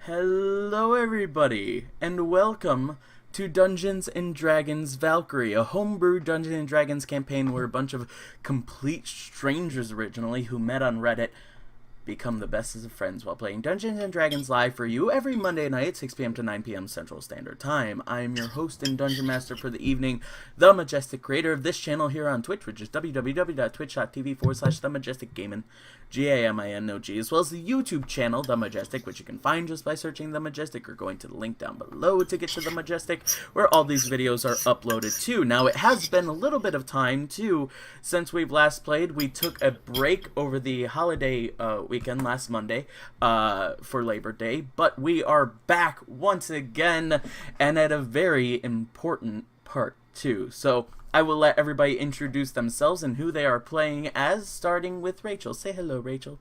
Hello everybody, and welcome to Dungeons & Dragons Valkyrie, a homebrew Dungeons & Dragons campaign where a bunch of complete strangers originally who met on Reddit become the bestest of friends while playing Dungeons & Dragons live for you every Monday night at 6 p.m. to 9 p.m. Central Standard Time. I am your host and Dungeon Master for the evening, TheMajestic, creator of this channel here on Twitch, which is www.twitch.tv/TheMajesticGaming, G-A-M-I-N-O-G, as well as the YouTube channel, TheMajestic, which you can find just by searching TheMajestic or going to the link down below to get to TheMajestic, where all these videos are uploaded to. Now, it has been a little bit of time, too, since we've last played. We took a break over the holiday weekend last Monday for Labor Day, but we are back once again and at a very important part too. So I will let everybody introduce themselves and who they are playing as, starting with Rachel. Say hello, Rachel.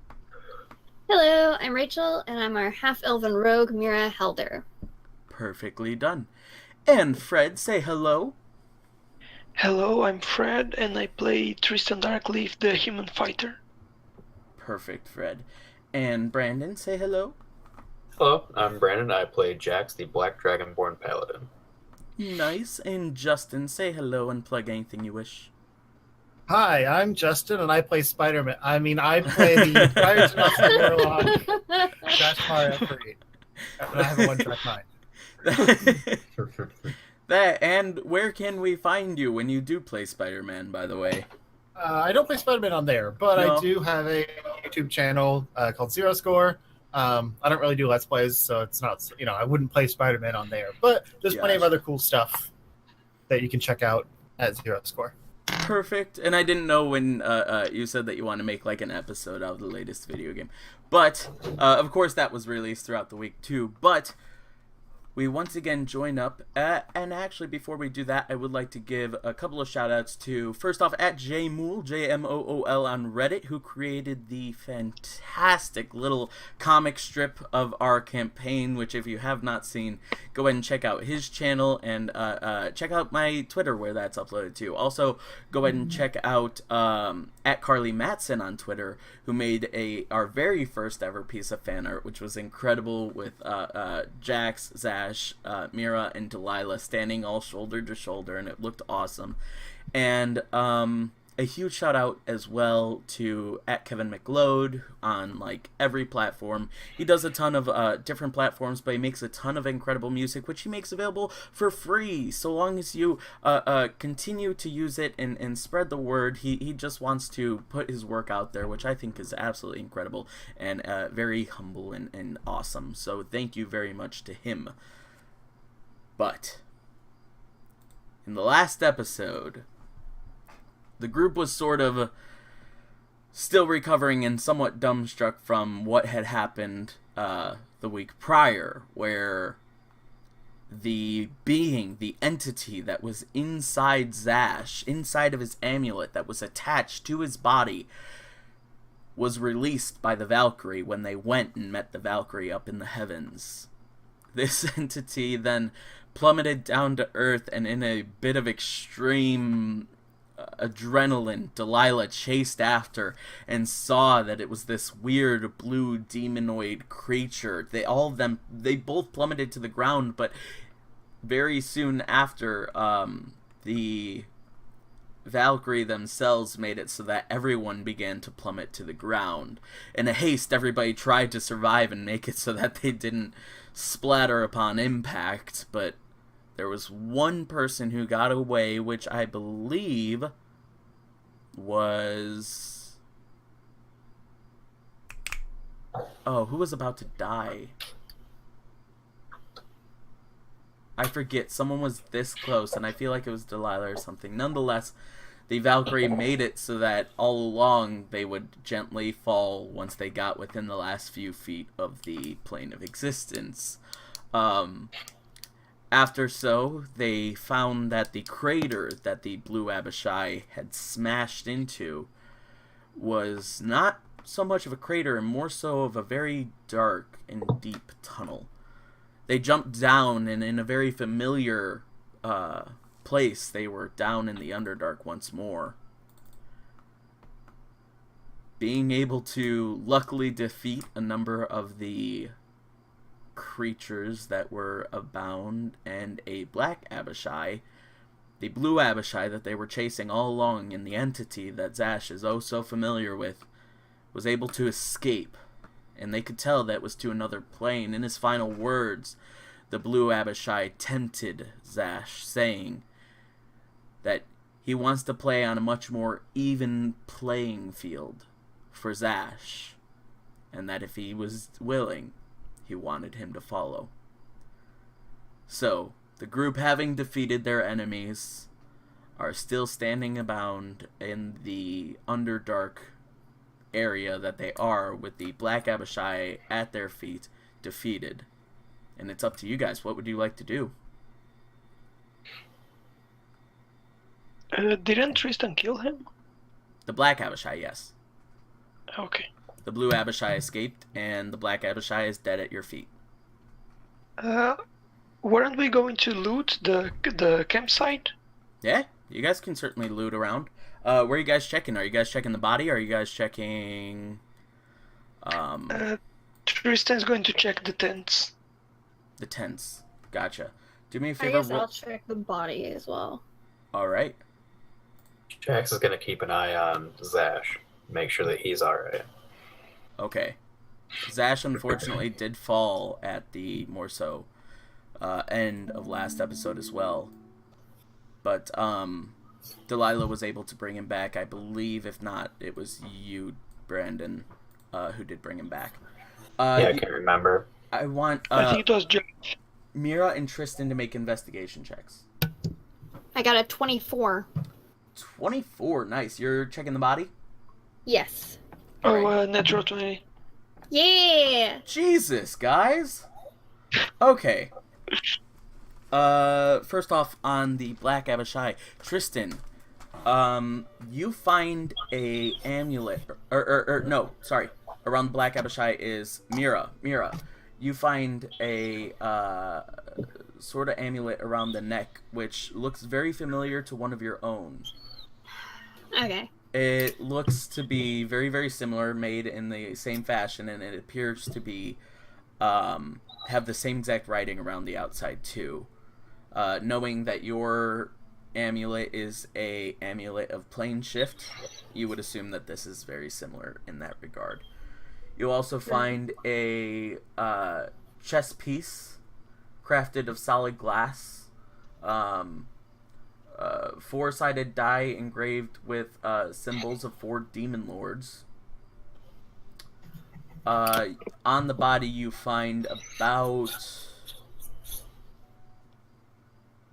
Hello, I'm Rachel, and I'm our half-elven rogue, Mira Helder. Perfectly done. And Fred, say hello. Hello, I'm Fred, and I play Tristan Darkleaf, the human fighter. Perfect, Fred. And Brandon, say hello. Hello, I'm Brandon. I play Jax, the Black Dragonborn Paladin. Nice. And Justin, say hello and plug anything you wish. Hi, I'm Justin, and I play Spider-Man. I play the Pirates of the Warlock, Dash Mario Free. And I have a one-track mind. That, and where can we find you when you do play Spider-Man, by the way? I don't play Spider-Man on there, but No. I do have a YouTube channel called Zero Score. I don't really do Let's Plays, so it's not, I wouldn't play Spider-Man on there. But there's plenty of other cool stuff that you can check out at Zero Score. Perfect. And I didn't know when you said that you want to make like an episode out of the latest video game. But, of course, that was released throughout the week too. But we once again join up, and actually before we do that, I would like to give a couple of shout-outs to, first off, at Jmool, J-M-O-O-L on Reddit, who created the fantastic little comic strip of our campaign, which if you have not seen, go ahead and check out his channel, and check out my Twitter where that's uploaded to. Also, go ahead and check out at Carly Matson on Twitter, who made our very first ever piece of fan art, which was incredible, with Jax, Zash, Mira, and Delilah standing all shoulder to shoulder, and it looked awesome. And a huge shout out as well to at Kevin McLeod on like every platform. He does a ton of different platforms, but he makes a ton of incredible music, which he makes available for free, so long as you continue to use it and spread the word. He just wants to put his work out there, which I think is absolutely incredible and very humble and awesome. So thank you very much to him. But in the last episode, the group was sort of still recovering and somewhat dumbstruck from what had happened the week prior, where the being, the entity that was inside Zash, inside of his amulet that was attached to his body, was released by the Valkyrie when they went and met the Valkyrie up in the heavens. This entity then plummeted down to earth, and in a bit of extreme adrenaline, Delilah chased after and saw that it was this weird blue demonoid creature. They both plummeted to the ground, but very soon after, the Valkyrie themselves made it so that everyone began to plummet to the ground. In a haste, everybody tried to survive and make it so that they didn't splatter upon impact, but there was one person who got away, which I believe was... Oh, who was about to die? I forget. Someone was this close, and I feel like it was Delilah or something. Nonetheless, the Valkyrie made it so that all along they would gently fall once they got within the last few feet of the plane of existence. After so, they found that the crater that the Blue Abishai had smashed into was not so much of a crater and more so of a very dark and deep tunnel. They jumped down, and in a very familiar place, they were down in the Underdark once more. Being able to luckily defeat a number of the creatures that were abound, and a black Abishai, the blue Abishai that they were chasing all along, and the entity that Zash is oh so familiar with, was able to escape. And they could tell that was to another plane. In his final words, the blue Abishai tempted Zash, saying that he wants to play on a much more even playing field for Zash, and that if he was willing, he wanted him to follow. So, the group, having defeated their enemies, are still standing abound in the Underdark area that they are, with the Black Abishai at their feet, defeated. And it's up to you guys. What would you like to do? Didn't Tristan kill him? The Black Abishai, yes. Okay. The blue Abishai escaped, and the Black Abishai is dead at your feet. Weren't we going to loot the campsite? Yeah, you guys can certainly loot around. Where are you guys checking? Are you guys checking the body, or are you guys checking... Tristan's going to check the tents. The tents. Gotcha. Do me a I favor. guess I'll check the body as well. Alright. Jax is going to keep an eye on Zash, make sure that he's alright. Okay. Zash unfortunately did fall at the more so end of last episode as well. But Delilah was able to bring him back. I believe, if not, it was you, Brandon, who did bring him back. I can't remember. I want I think it was Josh. Mira and Tristan to make investigation checks. I got a 24. 24, nice. You're checking the body? Yes. Oh, natural 20. Yeah! Jesus, guys. Okay. First off, on the Black Abishai, Tristan, you find a amulet, no, sorry, around the Black Abishai is Mira, you find a, sort of amulet around the neck, which looks very familiar to one of your own. Okay. It looks to be very, very similar, made in the same fashion, and it appears to be, have the same exact writing around the outside, too. Knowing that your amulet is a amulet of plane shift, you would assume that this is very similar in that regard. You'll also find a chess piece crafted of solid glass, four-sided die engraved with symbols of 4 demon lords. On the body you find about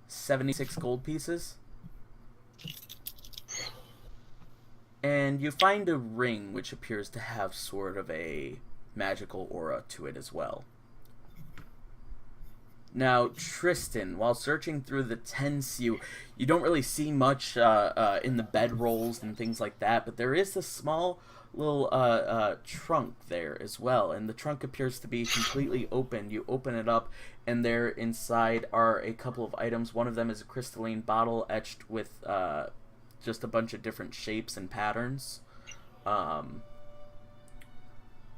76 gold pieces. And you find a ring which appears to have sort of a magical aura to it as well. Now, Tristan, while searching through the tents, you don't really see much in the bedrolls and things like that, but there is a small little trunk there as well, and the trunk appears to be completely open. You open it up, and there inside are a couple of items. One of them is a crystalline bottle etched with just a bunch of different shapes and patterns.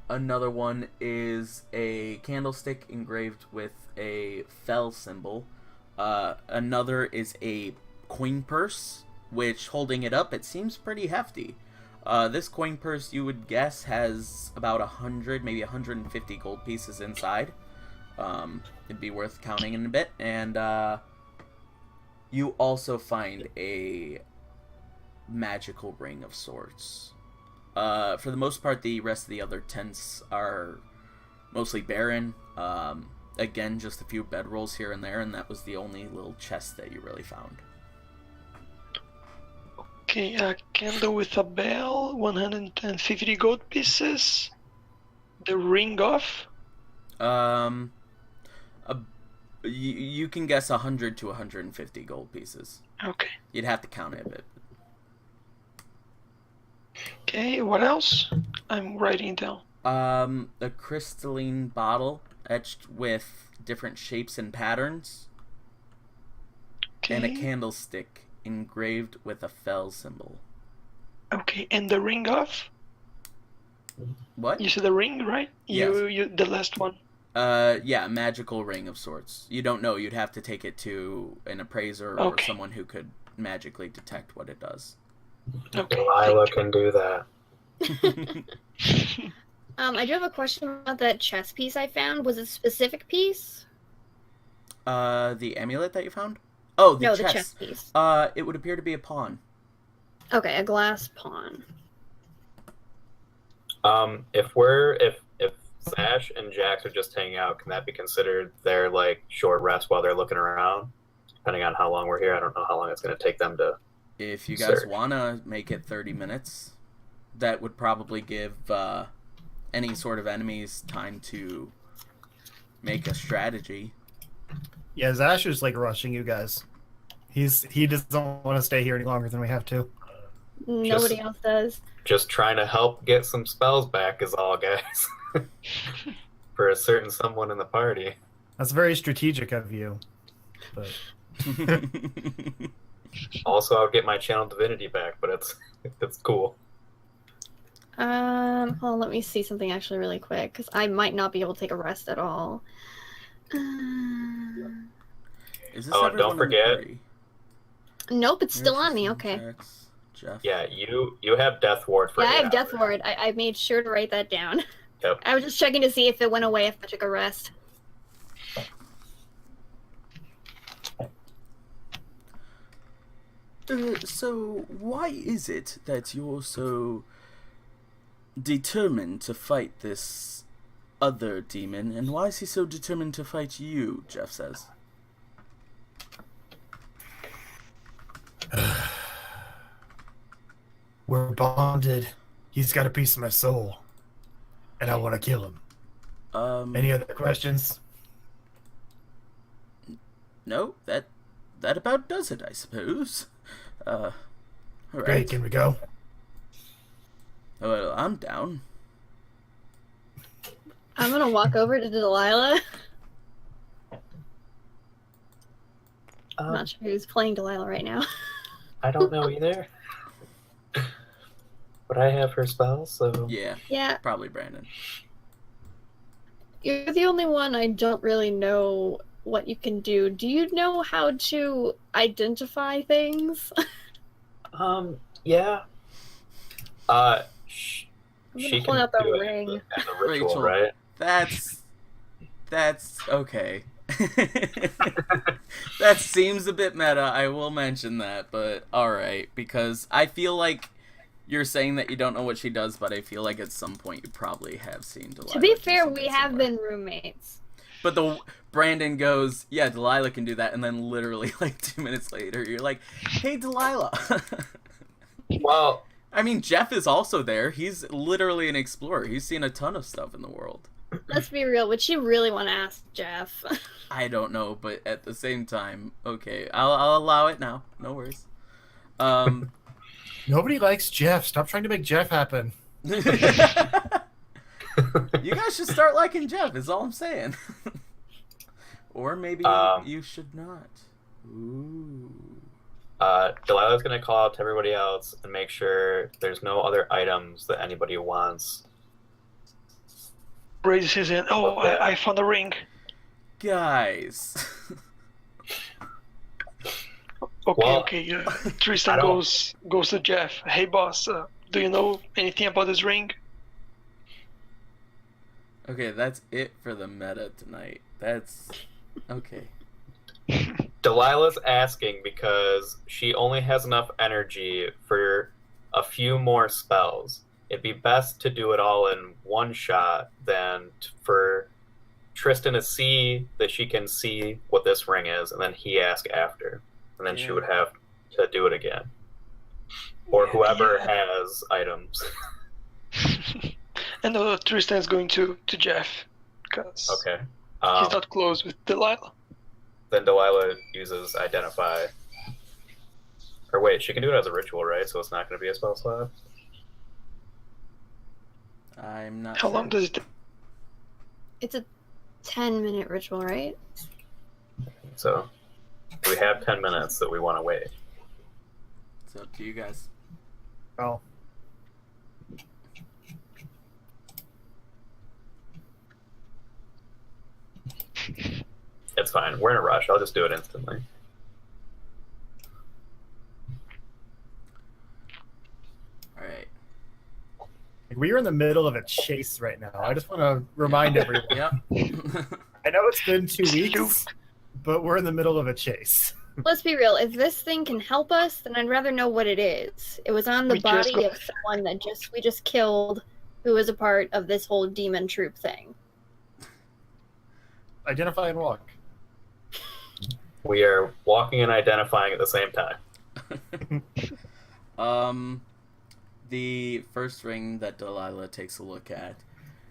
Another one is a candlestick engraved with a fell symbol. Another is a coin purse, which, holding it up, it seems pretty hefty. This coin purse, you would guess, has about 100, maybe 150 gold pieces inside. It'd be worth counting in a bit. And you also find a magical ring of sorts. For the most part, the rest of the other tents are mostly barren. Again, just a few bedrolls here and there, and that was the only little chest that you really found. Okay, a candle with a bell, 150 gold pieces. The ring off. You can guess 100 to 150 gold pieces. Okay. You'd have to count it a bit. Okay, what else? I'm writing it down. A crystalline bottle etched with different shapes and patterns. Okay. And a candlestick engraved with a fell symbol. Okay, and the ring off? What? You said the ring, right? Yes. You the last one. Yeah, magical ring of sorts. You don't know. You'd have to take it to an appraiser or Okay. someone who could magically detect what it does. Okay. Delilah can do that. I do have a question about that chess piece I found. Was it a specific piece? The amulet that you found? Oh, the No, chest. the chess piece. It would appear to be a pawn. Okay, a glass pawn. If Sash and Jax are just hanging out, can that be considered their like short rest while they're looking around? Depending on how long we're here, I don't know how long it's going to take them to. If you guys Search. wanna make it 30 minutes, that would probably give any sort of enemies time to make a strategy. Yeah, Zash is like rushing you guys. He doesn't want to stay here any longer than we have to. Nobody else does. Just trying to help get some spells back is all, guys. For a certain someone in the party. That's very strategic of you. But Also, I would get my channel divinity back, but it's cool. Hold on, let me see something actually really quick, because I might not be able to take a rest at all. Is this Oh, everyone don't in the forget- party? Nope, it's still on me, Jason, okay. Jax, Jeff. Yeah, you have Death Ward for Yeah, I 8 have Death hours. Ward. I made sure to write that down. Yep. I was just checking to see if it went away if I took a rest. So, why is it that you're so determined to fight this other demon, and why is he so determined to fight you, Jeff says? we're bonded. He's got a piece of my soul, and I want to kill him. Any other questions? No, that about does it, I suppose. All Great, right. can we go? Well, I'm down. I'm gonna walk over to Delilah. I'm not sure who's playing Delilah right now. I don't know either. But I have her spells, so Yeah, Yeah, probably Brandon. you're the only one I don't really know what you can do. Do you know how to identify things? yeah. She gonna can pull out the do it ring. as a ritual, Rachel. right? That's okay. That seems a bit meta, I will mention that, but alright, because I feel like you're saying that you don't know what she does, but I feel like at some point you probably have seen Delilah. To be do fair, something we have similar. been roommates. But Brandon goes, yeah, Delilah can do that, and then literally like 2 minutes later, you're like, hey, Delilah. Well, I mean, Jeff is also there. He's literally an explorer. He's seen a ton of stuff in the world. Let's be real. Would she really want to ask Jeff? I don't know, but at the same time, okay, I'll allow it now. No worries. Nobody likes Jeff. Stop trying to make Jeff happen. You guys should start liking Jeff, is all I'm saying. Or maybe you should not. Ooh. Delilah's gonna call out to everybody else and make sure there's no other items that anybody wants. Raises his hand. Oh, I found a ring. Guys. Okay, Well, okay. Tristan I don't- goes to Jeff. Hey, boss. Do you know anything about this ring? Okay, that's it for the meta tonight. That's okay. Delilah's asking because she only has enough energy for a few more spells. It'd be best to do it all in one shot than for Tristan to see that she can see what this ring is, and then he ask after. And then she Yeah. would have to do it again. Or whoever has items. And Tristan's going to Jeff because Okay. he's not close with Delilah. Then Delilah uses Identify. Or wait, she can do it as a ritual, right? So it's not going to be a spell slot? I'm not How sure. long does it take? It's a 10-minute ritual, right? So we have 10 minutes that we want to wait. It's up to you guys. Oh, it's fine. We're in a rush. I'll just do it instantly. All right. We're in the middle of a chase right now. I just want to remind everyone. Yep. I know it's been 2 weeks, but we're in the middle of a chase. Let's be real. If this thing can help us, then I'd rather know what it is. It was on the body of someone that we just killed, who was a part of this whole demon troop thing. Identify and walk. We are walking and identifying at the same time. The first ring that Delilah takes a look at,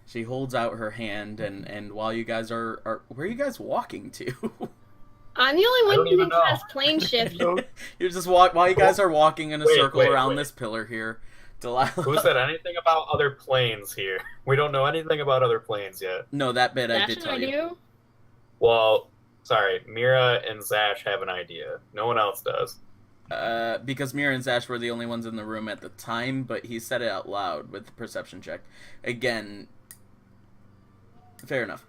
she holds out her hand, and while you guys are where are you guys walking to? I'm the only one who can cast plane shift. You're just while you guys are walking in a circle around this pillar here. Delilah. Who said anything about other planes here? We don't know anything about other planes yet. No, that bit I did tell you. Well, sorry, Mira and Zash have an idea. No one else does. Because Mira and Zash were the only ones in the room at the time, but he said it out loud with the perception check. Again, fair enough.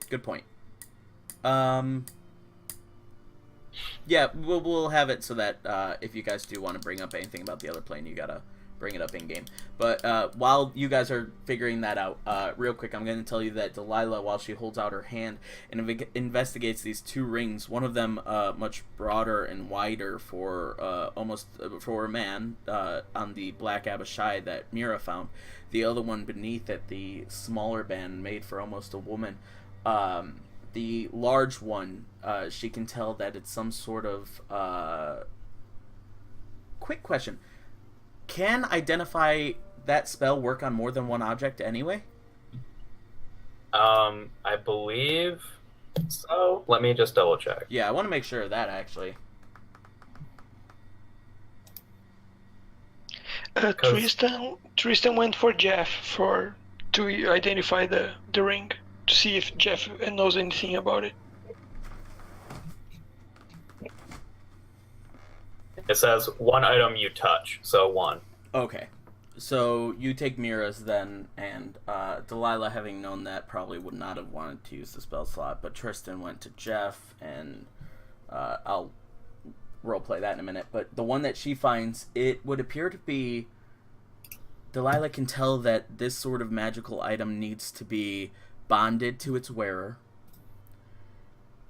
Good point. Yeah, we'll have it so that if you guys do want to bring up anything about the other plane, you gotta bring it up in game. But while you guys are figuring that out, real quick, I'm going to tell you that Delilah, while she holds out her hand and investigates these two rings, one of them much broader and wider for almost for a man on the black Abishai that Mira found, the other one beneath it, the smaller band made for almost a woman. The large one, she can tell that it's some sort of quick question. Can identify that spell work on more than one object anyway? I believe so. Let me just double check. Yeah, I want to make sure of that, actually. Tristan went for Jeff to identify the ring, to see if Jeff knows anything about it. It says one item you touch, so one. Okay. So you take Mira's then, and Delilah, having known that, probably would not have wanted to use the spell slot, but Tristan went to Jeff, and I'll roleplay that in a minute. But the one that she finds, it would appear to be... Delilah can tell that this sort of magical item needs to be bonded to its wearer,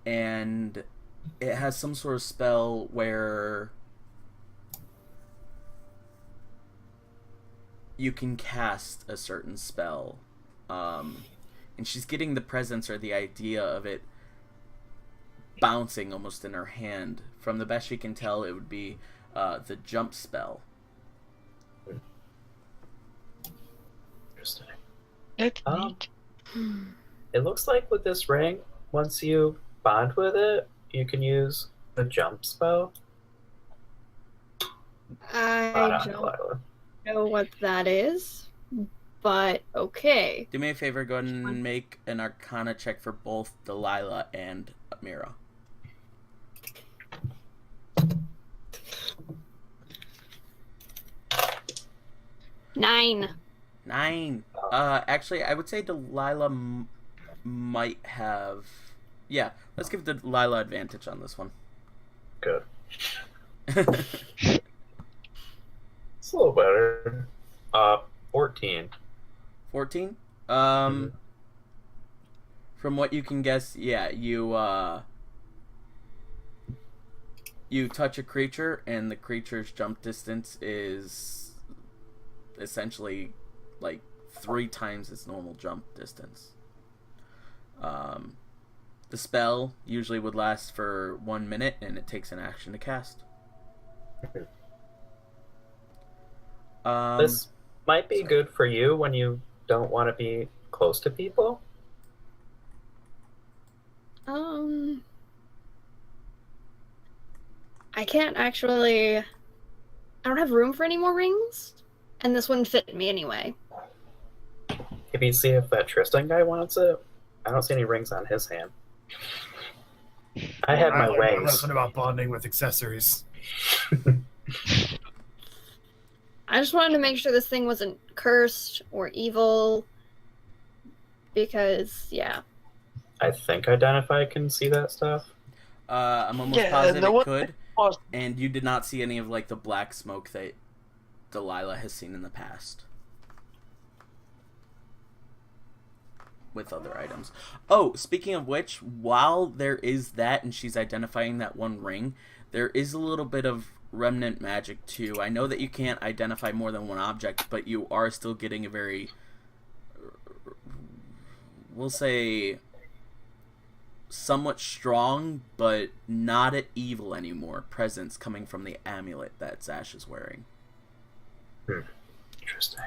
and it has some sort of spell where you can cast a certain spell, and she's getting the presence or the idea of it bouncing almost in her hand. From the best she can tell, it would be the jump spell. Interesting. That's neat. It looks like with this ring, once you bond with it, you can use the jump spell. I don't know what that is, but okay. Do me a favor, go ahead and make an Arcana check for both Delilah and Mira. Nine. Actually, I would say Delilah might have... Yeah, let's give Delilah advantage on this one. Good. It's a little better. 14. 14? From what you can guess, yeah, you touch a creature, and the creature's jump distance is essentially like 3 times its normal jump distance. The spell usually would last for 1 minute, and it takes an action to cast. This might be good for you when you don't want to be close to people. I can't actually... I don't have room for any more rings, and this wouldn't fit me anyway. Maybe see if that Tristan guy wants it. I don't see any rings on his hand. I have my wings. Something about bonding with accessories. I just wanted to make sure this thing wasn't cursed or evil, because, yeah. I think Identify can see that stuff. I'm almost Yeah, positive no it one could. was. And you did not see any of like the black smoke that Delilah has seen in the past with other items. Oh, speaking of which, while there is that and she's identifying that one ring, there is a little bit of remnant magic too. I know that you can't identify more than one object, but you are still getting a very, we'll say, somewhat strong, but not at evil anymore, presence coming from the amulet that Zash is wearing. Interesting.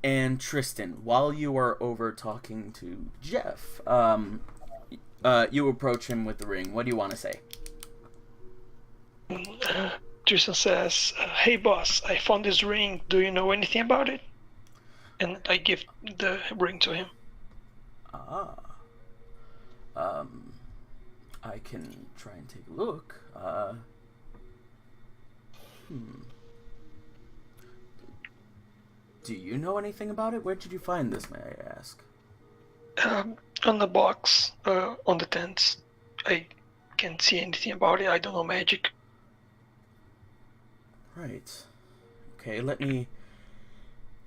And Tristan, while you are over talking to Jeff, you approach him with the ring. What do you want to say? Tristan says, "Hey boss, I found this ring. Do you know anything about it?" And I give the ring to him. I can try and take a look. Do you know anything about it? Where did you find this, may I ask? On the box, on the tents. I can't see anything about it. I don't know magic. Right. Okay, let me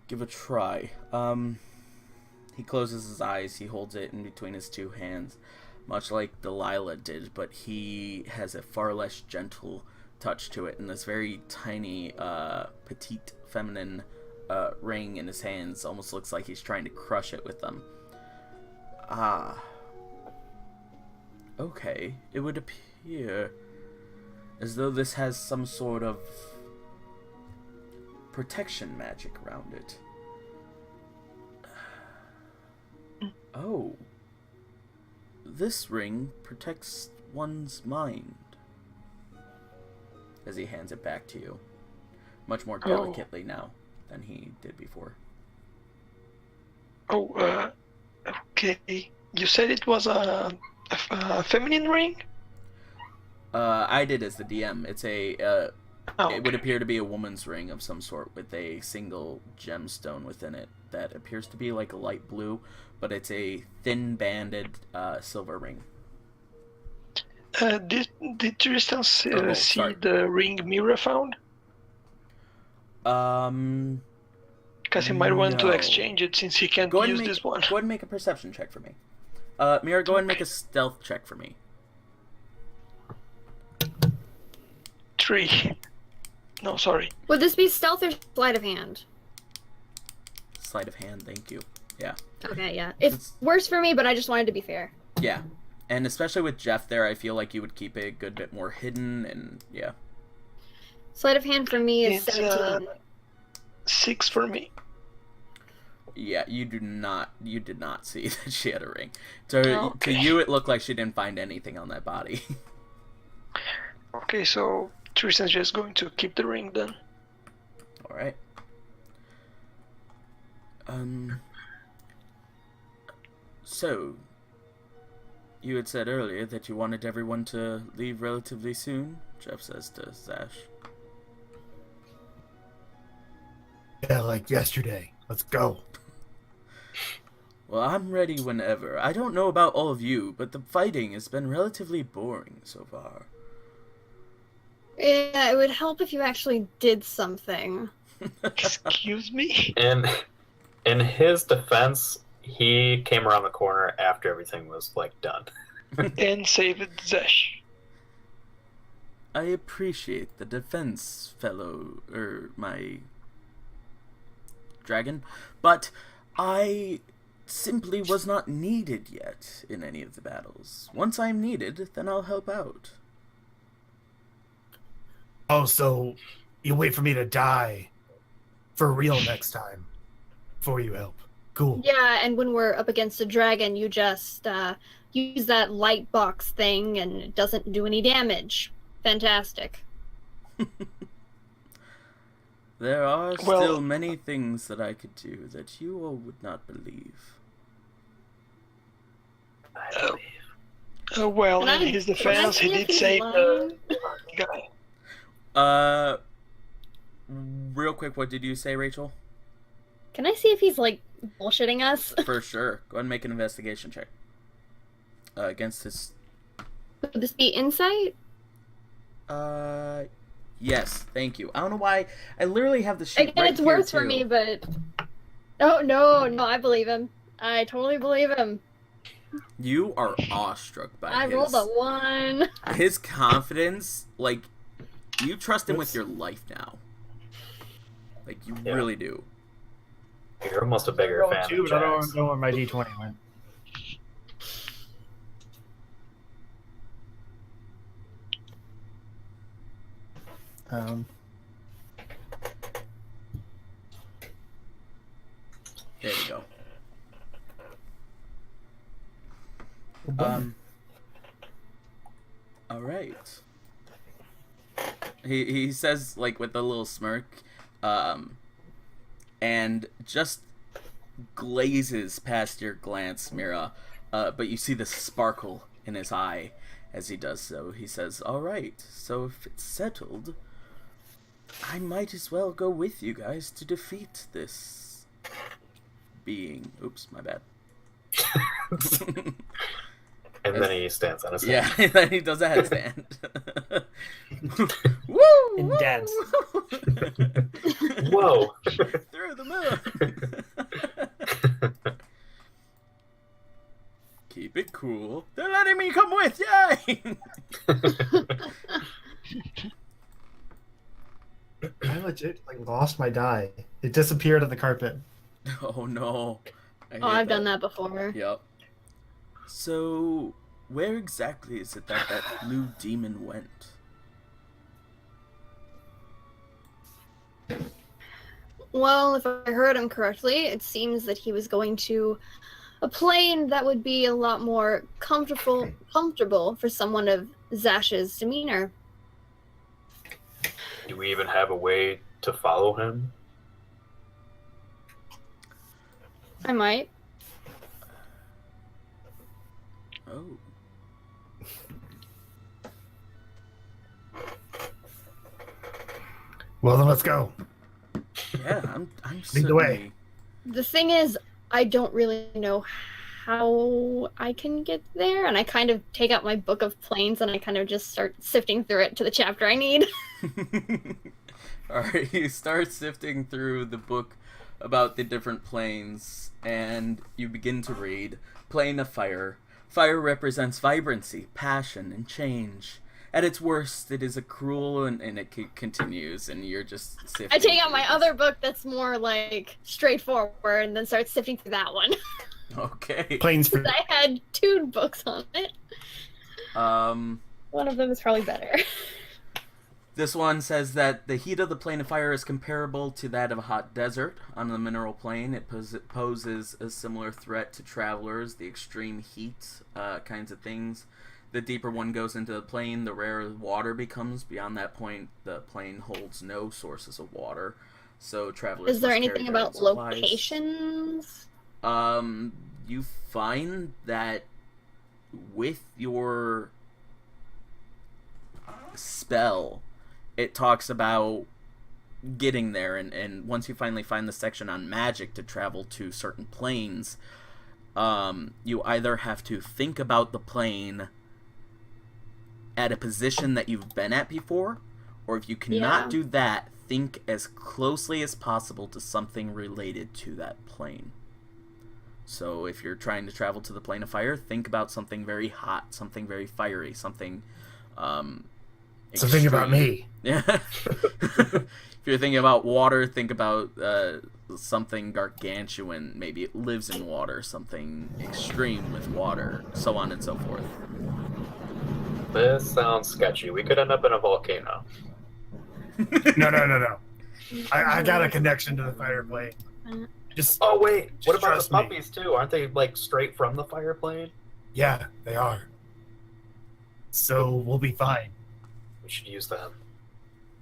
give a try. He closes his eyes. He holds it in between his two hands, much like Delilah did, but he has a far less gentle touch to it, and this very tiny, petite, feminine ring in his hands almost looks like he's trying to crush it with them. Okay. It would appear as though this has some sort of protection magic around it. Oh. This ring protects one's mind. As he hands it back to you. Much more delicately now than he did before. Oh, okay. You said it was a feminine ring? I did as the DM. It's a, Oh, it would appear to be a woman's ring of some sort with a single gemstone within it that appears to be like a light blue, but it's a thin-banded silver ring. Did Tristan see sorry. the ring Mira found? Because he might want to No. exchange it since he can't use this one. Go ahead and make a perception check for me. Mira, go ahead and make a stealth check for me. 3. No, sorry. Would this be stealth or sleight of hand? Sleight of hand, thank you. Yeah. Okay, yeah. It's worse for me, but I just wanted to be fair. Yeah. And especially with Jeff there, I feel like you would keep it a good bit more hidden, and yeah. Sleight of hand for me is It's 17. 6 for me. Yeah, you did not see that she had a ring. To Okay. you, it looked like she didn't find anything on that body. Okay, so Tristan's just going to keep the ring then. All right. So, you had said earlier that you wanted everyone to leave relatively soon, Jeff says to Zash. Yeah, like yesterday. Let's go. Well, I'm ready whenever. I don't know about all of you, but the fighting has been relatively boring so far. Yeah, it would help if you actually did something. Excuse me? And in his defense, he came around the corner after everything was like done. And saved Zesh. I appreciate the defense, my dragon, but I simply was not needed yet in any of the battles. Once I'm needed, then I'll help out. Oh, so you wait for me to die for real next time before you help. Cool. Yeah, and when we're up against a dragon, you just use that light box thing and it doesn't do any damage. Fantastic. There are Well- still many things that I could do that you all would not believe. I believe. Well, Can in I- his can I defense, he see if did he's save the lying? guy. Real quick, what did you say, Rachel? Can I see if he's, like, bullshitting us? For sure. Go ahead and make an investigation check. Against his... Would this be insight? Yes, thank you. I don't know why. I literally have the sheet Again, right it's here, worse too. for me, but... Oh, no, I believe him. I totally believe him. You are awestruck by I his... rolled a 1. His confidence, like, you trust him with your life now. Like, you really do. You're almost a bigger rolled fan 2, of but I don't Jax. know where my D20 went. There you go. All right. He says, like, with a little smirk, and just glazes past your glance, Mira, but you see the sparkle in his eye as he does so. He says, all right, so if it's settled, I might as well go with you guys to defeat this being. Oops, my bad. And then he stands on his head. Yeah, then he does a headstand. Woo! In woo, dance. Whoa! Through the moon. Keep it cool. They're letting me come with. Yay! I legit lost my die. It disappeared on the carpet. Oh no. I've done that before. Yep. So, where exactly is it that blue demon went? Well, if I heard him correctly, it seems that he was going to a plane that would be a lot more comfortable for someone of Zash's demeanor. Do we even have a way to follow him? I might. Oh. Well, then let's go. Yeah, I'm Lead the way. The thing is, I don't really know how I can get there, and I kind of take out my book of planes and I kind of just start sifting through it to the chapter I need. Alright, you start sifting through the book about the different planes, and you begin to read Plane of Fire. Fire represents vibrancy, passion, and change. At its worst, it is a cruel, and it continues, and you're just sifting. I take out through my this. other book that's more, like, straightforward and then start sifting through that one. Okay. Planes for I had 2 books on it. Um, One of them is probably better. this one says that the heat of the plane of fire is comparable to that of a hot desert. On the mineral plane, it poses a similar threat to travelers, the extreme heat, kinds of things. The deeper one goes into the plane, the rarer water becomes. Beyond that point, the plane holds no sources of water, so travelers Is there must carry anything their about own supplies. locations? You find that with your spell, it talks about getting there, and once you finally find the section on magic to travel to certain planes, you either have to think about the plane at a position that you've been at before, or if you cannot do that, think as closely as possible to something related to that plane. So if you're trying to travel to the plane of fire, think about something very hot, something very fiery, something something about me. Yeah. If you're thinking about water, think about something gargantuan. Maybe it lives in water, something extreme with water, so on and so forth. This sounds sketchy. We could end up in a volcano. No. I got a connection to the fire plane. Just Oh wait, what about the trust me. puppies too? Aren't they like straight from the fire plane? yeah, they are. So we'll be fine. We should use them.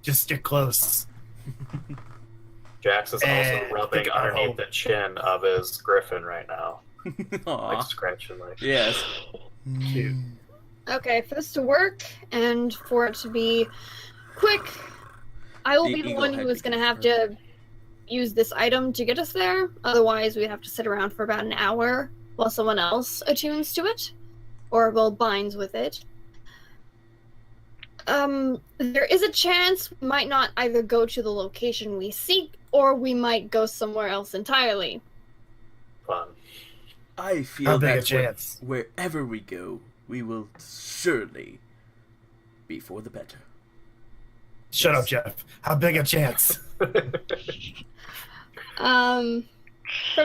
Just stick close. Jax is And also rubbing think about underneath home. the chin of his griffin right now, Aw. like scratching like. Yes. Cute. Okay, for this to work and for it to be quick, I will The be the eagle one head who is going to begins have to use this item to get us there. Otherwise, we'd have to sit around for about an hour while someone else attunes to it, or well binds with it. There is a chance we might not either go to the location we seek, or we might go somewhere else entirely. Fun. I feel How big a that chance? wherever we go, we will surely be for the better. Shut up, Jeff. How big a chance? From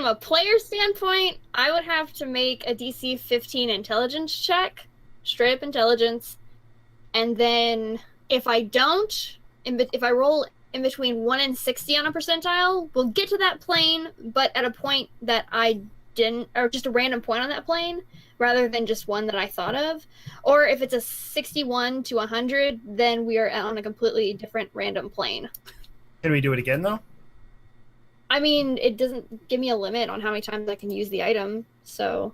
a player standpoint, I would have to make a DC 15 intelligence check, straight up intelligence, and then if I don't, if I roll in between 1 and 60 on a percentile, we'll get to that plane, but at a point that I didn't, or just a random point on that plane, rather than just one that I thought of. Or if it's a 61 to 100, then we are on a completely different random plane. Can we do it again, though? I mean, it doesn't give me a limit on how many times I can use the item, so...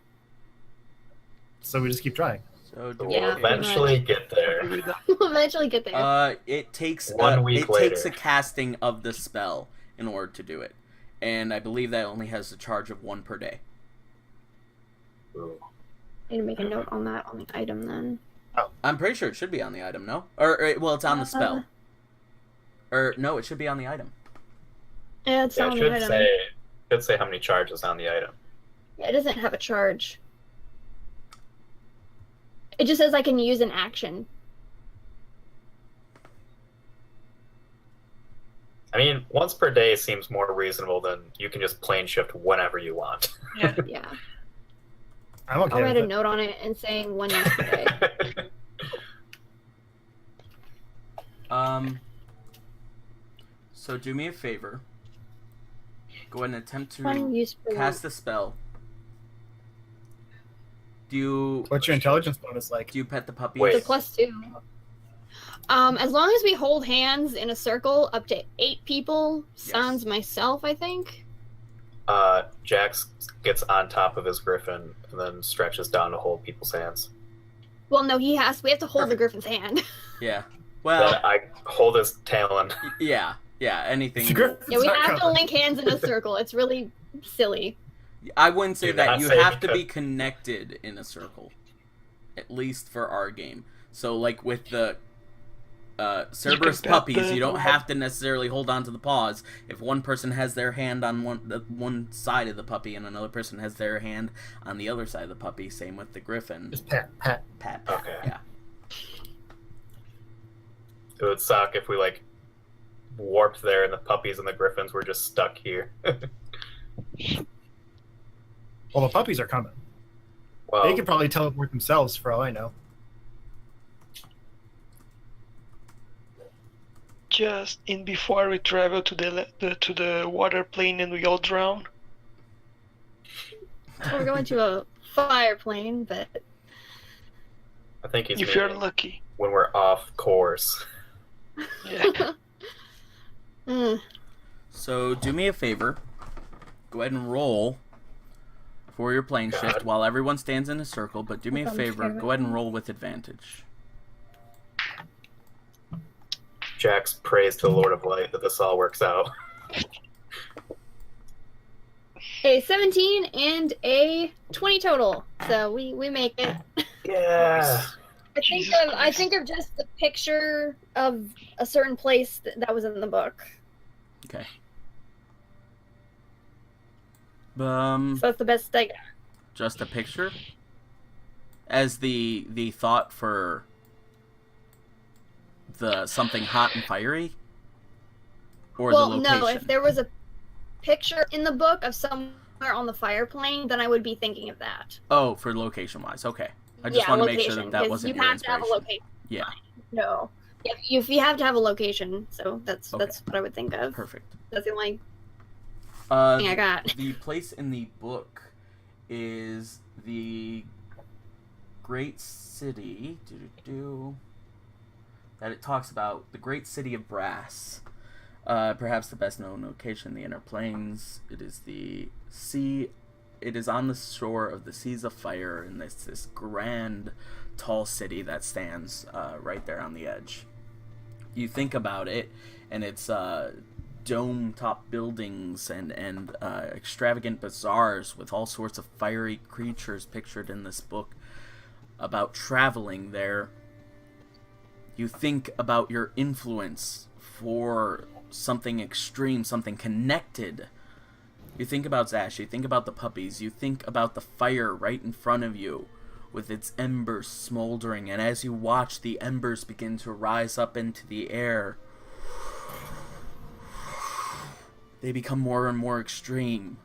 So we just keep trying. So We'll Yeah, eventually get there. we'll eventually get there. It takes 1 week it later. takes a casting of the spell in order to do it, and I believe that only has a charge of 1 per day. Ooh. I need to make a note on that on the item then. I'm pretty sure it should be on the item, no? Or well, it's on the spell. Or no, it should be on the item. Yeah, it's Yeah, on it the item. should say how many charges on the item. Yeah, it doesn't have a charge. It just says I can use an action. I mean, once per day seems more reasonable than you can just plane shift whenever you want. Yeah. I'm okay I'll write with a it. note on it and saying 1 use per day. So do me a favor. Go ahead and attempt 1 to use per cast a spell. Do you What's your intelligence bonus like? do you pet the puppies? Wait. It's a +2. As long as we hold hands in a circle, up to 8 people, sans myself, I think. Jax gets on top of his griffin and then stretches down to hold people's hands. Well, no, we have to hold the griffin's hand. Yeah. Then Well, I hold his talon. yeah. Anything. The griffin's Yeah, we not have to coming. link hands in a circle. It's really silly. I wouldn't say Do that. not You say have to because- be connected in a circle, at least for our game. So, like with the Cerberus pet puppies, the- you don't have to necessarily hold on to the paws. If one person has their hand on one side of the puppy and another person has their hand on the other side of the puppy, same with the griffin. Just pat. Pat. Okay. Yeah. It would suck if we warped there and the puppies and the griffins were just stuck here. Well, the puppies are coming. Well, They could probably teleport themselves, for all I know. Just in before we travel to the water plane and we all drown. We're going to a fire plane, but I think he's If you're meaning lucky. when we're off course. Yeah. So do me a favor. Go ahead and roll for your plane God. shift while everyone stands in a circle. But do me a Sounds favor. good. Go ahead and roll with advantage. Jax prays to the Lord of Light that this all works out. a 17 and a 20 total. So we make it. Yeah. Jesus I think of just the picture of a certain place that was in the book. Okay. So that's the best I got. Just a picture as the thought for the something hot and fiery, or Well, the location. no, if there was a picture in the book of somewhere on the fire plane, then I would be thinking of that. Oh, for location wise, okay. I just want to make sure that that 'cause wasn't you your have to have a inspiration. location. Yeah, No. If you have to have a location, so that's Okay. what I would think of. perfect. That's the only thing I got. The place in the book is the great city that it talks about, the great city of brass. Perhaps the best known location, the inner plains. It is the sea. It is on the shore of the seas of fire, and it's this grand, tall city that stands right there on the edge. You think about it, and it's dome-top buildings and extravagant bazaars with all sorts of fiery creatures pictured in this book about traveling there, you think about your influence for something extreme, something connected. You think about Zash, you think about the puppies, you think about the fire right in front of you with its embers smoldering, and as you watch the embers begin to rise up into the air, they become more and more extreme.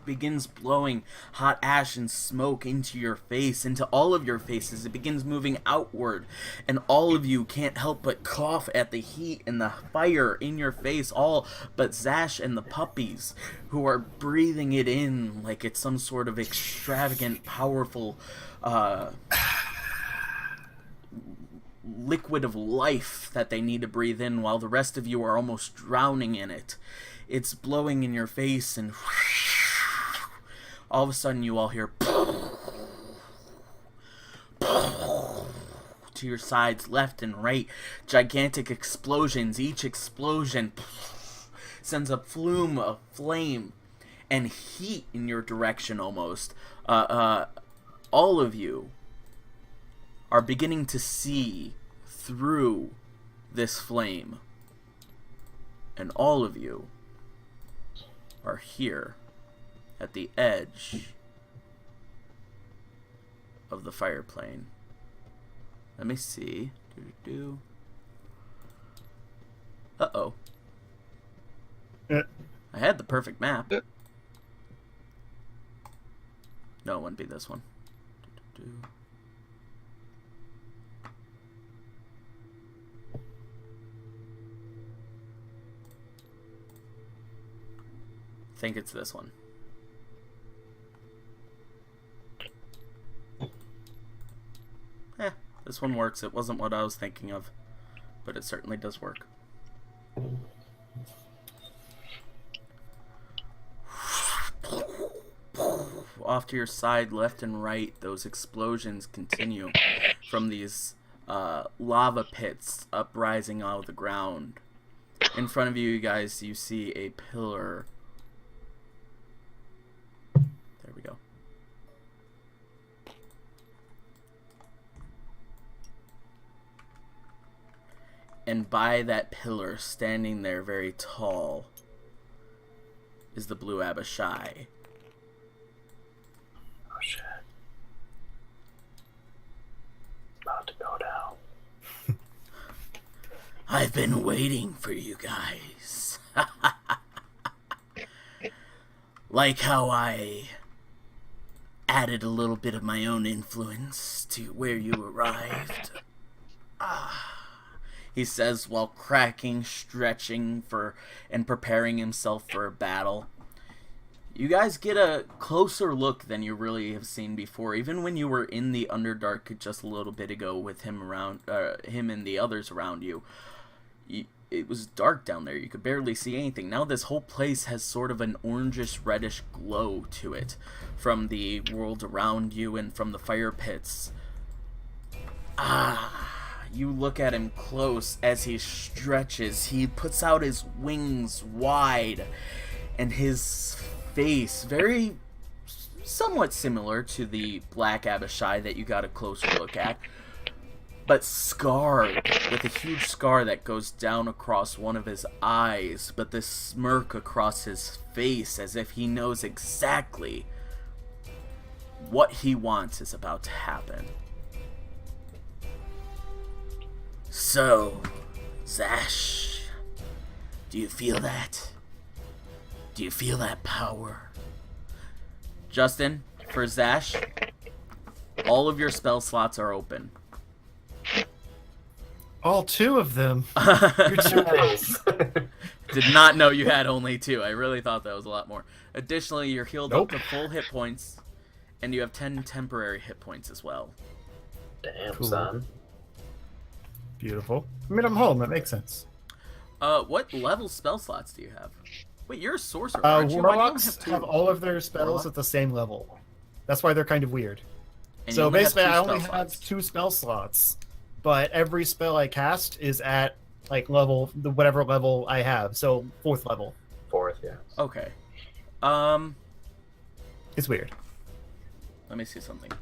Begins blowing hot ash and smoke into your face, into all of your faces. It begins moving outward, and all of you can't help but cough at the heat and the fire in your face, all but Zash and the puppies, who are breathing it in like it's some sort of extravagant, powerful liquid of life that they need to breathe in, while the rest of you are almost drowning in it. It's blowing in your face, and all of a sudden you all hear to your sides, left and right, gigantic explosions. Each explosion sends a flume of flame and heat in your direction almost. All of you are beginning to see through this flame. And all of you are here at the edge of the fire plane. Let me see. Uh-oh. I had the perfect map. No, it wouldn't be this one. I think it's this one. This one works. It wasn't what I was thinking of, but it certainly does work. Off to your side, left and right, those explosions continue from these lava pits uprising out of the ground. In front of you guys, you see a pillar. There we go. And by that pillar, standing there very tall, is the Blue Abishai. Oh shit. About to go down. I've been waiting for you guys. Like how I added a little bit of my own influence to where you arrived. He says while cracking, stretching and preparing himself for a battle. You guys get a closer look than you really have seen before. Even when you were in the Underdark just a little bit ago with him around, him and the others around you, it was dark down there. You could barely see anything. Now this whole place has sort of an orangish reddish glow to it from the world around you and from the fire pits. You look at him close as he stretches. He puts out his wings wide, and his face, very somewhat similar to the Black Abishai that you got a closer look at, but scarred, with a huge scar that goes down across one of his eyes, but this smirk across his face as if he knows exactly what he wants is about to happen. So, Zash, do you feel that? Do you feel that power? Justin, for Zash, all of your spell slots are open. All 2 of them. You're too nice. Did not know you had only 2. I really thought that was a lot more. Additionally, you're healed up to full hit points, and you have 10 temporary hit points as well. Damn, Cool. son. Beautiful. I mean, I'm home. That makes sense. What level spell slots do you have? Wait, you're a sorcerer, aren't you? Why do you only Warlocks have 2? have all of their spells Warlock? at the same level. That's why they're kind of weird. And you So only have basically, 2 I only spell have slots. 2 spell slots, but every spell I cast is at like level, whatever level I have. So 4th level. 4th, yeah. Okay. It's weird. Let me see something.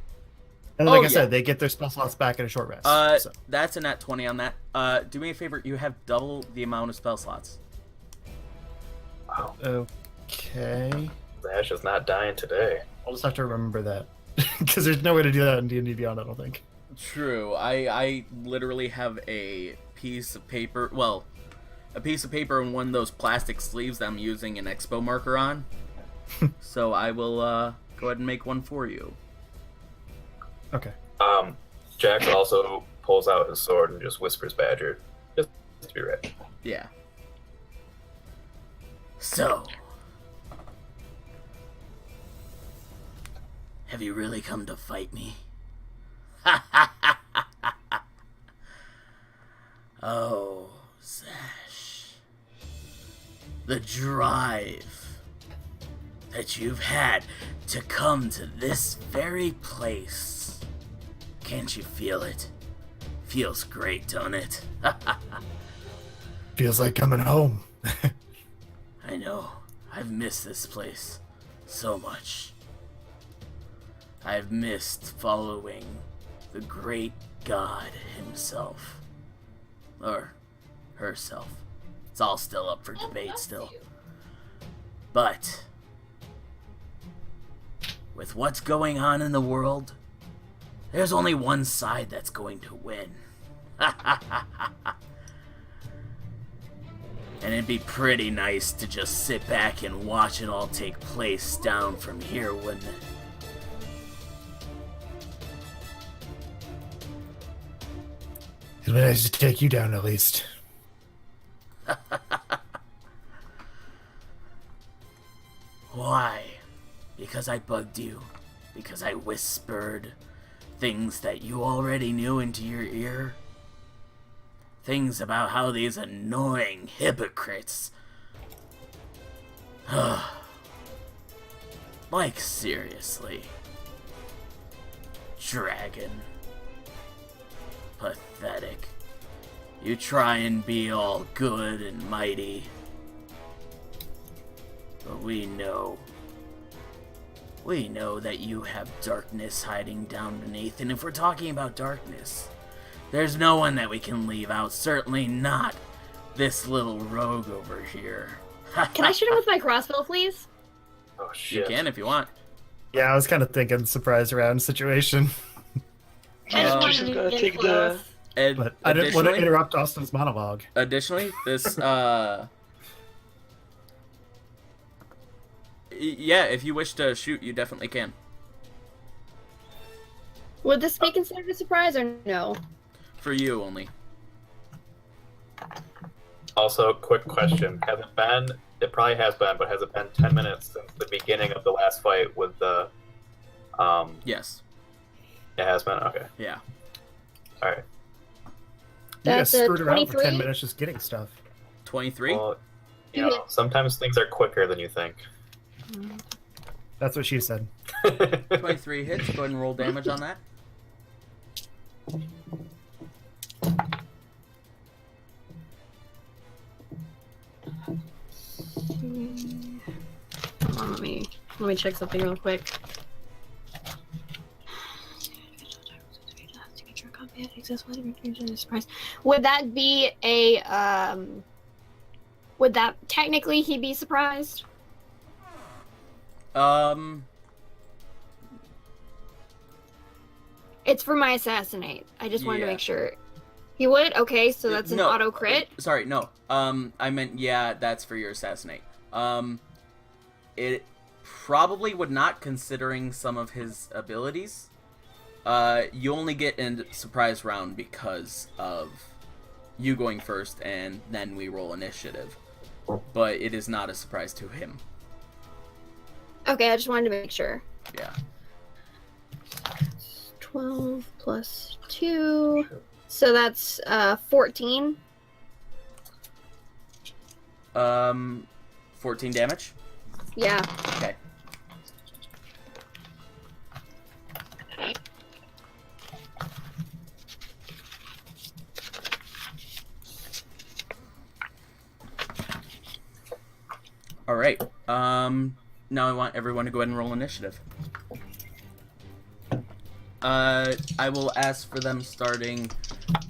And like I yeah. said, they get their spell slots back in a short rest. So. That's a nat 20 on that. Do me a favor. You have double the amount of spell slots. Wow. Okay. Ash is not dying today. I'll just have to remember that. Because there's no way to do that in D&D Beyond, I don't think. True. I literally have a piece of paper. Well, a piece of paper and one of those plastic sleeves that I'm using an expo marker on. So I will go ahead and make one for you. Okay. Jax also pulls out his sword and just whispers Badger. Just to be ready. Yeah. So, have you really come to fight me? Oh, Zash. The drive that you've had to come to this very place. Can't you feel it? Feels great, don't it? Feels like coming home. I know. I've missed this place so much. I've missed following the great god himself. Or herself. It's all still up for debate still. But with what's going on in the world, there's only one side that's going to win. And it'd be pretty nice to just sit back and watch it all take place down from here, wouldn't it? It'd be nice to take you down at least. Why? Because I bugged you? Because I whispered things that you already knew into your ear? Things about how these annoying hypocrites... Like, seriously. Dragon. Pathetic. You try and be all good and mighty. But we know that you have darkness hiding down beneath. And if we're talking about darkness, there's no one that we can leave out. Certainly not this little rogue over here. Can I shoot him with my crossbow, please? Oh, You shit. can if you want. Yeah, I was kind of thinking surprise round situation. I just wanted Just to gotta get take close. And But I didn't want to interrupt Austin's monologue. Additionally, this, yeah, if you wish to shoot, you definitely can. Would this be considered a surprise or no? For you only. Also, quick question. Has it been, it probably has been, but has it been 10 minutes since the beginning of the last fight with the, Yes. it has been? Okay. Yeah. Alright. You guys That's a screwed around for 23. 10 minutes just getting stuff. 23? Well, you know, sometimes things are quicker than you think. That's what she said. 23 hits. Go ahead and roll damage on that. Hold on, let me check something real quick. Would that be a would that technically he be surprised? It's for my assassinate. I just wanted to Yeah. make sure. He would? Okay, so that's an No, auto crit. Sorry, no. I meant, yeah, that's for your assassinate. It probably would not, considering some of his abilities. You only get in surprise round because of you going first, and then we roll initiative. But it is not a surprise to him. Okay, I just wanted to make sure. Yeah. 12 plus 2. So that's 14. 14 damage? Yeah. Okay. right. Now I want everyone to go ahead and roll initiative. I will ask for them starting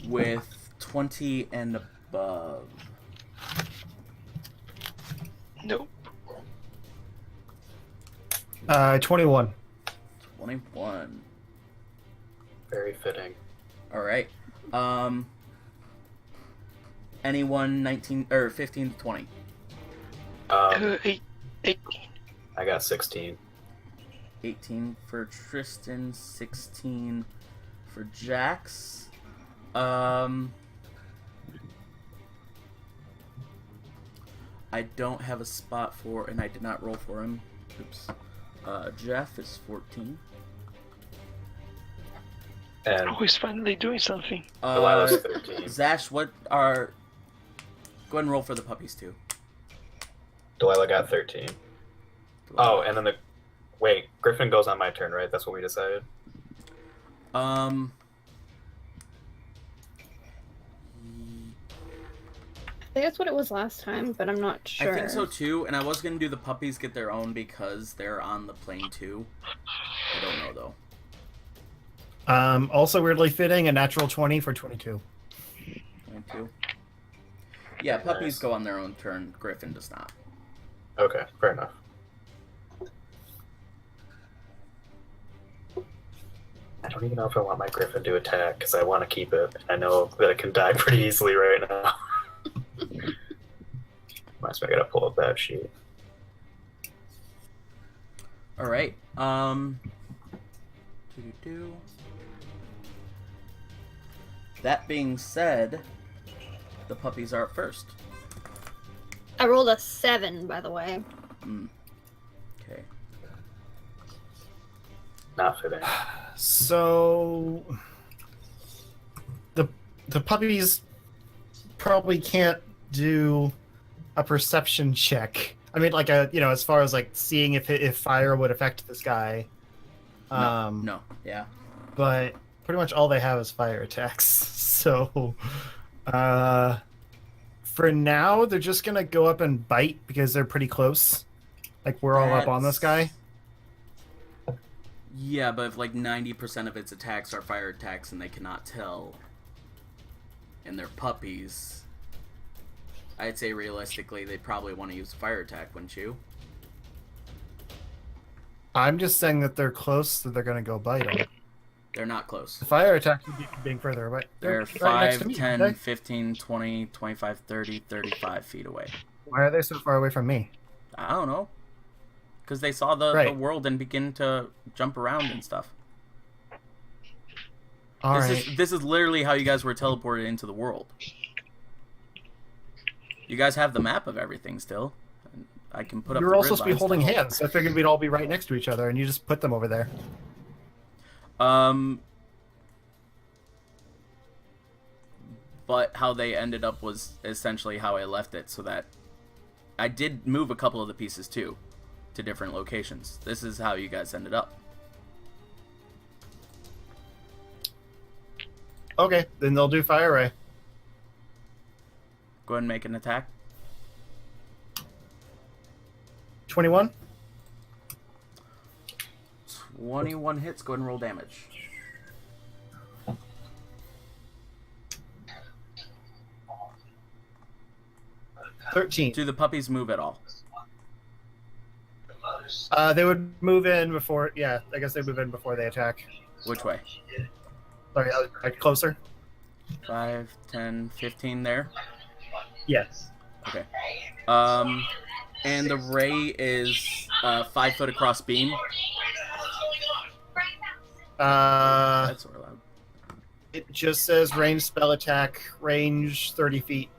with 20 and above. Nope. 21. 21. Very fitting. All right. Anyone 19 or 15 to 20? 18. I got 16. 18 for Tristan, 16 for Jax. I don't have a spot for, and I did not roll for him. Oops. Jeff is 14. And Oh, he's finally doing something. Delilah's 13. Zash, what are... Go ahead and roll for the puppies, too. Delilah got 13. Oh, and then the... Wait, Griffin goes on my turn, right? That's what we decided? I think that's what it was last time, but I'm not sure. I think so, too, and I was going to do the puppies get their own because they're on the plane, too. I don't know, though. Also weirdly fitting, a natural 20 for 22. 22. Yeah, puppies Nice. go on their own turn. Griffin does not. Okay, fair enough. I don't even know if I want my Griffin to attack, because I want to keep it. I know that it can die pretty easily right now. Must I gotta pull up that sheet. Alright, doo-doo-doo. That being said, the puppies are up first. I rolled a 7, by the way. Okay. Not fitting. So the puppies probably can't do a perception check. I mean, like as far as like seeing if fire would affect this guy. No, yeah. But pretty much all they have is fire attacks. So for now, they're just gonna go up and bite because they're pretty close. Like we're all up on this guy. Yeah, but if like 90% of its attacks are fire attacks and they cannot tell, and they're puppies, I'd say realistically they probably want to use a fire attack, wouldn't you? I'm just saying that they're close, so they're gonna go bite him. They're not close. The fire attack would be being further away. They're right next 5, to me, 10, aren't they? 15, 20, 25, 30, 35 feet away. Why are they so far away from me? I don't know. Because they saw the Right. world and begin to jump around and stuff. All this right. is literally how you guys were teleported into the world. You guys have the map of everything still. I can put up. You were the all grid supposed to be lines holding still. hands, so I figured we'd all be right next to each other, and you just put them over there. But how they ended up was essentially how I left it, so that I did move a couple of the pieces too to different locations. This is how you guys ended up. Okay, then they'll do fire ray. Go ahead and make an attack. 21. 21 hits. Go ahead and roll damage. $13. Do the puppies move at all? They would move in before. Yeah, I guess they move in before they attack. Which way? Sorry, closer. 5, 10, 15 there? Yes. Okay. And the ray is 5 foot across beam. That's sort of loud. It just says range spell attack, range 30 feet,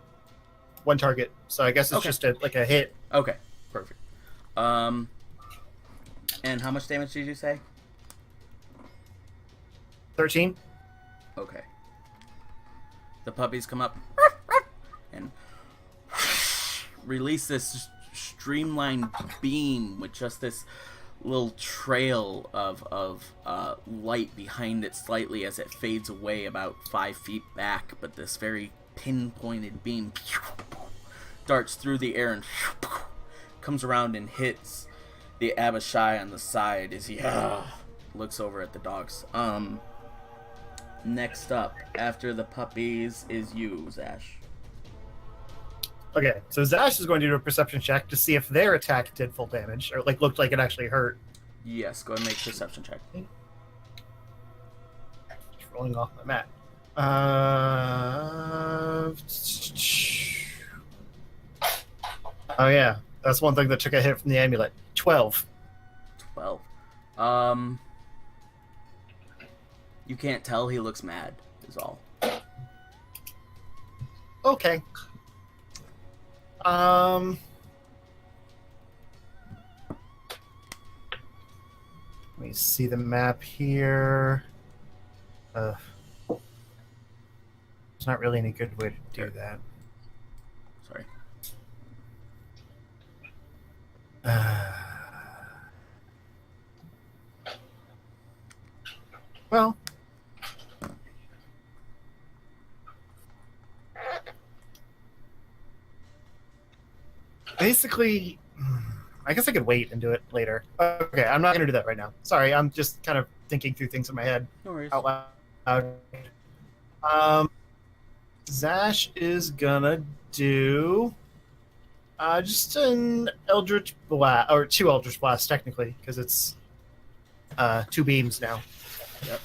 one target. So I guess it's Okay. just a hit. Okay, perfect. And how much damage did you say? 13. Okay. The puppies come up and release this streamlined beam with just this little trail of light behind it slightly as it fades away about 5 feet back, but this very pinpointed beam darts through the air and comes around and hits the Abishai on the side as he looks over at the dogs. Next up, after the puppies, is you, Zash. Okay, so Zash is going to do a perception check to see if their attack did full damage, or like looked like it actually hurt. Yes, go ahead and make a perception check. Just rolling off my map. Oh yeah, that's one thing that took a hit from the amulet. 12. 12. You can't tell he looks mad, is all. Okay. Let me see the map here. There's not really any good way to do that. Sorry. Well, basically, I guess I could wait and do it later. Okay, I'm not going to do that right now. Sorry, I'm just kind of thinking through things in my head No worries. out loud. Zash is gonna do just an Eldritch Blast, or 2 Eldritch Blasts technically, because it's 2 beams now. Yep.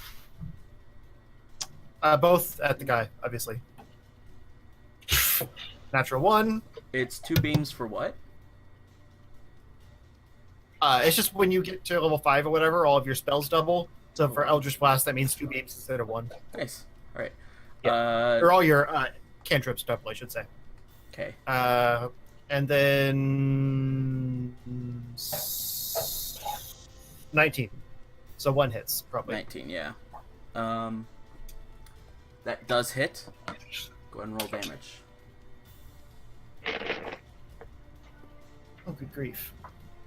Both at the guy, obviously. Natural 1. It's 2 beams for what? It's just when you get to level 5 or whatever, all of your spells double. So for Eldritch Blast, that means 2 beams instead of 1. Nice. All right. Yeah. Or all your cantrips double, I should say. Okay. And then 19. So 1 hits, probably. 19, yeah. That does hit. Go ahead and roll damage. Oh, good grief.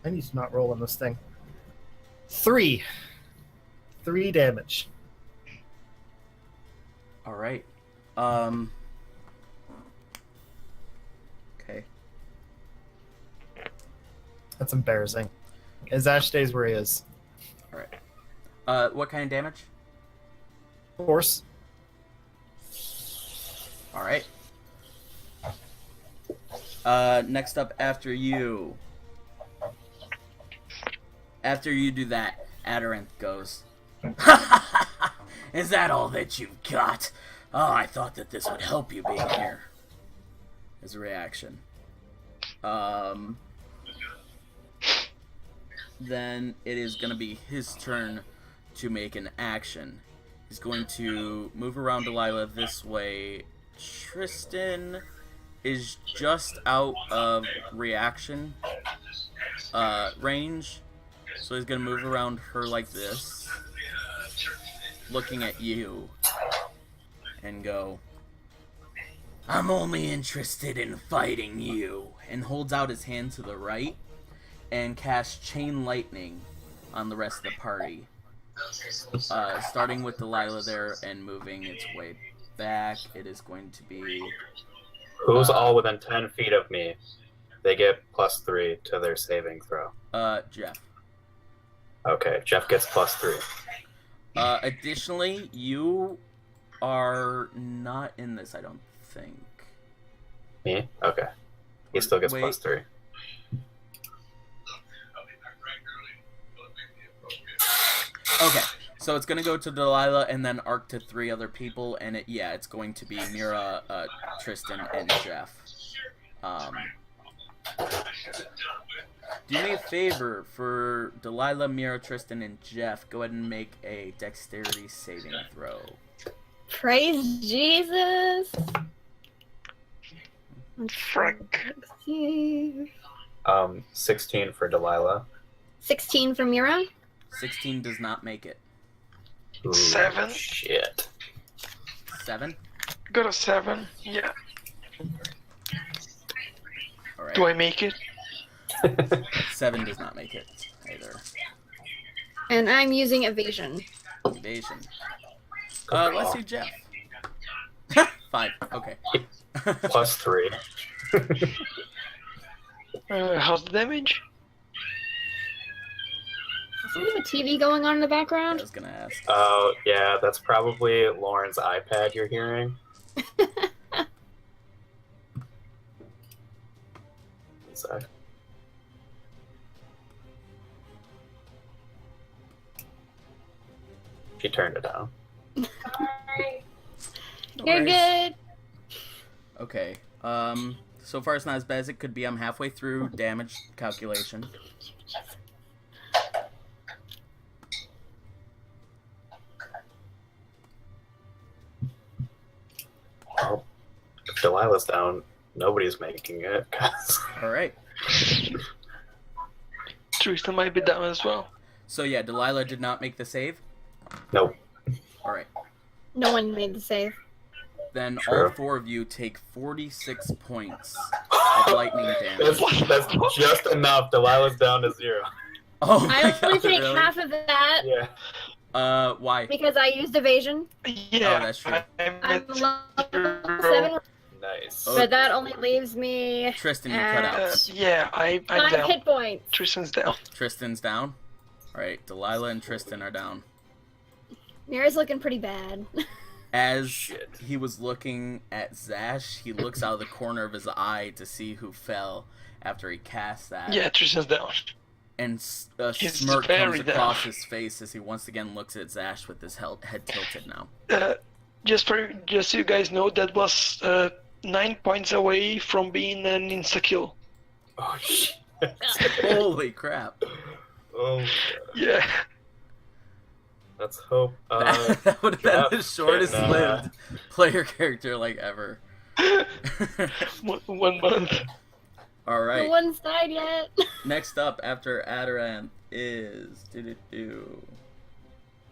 I need to not roll on this thing. 3 damage. All right. Okay. That's embarrassing. As Ash stays where he is. All right. What kind of damage? Force. All right. Next up after you. After you do that, Adaranth goes. Is that all that you've got? Oh, I thought that this would help you being here. As a reaction. Then it is going to be his turn to make an action. He's going to move around Delilah this way. Tristan is just out of reaction range. So he's going to move around her like this. Looking at you. And go, I'm only interested in fighting you. And holds out his hand to the right. And casts Chain Lightning on the rest of the party. Starting with Delilah there and moving its way back. It is going to be... Who's all within 10 feet of me? They get +3 to their saving throw. Jeff. Okay, Jeff gets +3. Additionally, you are not in this, I don't think. Me? Okay. He still gets Wait. +3. Okay, so it's going to go to Delilah and then arc to 3 other people, and it's going to be Mira, Tristan, and Jeff. Do me a favor for Delilah, Mira, Tristan, and Jeff. Go ahead and make a dexterity saving throw. Praise Jesus. Frank. 16 for Delilah. 16 from Mira. 16 does not make it. Ooh, 7. Shit. 7? Got a 7. Yeah. All right. Do I make it? 7 does not make it either. And I'm using evasion. Evasion. Let's see Jeff. 5. Okay. +3. How's the damage? Do we have a TV going on in the I background? was gonna ask. Oh, yeah, that's probably Lauren's iPad you're hearing. So, she turned it down. No You're worries. good. Okay. So far it's not as bad as it could be. I'm halfway through damage calculation. Well, if Delilah's down, nobody's making it. 'Cause All right. Tristan might be down as well. So yeah, Delilah did not make the save. nope. All right. No one made the save. Then all True. 4 of you take 46 points of lightning damage. That's just enough. Delilah's down to 0. Oh my I only God, take really? half of that Yeah. Why? because I used evasion. Yeah, that's true. I'm at level 7, 0. Nice. Oh. but that only leaves me Tristan, you cut out. Yeah, I'm 5 down. hit points. Tristan's down. Tristan's down. All right, Delilah and Tristan are down. Mira's looking pretty bad. As Shit. he was looking at Zash, he looks out of the corner of his eye to see who fell after he cast that. Yeah, Tristan's down. And a He's smirk very comes across down. his face as he once again looks at Zash with his head tilted now. Just so you guys know, that was 9 points away from being an insta-kill. Oh, shit. Holy crap. Oh, God. Yeah. Let's hope. That would have been the Jeff shortest can, lived player character like ever. 1 month. All No right. one's died yet. Next up after Adaranth is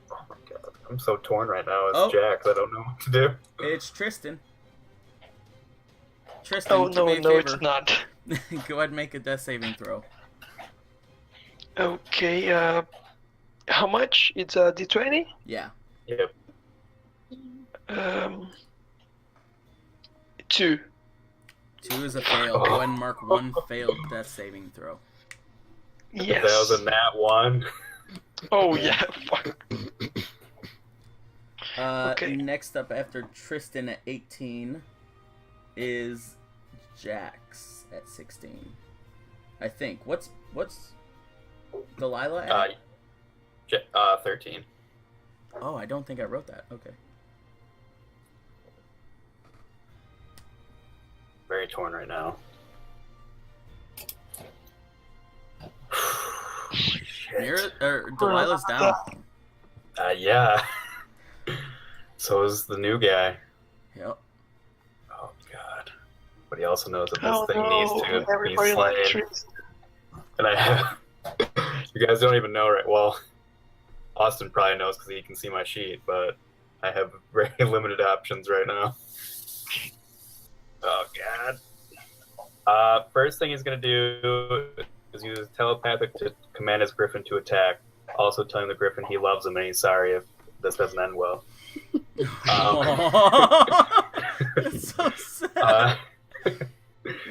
Oh my God. I'm so torn right now. It's Oh. Jax. I don't know what to do. It's Tristan. Tristan, Oh, do no, me a no, favor. it's not. Go ahead and make a death saving throw. Okay, how much? It's a D20? Yeah. Yep. 2. 2 is a fail. Go ahead and mark 1 failed death saving throw. Yes. That was a nat 1. Oh, yeah, fuck. Okay. Next up after Tristan at 18 is Jax at 16. I think. What's Delilah at? 13. Oh, I don't think I wrote that. Okay. Very torn right now. Delilah's down. Yeah. So is the new guy. Yep. Oh, God. But he also knows that this Oh, thing no. needs to be Everybody likes slain. Tristan. And I have... You guys don't even know, right? Well, Austin probably knows because he can see my sheet, but I have very limited options right now. Oh, God. First thing he's going to do is use telepathic to command his griffin to attack, also telling the griffin he loves him and he's sorry if this doesn't end well. That's so sad.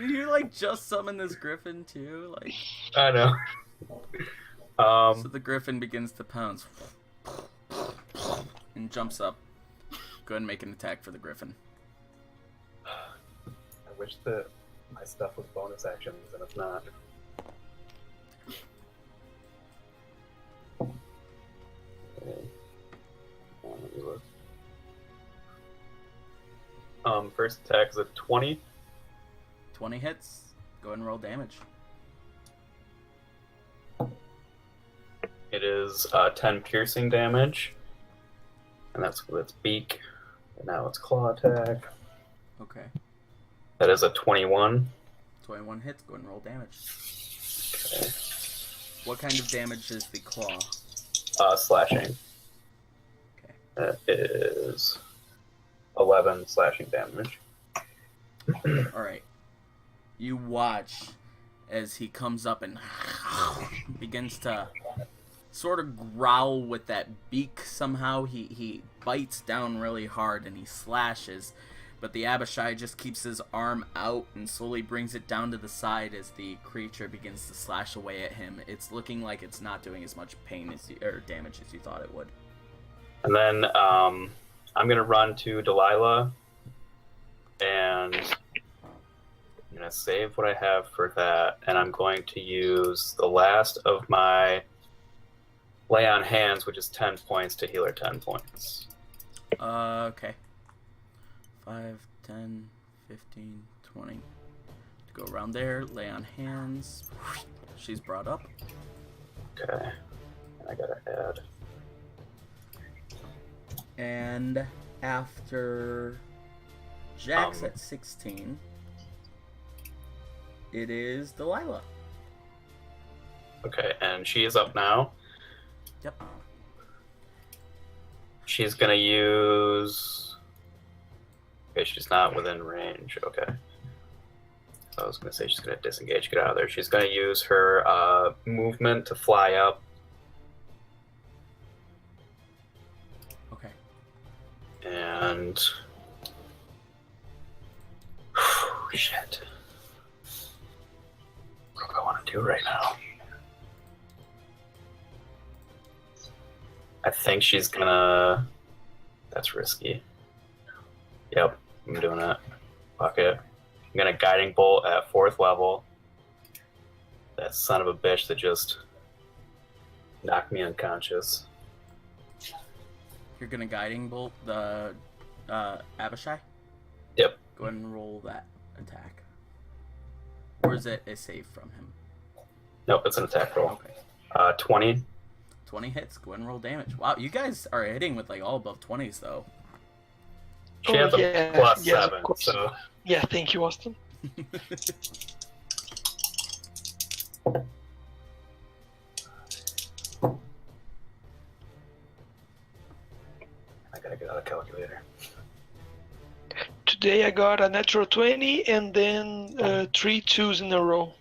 You like just summon this griffin too, like. I know. So the griffin begins to pounce and jumps up. Go ahead and make an attack for the griffin. I wish that my stuff was bonus actions, and it's not. Okay. Let me look. First attack is a 20. 20 hits. Go ahead and roll damage. It is 10 piercing damage, and that's with its beak. And now it's claw attack. Okay. That is a 21. 21 hits. Go ahead and roll damage. Okay. What kind of damage is the claw? Slashing. Okay. That is 11 slashing damage. Alright. You watch as he comes up and begins to sort of growl with that beak somehow. He bites down really hard and he slashes. but the Abishai just keeps his arm out and slowly brings it down to the side as the creature begins to slash away at him. It's looking like it's not doing as much pain or damage as you thought it would. And then I'm going to run to Delilah, and I'm going to save what I have for that, and I'm going to use the last of my Lay on Hands, which is 10 points, to heal her 10 points. Okay. 5, 10, 15, 20. To go around there, Lay on Hands. She's brought up. Okay. And I gotta add. And after Jack's at 16, it is Delilah. Okay, and she is up now. Yep. She's gonna use... Okay, she's not within range. Okay. I was gonna say she's gonna disengage, get out of there. She's gonna use her movement to fly up. Okay. And... Shit. What do I want to do right now? I think she's gonna... That's risky. Yep, I'm doing it. Fuck it. I'm gonna Guiding Bolt at 4th level. That son of a bitch that just knocked me unconscious. You're gonna Guiding Bolt the Abishai? Yep. Go ahead and roll that attack. Or is it a save from him? Nope, it's an attack roll. Okay. 20. 20 hits. Go ahead and roll damage. Wow, you guys are hitting with like all above 20s though. She has a plus 7, so... Yeah, thank you, Austin. I gotta get out a calculator. Today I got a natural 20 and then 3 2s in a row.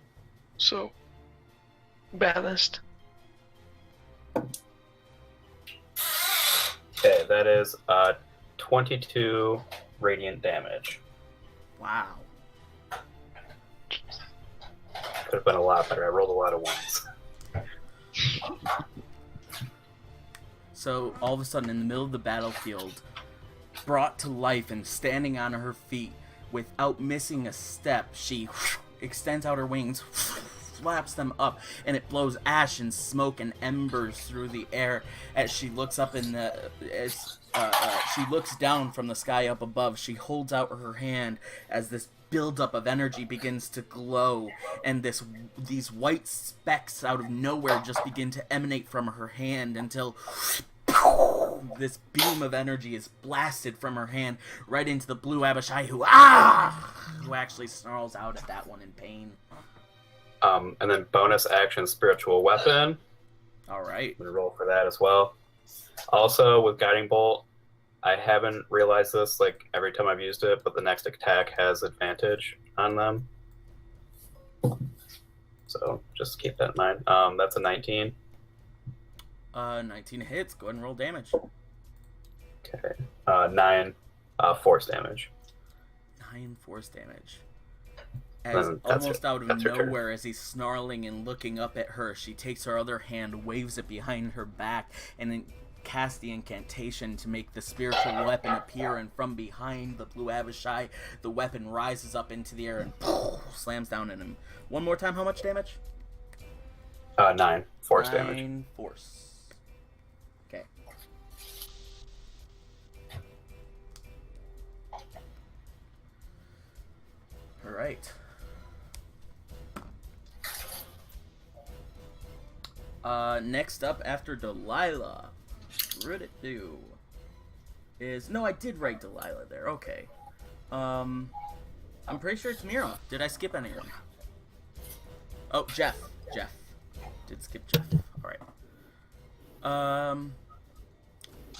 So, balanced. Okay, that is 22 radiant damage. Wow. Could have been a lot better. I rolled a lot of ones. So all of a sudden, in the middle of the battlefield, brought to life and standing on her feet without missing a step, she extends out her wings, flaps them up, and it blows ash and smoke and embers through the air as she looks up in the she looks down from the sky up above. She holds out her hand as this buildup of energy begins to glow, and these white specks out of nowhere just begin to emanate from her hand until this beam of energy is blasted from her hand right into the blue Abishai, who actually snarls out at that one in pain. And then bonus action spiritual weapon. All right. I'm gonna roll for that as well. Also, with Guiding Bolt, I haven't realized this like every time I've used it, but the next attack has advantage on them. So just keep that in mind. That's a 19. 19 hits. Go ahead and roll damage. Okay. 9 force damage. 9 force damage. As almost out of nowhere, as he's snarling and looking up at her, she takes her other hand, waves it behind her back, and then casts the incantation to make the spiritual weapon appear, and from behind the blue Abishai, the weapon rises up into the air and slams down in him. One more time, how much damage? 9 force 9 damage. Force. Okay. Alright. Next up after Delilah, what did it do? Is, no, I did write Delilah there, okay. I'm pretty sure it's Mira. Did I skip any of them? Oh, Jeff. Did skip Jeff. Alright.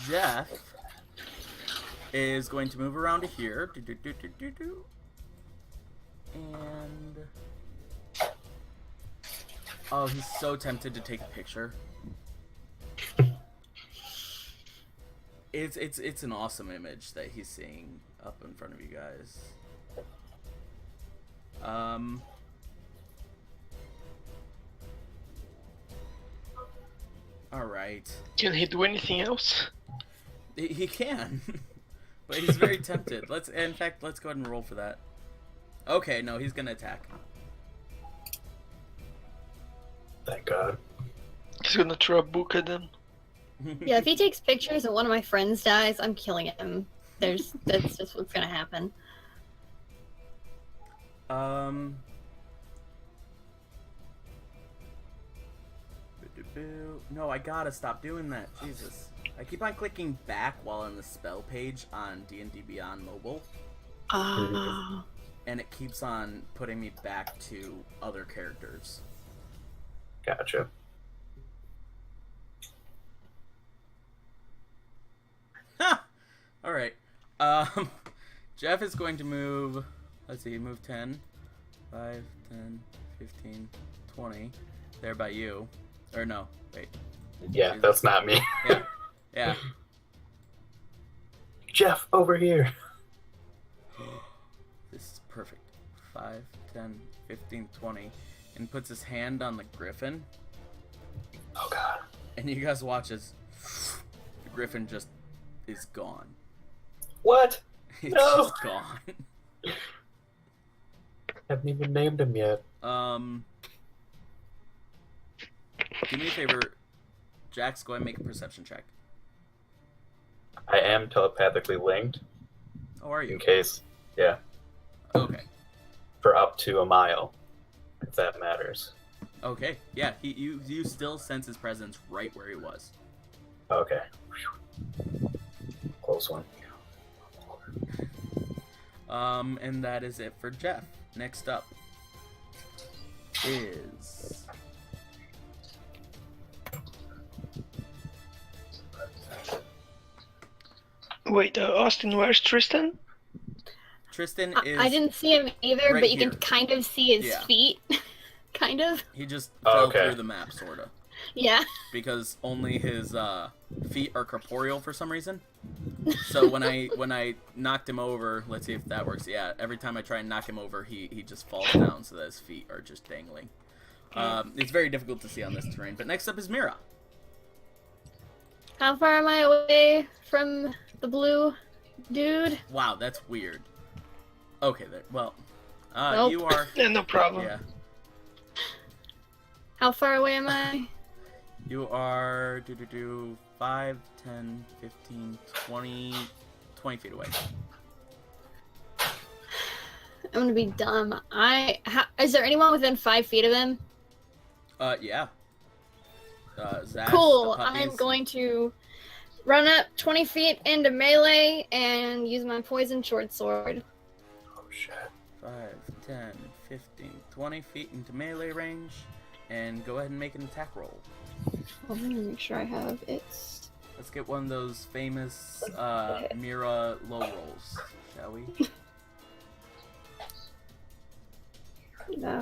Jeff is going to move around to here. And... oh, he's so tempted to take a picture. It's an awesome image that he's seeing. up in front of you guys. All right. Can he do anything else? He can, but he's very tempted. In fact, let's go ahead and roll for that. Okay, no, he's gonna attack. Thank God. He's gonna throw a book at them. Yeah, if he takes pictures and one of my friends dies, I'm killing him. That's just what's gonna happen. No, I gotta stop doing that. Jesus. I keep on clicking back while in the spell page on D&D Beyond Mobile. Oh. And it keeps on putting me back to other characters. Gotcha. Ha! Alright. Jeff is going to move... Let's see, move 10. 5, 10, 15, 20. There by you. Or no, wait. Yeah, that's not me. Yeah. Yeah. Jeff, over here. This is perfect. 5, 10, 15, 20. And puts his hand on the griffin. Oh, God. And you guys watch as the griffin just is gone. What? It's No. just gone. Haven't even named him yet. Do me a favor, Jax, go ahead and make a perception check. I am telepathically linked. How are you? In case, yeah, Okay. for up to a mile, if that matters. Okay. Yeah, you still sense his presence right where he was. Okay. Close one. And that is it for Jeff. Next up is... Wait, Austin, where's Tristan? Tristan is... I didn't see him either, right but you here. can kind of see his Yeah. feet. Kind of. He just Oh, fell okay. through the map, sorta. Yeah. Because only his feet are corporeal for some reason. So when I knocked him over, let's see if that works. Yeah, every time I try and knock him over, he just falls down so that his feet are just dangling. It's very difficult to see on this terrain. But next up is Mira. How far am I away from the blue dude? Wow, that's weird. Okay, there. Well, Nope. you are. Yeah, no problem. Yeah, How far away am I? you are 5, 10, 15, 20 feet away. I'm gonna be dumb. Is there anyone within 5 feet of him? Yeah. Zach, Cool. the puppies. I'm going to run up 20 feet into melee and use my poison short sword. Oh, shit. 5, 10, 15, 20 feet into melee range, and go ahead and make an attack roll. Well, let me make sure I have it. Let's get one of those famous Mira low rolls, shall we?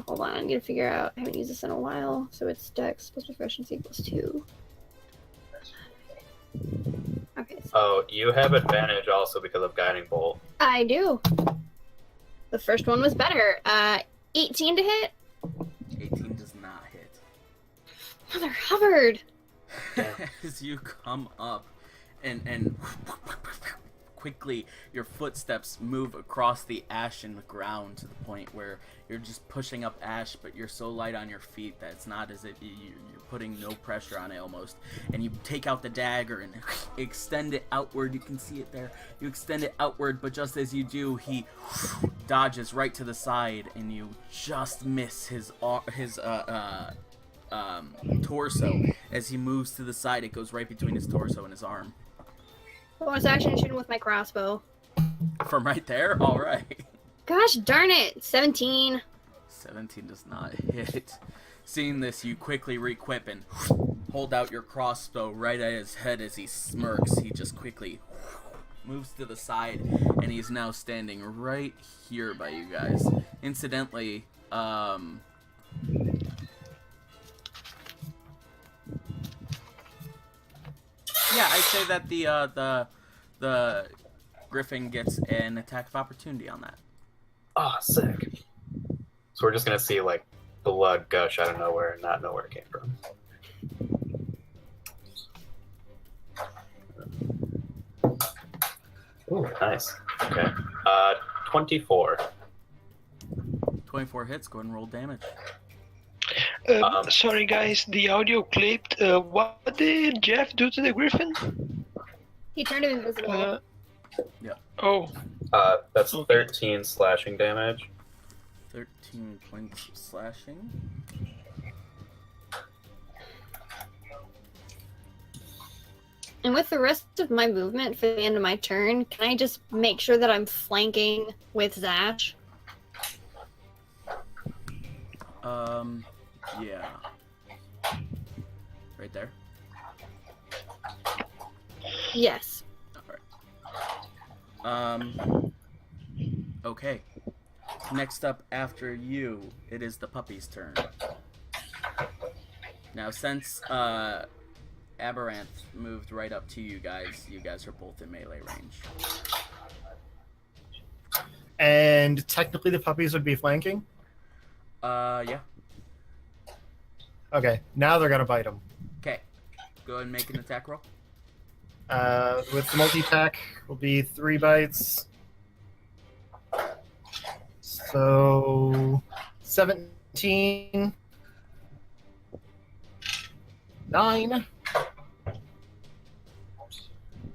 Hold on, I need to figure out. I haven't used this in a while, so it's Dex plus proficiency plus 2. Okay, so Oh, you have advantage also because of Guiding Bolt. I do. The first one was better. 18 to hit. 18 does not hit. Mother Hubbard. As you come up and quickly your footsteps move across the ash in the ground to the point where you're just pushing up ash, but you're so light on your feet that it's not as if you're putting no pressure on it almost. And you take out the dagger and extend it outward. You can see it there. You extend it outward, but just as you do, he dodges right to the side, and you just miss his torso. As he moves to the side, it goes right between his torso and his arm. Bonus action shooting with my crossbow. From right there? Alright. Gosh darn it. 17. 17 does not hit. Seeing this, you quickly re-equip and hold out your crossbow right at his head. As he smirks, he just quickly moves to the side, and he's now standing right here by you guys. Incidentally, yeah, I'd say that the Griffin gets an attack of opportunity on that. Oh, sick. So we're just gonna see like blood gush out of nowhere and not know where it came from. Ooh, nice. Okay. 24. 24 hits. Go ahead and roll damage. Sorry, guys, the audio clipped. What did Jeff do to the Griffin? He turned him invisible. Oh, That's Okay. 13 slashing damage. 13 points of slashing. And with the rest of my movement for the end of my turn, can I just make sure that I'm flanking with Zash? Yeah. Right there. Yes. Okay. Next up after you, it is the puppy's turn. Now, since Aberranth moved right up to you guys are both in melee range. And technically, the puppies would be flanking. Yeah. Okay, now they're gonna bite him. Okay. Go ahead and make an attack roll. With the multi-attack, will be 3 bites. So 17, 9,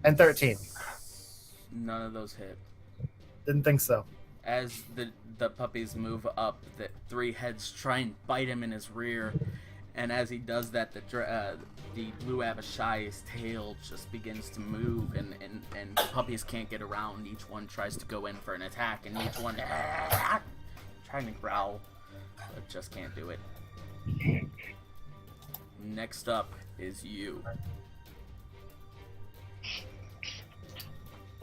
and 13. None of those hit. Didn't think so. As the puppies move up, the 3 heads try and bite him in his rear, and as he does that, the blue Abishai's tail just begins to move, and the puppies can't get around. Each one tries to go in for an attack, and each one trying to growl, but just can't do it. Next up is you.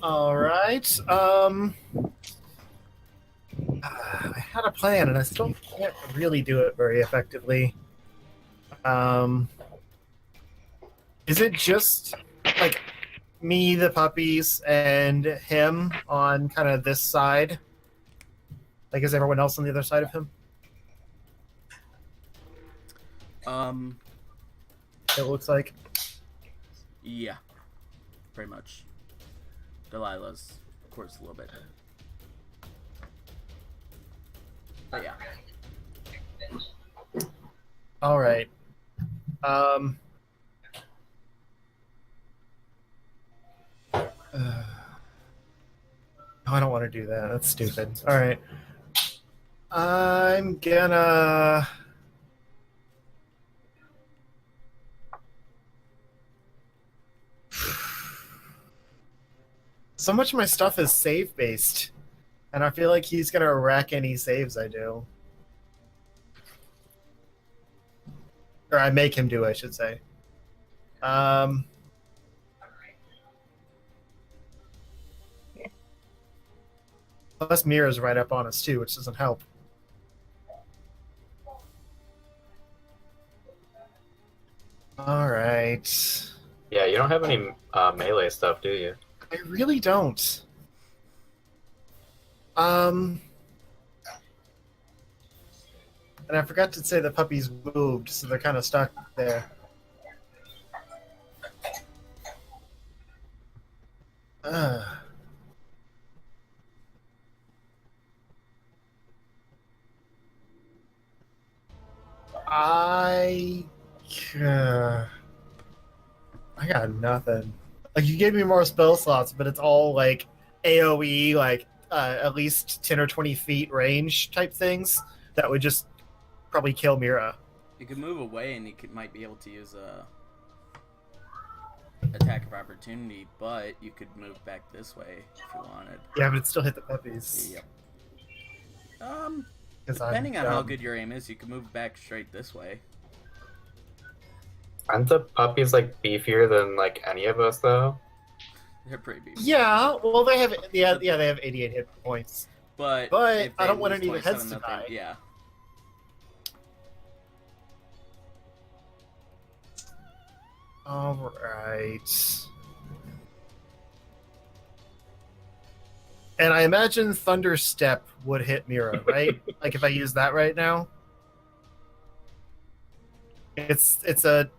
All right. I had a plan, and I still can't really do it very effectively. Is it just like me, the puppies, and him on kind of this side? Like, is everyone else on the other side of him? It looks like. Yeah, pretty much. Delilah's, of course, a little bit. But yeah. All right. I don't want to do that. That's stupid. All right. I'm gonna. So much of my stuff is save based, and I feel like he's gonna wreck any saves I do. Or I make him do, I should say. Plus Mira's right up on us too, which doesn't help. All right. Yeah, you don't have any melee stuff, do you? I really don't. And I forgot to say the puppies moved, so they're kind of stuck there. I got nothing. Like, you gave me more spell slots, but it's all like AoE, like at least 10 or 20 feet range type things that would just probably kill Mira. You could move away, and you might be able to use a attack of opportunity, but you could move back this way if you wanted. Yeah, but it still hit the puppies. Yep. 'Cause Depending on I'm how dumb. good your aim is, you can move back straight this way. Aren't the puppies like beefier than like any of us though? They're pretty beefy. Yeah, well, they have they have 88 hit points. But But if I they don't want lose any of the heads 27, to die. yeah. All right. And I imagine Thunder Step would hit Mira, right? Like if I use that right now, it's a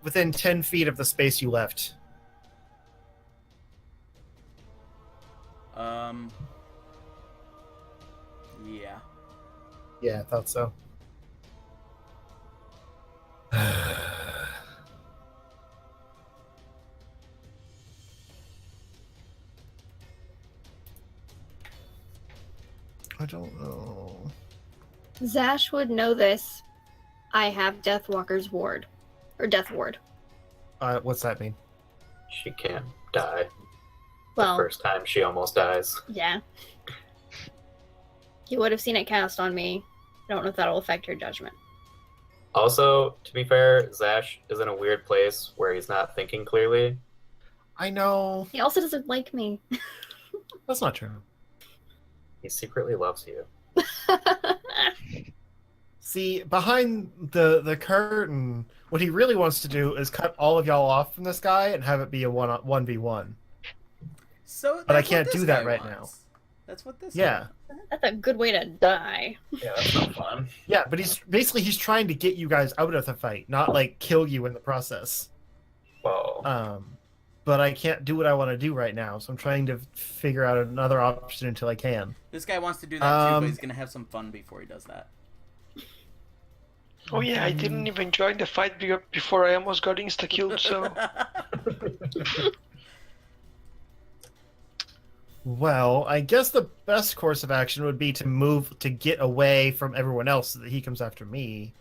within 10 feet of the space you left. Yeah. Yeah, I thought so. I don't know. Zash would know this. I have Deathwalker's ward. Or Death Ward. What's that mean? She can't die. Well, The first time she almost dies. yeah. You would have seen it cast on me. I don't know if that'll affect your judgment. Also, to be fair, Zash is in a weird place where he's not thinking clearly. I know. He also doesn't like me. That's not true. He secretly loves you. See, behind the curtain, what he really wants to do is cut all of y'all off from this guy and have it be a 1v1. So, But I that's what can't this do that guy right wants. That's what this. Yeah. Guy wants. That's a good way to die. Yeah, that's no fun. Yeah, but he's trying to get you guys out of the fight, not like kill you in the process. Whoa. But I can't do what I want to do right now, so I'm trying to figure out another option until I can. This guy wants to do that too, but he's gonna have some fun before he does that. Oh yeah, I didn't even join the fight before I almost got insta-killed, so... Well, I guess the best course of action would be to move to get away from everyone else so that he comes after me.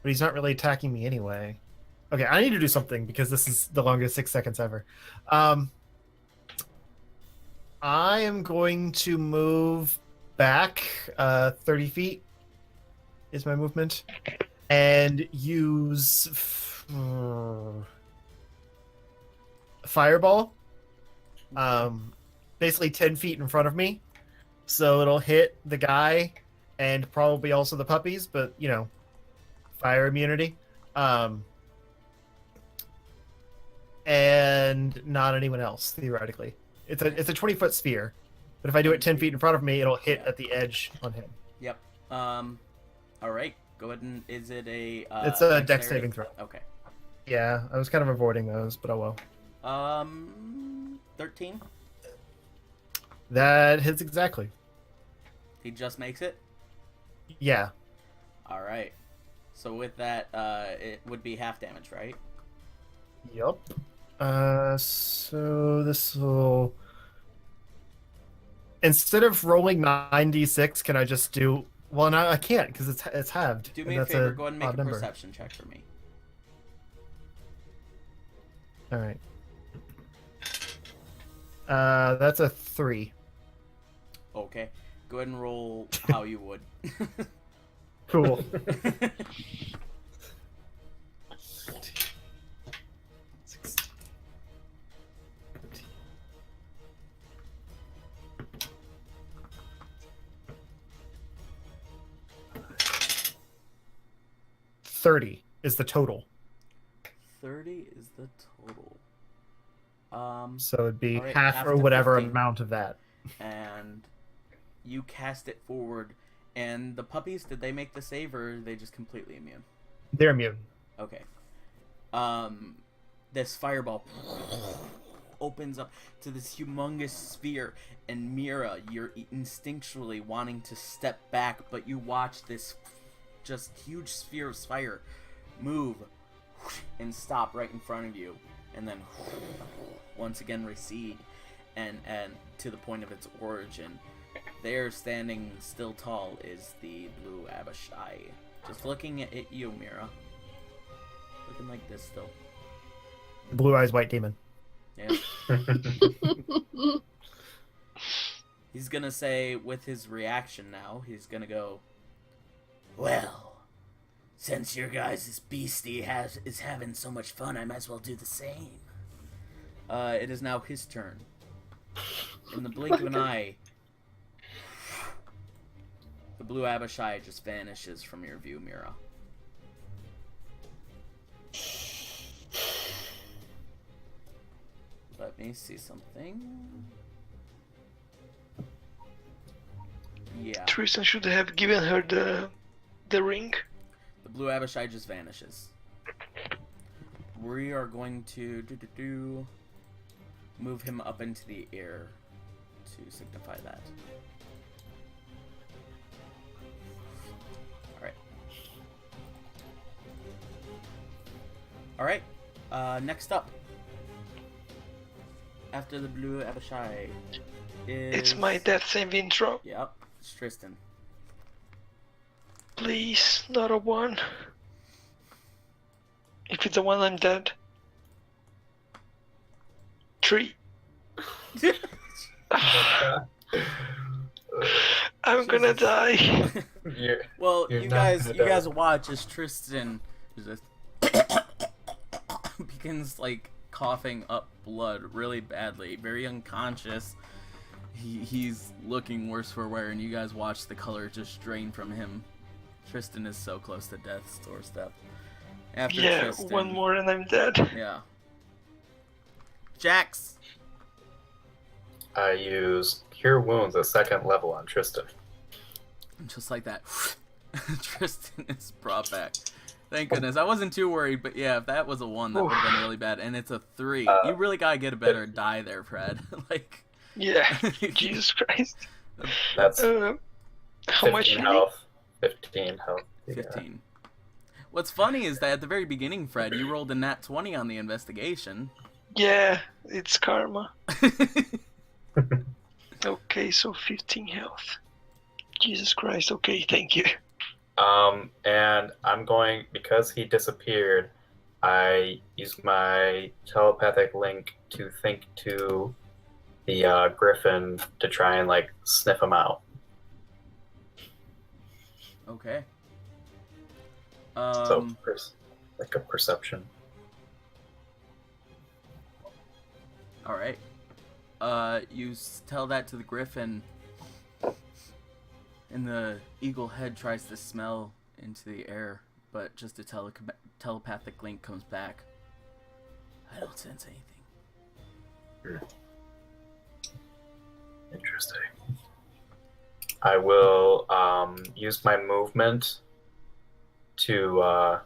But he's not really attacking me anyway. Okay, I need to do something because this is the longest 6 seconds ever. I am going to move back 30 feet is my movement. And use Fireball. Basically 10 feet in front of me. So it'll hit the guy and probably also the puppies, but, you know, fire immunity. And not anyone else, theoretically. It's a 20-foot sphere. But if I do it 10 feet in front of me, it'll hit at the edge on him. Yep. All right. Go ahead and is it a? It's a dex saving throw. Okay. Yeah, I was kind of avoiding those, but oh well. 13. That hits exactly. He just makes it. Yeah. All right. So with that, it would be half damage, right? Yup. So this will. Instead of rolling 9d6, can I just do? Well, no, I can't because it's halved. Do me and a that's favor. Go ahead and make odd a number. perception check for me. All right. That's a 3. Okay. Go ahead and roll how you would. Cool. 30 is the total. 30 is the total. So it'd be all right, half half or to whatever 15. amount of that. And you cast it forward. And the puppies, did they make the save or are they just completely immune? They're immune. Okay. This fireball opens up to this humongous sphere, and Mira, you're instinctually wanting to step back, but you watch this just huge sphere of fire move and stop right in front of you, and then once again recede, and to the point of its origin. There, standing still tall, is the blue Abishai. Just looking at you, Mira. Looking like this still. Blue Eyes White Demon. Yeah. He's gonna say, with his reaction now, he's gonna go, well, since your guys' beastie is having so much fun, I might as well do the same. It is now his turn. In the blink of an eye, the blue Abishai just vanishes from your view, Mira. Let me see something. Yeah. Tristan should have given her the ring. The blue Abishai just vanishes. We are going to move him up into the air to signify that. Alright. Next up. After the blue Abishai is... It's my death save intro. Yep, it's Tristan. Please, not a 1. If it's a 1, I'm dead. 3. I'm gonna die. Well, You're you not guys gonna watch as Tristan just begins like coughing up blood really badly, very unconscious. He's looking worse for wear, and you guys watch the color just drain from him. Tristan is so close to death's doorstep. After Yeah, Tristan, 1 more and I'm dead. Yeah. Jax. I use Cure Wounds at 2nd level on Tristan. Just like that, Tristan is brought back. Thank goodness. I wasn't too worried, but yeah, if that was a 1, that would have been really bad. And it's a 3. You really gotta get a better die there, Fred. Like. Yeah, Jesus Christ. That's how much 15 health. 15 health. 15. What's funny is that at the very beginning, Fred, you rolled a nat 20 on the investigation. Yeah, it's karma. Okay, so 15 health. Jesus Christ, okay, thank you. And I'm going, because he disappeared, I use my telepathic link to think to the griffin to try and like sniff him out. Okay. So like a perception. All right. You tell that to the griffin, and the eagle head tries to smell into the air, but just a telepathic link comes back. I don't sense anything. Interesting. I will use my movement to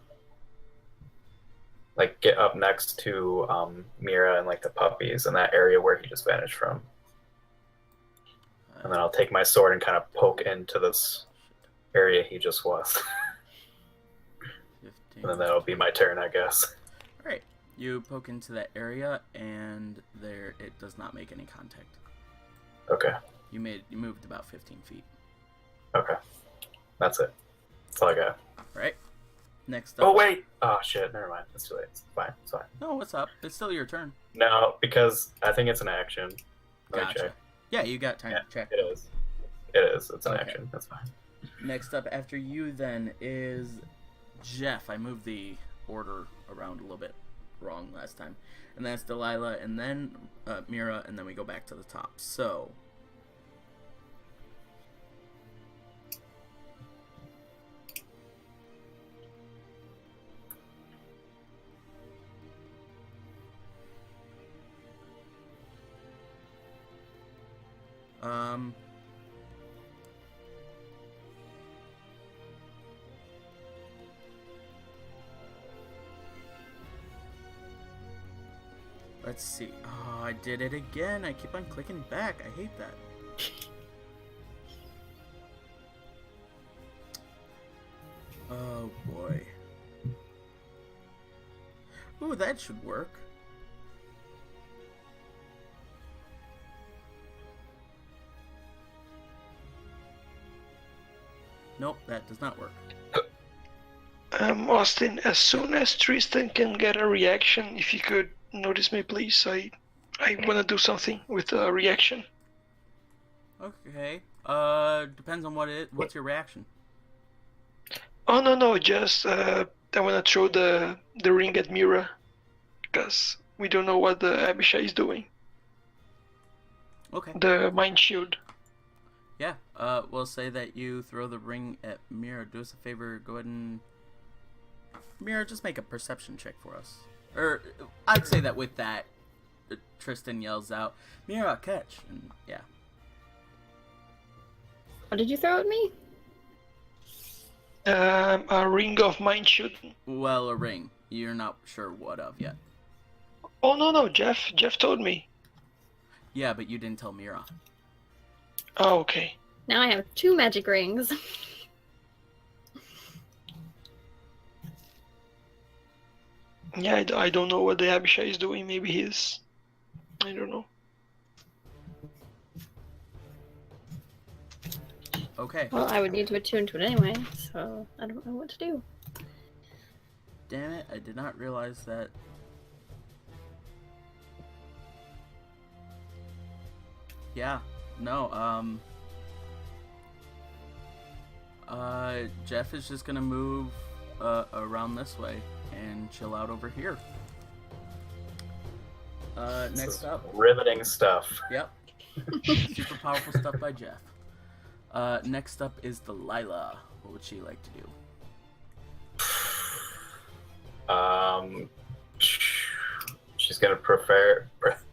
like get up next to Mira and like the puppies in that area where he just vanished from. And then I'll take my sword and kind of poke into this area he just was. 15. And then that'll be my turn, I guess. Alright. You poke into that area, and there it does not make any contact. Okay. You moved about 15 feet. Okay. That's it. That's all I got. Right. Next up. Oh, wait! Oh, shit. Never mind. It's too late. It's fine. It's fine. No, what's up? It's still your turn. No, because I think it's an action. Let me Gotcha. check. Yeah, you got time Yeah, to check. it is. It is. It's an Okay. action. That's fine. Next up after you then is Jeff. I moved the order around a little bit wrong last time. And that's Delilah, and then Mira, and then we go back to the top. So... let's see. Oh, I did it again. I keep on clicking back. I hate that. Oh boy. Ooh, that should work. Nope, that does not work. Austin, as soon as Tristan can get a reaction, if you could notice me, please. I want to do something with a reaction. Okay. Depends on what's your reaction? Oh, no, just, I want to throw the ring at Mira. Because we don't know what the Abishai is doing. Okay. The mind shield. Yeah, we'll say that you throw the ring at Mira. Do us a favor, go ahead and... Mira, just make a perception check for us. Or, I'd say that with that, Tristan yells out, Mira, catch! And, yeah. What did you throw at me? A ring of mind shooting. Well, a ring. You're not sure what of yet. Oh no, Jeff told me. Yeah, but you didn't tell Mira. Oh, okay. Now I have 2 magic rings. Yeah, I don't know what the Abishai is doing. Maybe he's... I don't know. Okay. Well, I would need to attune to it anyway, so I don't know what to do. Damn it, I did not realize that. Yeah, no, Jeff is just gonna move around this way and chill out over here. Next up. Riveting stuff. Yep. Super powerful stuff by Jeff. Next up is Delilah. What would she like to do? She's gonna prepare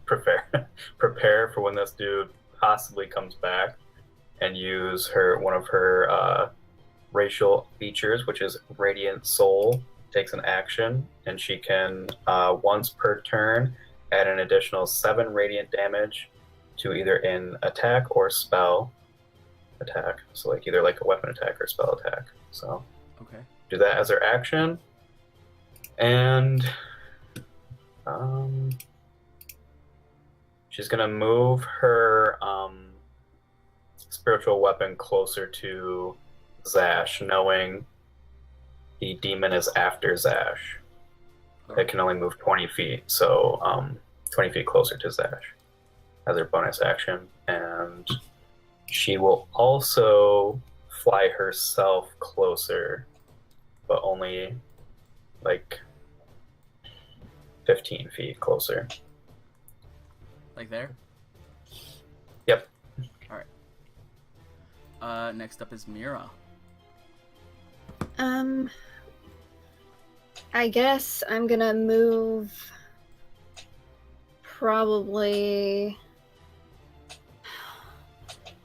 for when this dude possibly comes back, and use one of her racial features, which is Radiant Soul. Takes an action, and she can once per turn add an additional 7 radiant damage to either an attack or spell attack. So like either like a weapon attack or spell attack. So Okay. do that as her action. And she's gonna move her spiritual weapon closer to Zash, knowing the demon is after Zash. It can only move 20 feet, so 20 feet closer to Zash as her bonus action. And she will also fly herself closer, but only like 15 feet closer. Like there? Yep. Alright. Next up is Mira. I guess I'm gonna move probably...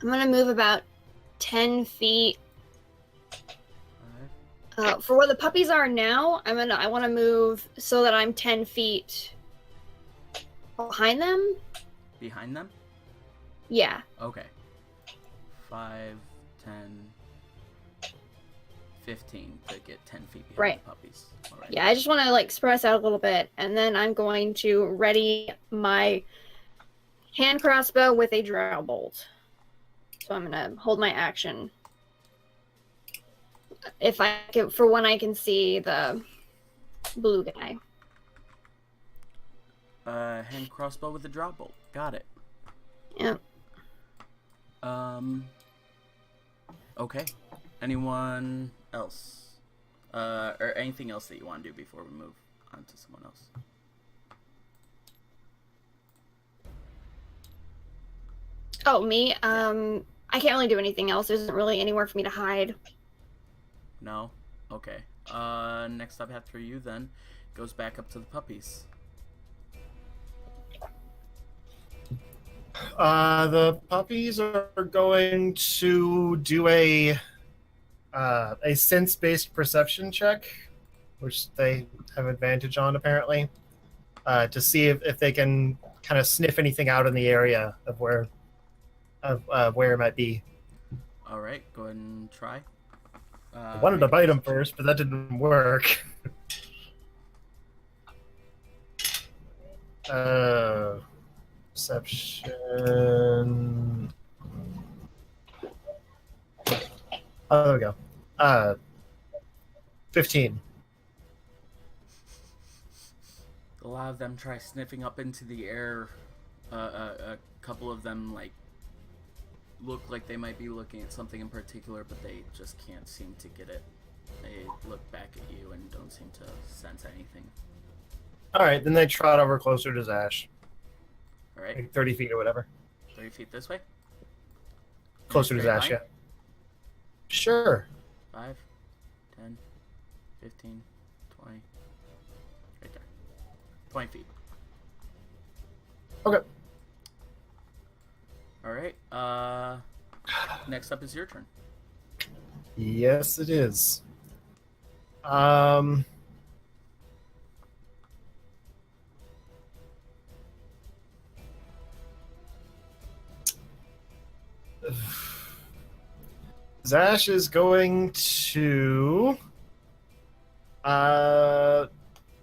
I'm gonna move about 10 feet. For where the puppies are now, I want to move so that I'm 10 feet behind them. Behind them? Yeah. Okay. 5, 10, 15 to get 10 feet behind Right. the puppies. All right. Yeah, I just want to like spread out a little bit, and then I'm going to ready my hand crossbow with a drow bolt. So I'm gonna hold my action. If I can, for when I can see the blue guy. Hand crossbow with a drop bolt. Got it. Yep. Okay. Anyone else? Or anything else that you want to do before we move on to someone else? Oh, me? I can't really do anything else. There isn't really anywhere for me to hide. No? Okay. Next up after you then goes back up to the puppies. The puppies are going to do a sense-based perception check, which they have advantage on apparently, to see if they can kind of sniff anything out in the area of where it might be. All right, go ahead and try. I wanted to bite him first, but that didn't work. Perception. Oh, there we go. 15. A lot of them try sniffing up into the air. A couple of them like look like they might be looking at something in particular, but they just can't seem to get it. They look back at you and don't seem to sense anything. All right, then they trot over closer to Zash. All right, Like 30 feet or whatever. 30 feet this way. Closer to Straight Zash, line? yeah. Sure. 5, 10, 15, 20. Right there. 20 feet. Okay. Alright, Next up is your turn. Yes, it is. Zash is going to, I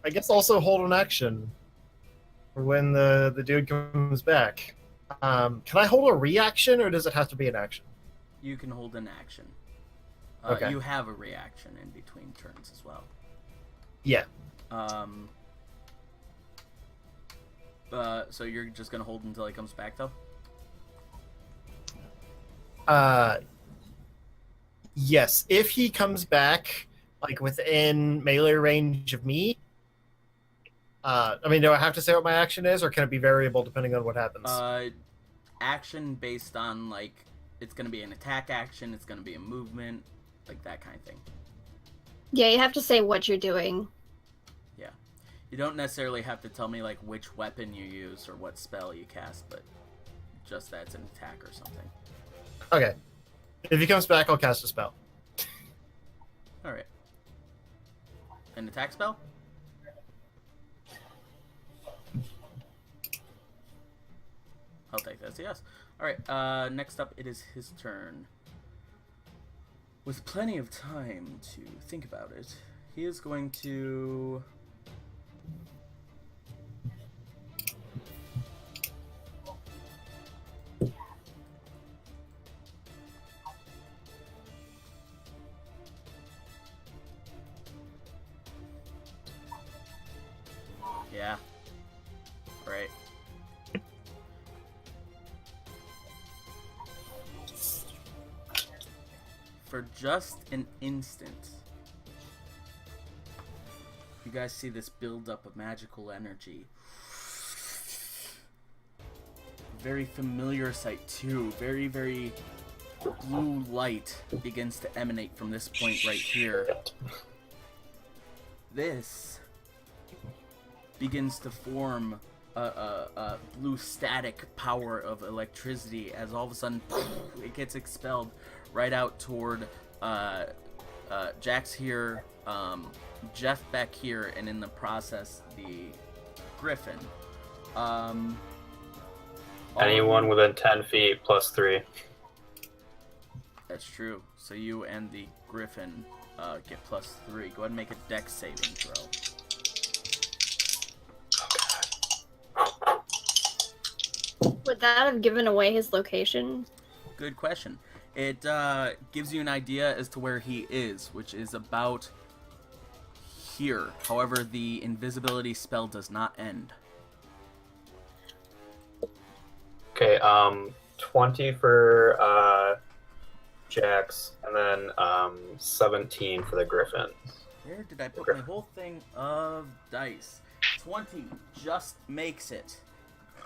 guess, also hold an action for when the dude comes back. Can I hold a reaction, or does it have to be an action? You can hold an action. Okay. You have a reaction in between turns as well. Yeah. So you're just gonna hold until he comes back, though? Yes. If he comes back, like within melee range of me, I mean, do I have to say what my action is, or can it be variable depending on what happens? Action based on, like, it's gonna be an attack action, it's gonna be a movement, like that kind of thing. Yeah, you have to say what you're doing. Yeah. You don't necessarily have to tell me, like, which weapon you use or what spell you cast, but just that it's an attack or something. Okay. If he comes back, I'll cast a spell. Alright. An attack spell? I'll take this, yes. Alright, next up, it is his turn. With plenty of time to think about it, he is going to... Yeah. Right. For just an instant, you guys see this buildup of magical energy. Very familiar sight too. Very, very blue light begins to emanate from this point right here. This begins to form a blue static power of electricity as all of a sudden it gets expelled right out toward Jax here, Jeff back here, and in the process the Griffin. Anyone within 10 feet plus 3. That's true. So you and the Griffin get plus 3. Go ahead and make a dex saving throw. Would that have given away his location? Good question. It gives you an idea as to where he is, which is about here. However, the invisibility spell does not end. Okay, 20 for Jax, and then 17 for the Griffin. Where did I put my whole thing of dice? 20 just makes it.